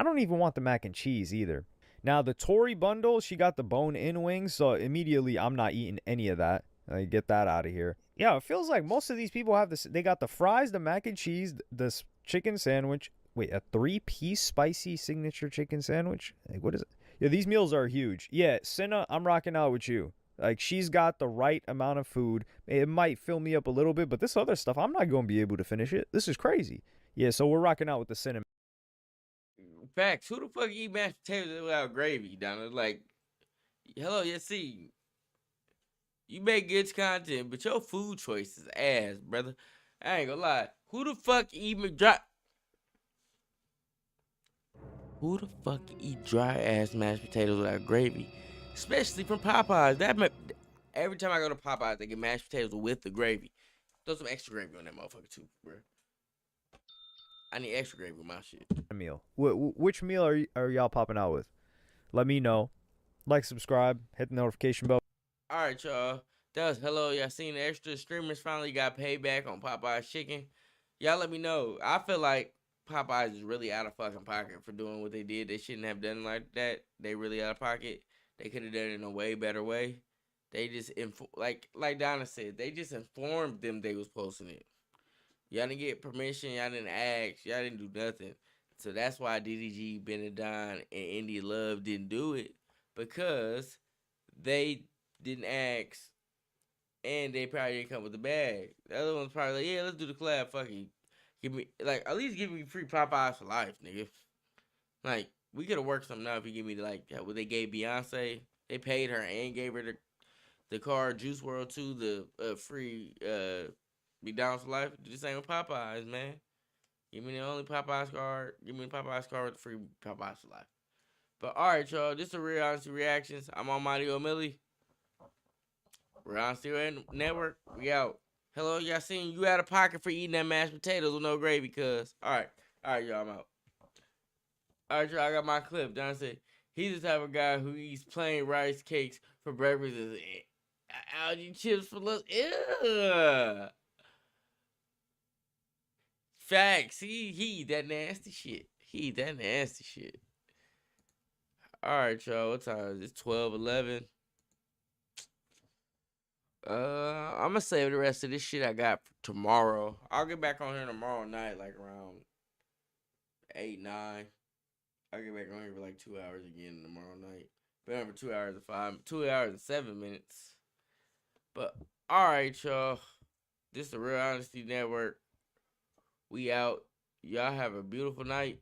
Q: don't even want the mac and cheese either. Now, the Tori bundle, she got the bone-in wings, so immediately I'm not eating any of that. Get that out of here. Yeah, it feels like most of these people have this. They got the fries, the mac and cheese, this chicken sandwich. Wait, a 3-piece spicy signature chicken sandwich? Like, what is it? Yeah, these meals are huge. Yeah, Cinna, I'm rocking out with you. Like, she's got the right amount of food. It might fill me up a little bit, but this other stuff, I'm not going to be able to finish it. This is crazy. Yeah, so we're rocking out with the Cinna.
C: Facts. Who the fuck eat mashed potatoes without gravy, Donna? Like, hello, yes, see. You make good content, but your food choice is ass, brother. I ain't gonna lie. Who the fuck eat dry ass mashed potatoes without gravy? Especially from Popeyes. Every time I go to Popeyes, they get mashed potatoes with the gravy. Throw some extra gravy on that motherfucker too, bro. I need extra gravy with my shit.
Q: Meal. Which meal are y'all popping out with? Let me know. Like, subscribe, hit the notification bell.
C: All right, y'all. That was hello. Y'all seen the extra streamers finally got paid back on Popeye's chicken. Y'all let me know. I feel like Popeyes is really out of fucking pocket for doing what they did. They shouldn't have done like that. They really out of pocket. They could have done it in a way better way. They just like Donna said, they just informed them they was posting it. Y'all didn't get permission. Y'all didn't ask. Y'all didn't do nothing. So that's why DDG, Benadine, and India Love didn't do it, because they didn't ask, and they probably didn't come with the bag. The other one's probably like, yeah, let's do the collab. Fuck it. Give me, like, at least give me free Popeyes for life, nigga. Like, we could have worked something out if you give me, like, what they gave Beyonce. They paid her and gave her the card Juice World too, the free McDonald's for life. Do the same with Popeyes, man. Give me the only Popeyes card. Give me the Popeyes card with the free Popeyes for life. But alright, y'all. This is Real Honesty Reactions. I'm Almighty Omilly. Real Honesty Network. We out. Hello, y'all seen you out of pocket for eating that mashed potatoes with no gravy, cuz. Alright. Alright, y'all, I'm out. Alright, y'all, I got my clip. Don said, he's the type of guy who eats plain rice cakes for breakfast and algae chips for lunch. Ew. Facts. He eat that nasty shit. He eat that nasty shit. Alright, y'all. What time is it? 12:11. I'm gonna save the rest of this shit I got for tomorrow. I'll get back on here tomorrow night, like around 8, 9. I'll get back on here for like 2 hours again tomorrow night. Been on for 2 hours and 2 hours and 7 minutes. But alright, y'all. This is the Real Honesty Network. We out. Y'all have a beautiful night.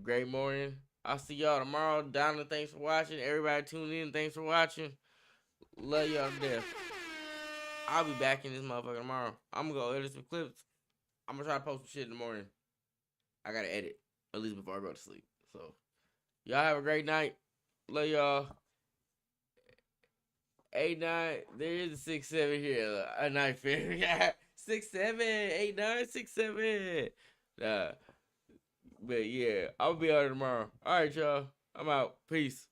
C: Great morning. I'll see y'all tomorrow. Donna, thanks for watching. Everybody tune in. Thanks for watching. Love y'all to death. I'll be back in this motherfucker tomorrow. I'm gonna go edit some clips. I'm gonna try to post some shit in the morning. I gotta edit, at least before I go to sleep. So, y'all have a great night. Love y'all. 8, 9. There is a 6, 7 here. A night fair. Yeah. 6, 7. 8, 9, 6, 7. But yeah, I'll be out tomorrow. Alright, y'all. I'm out. Peace.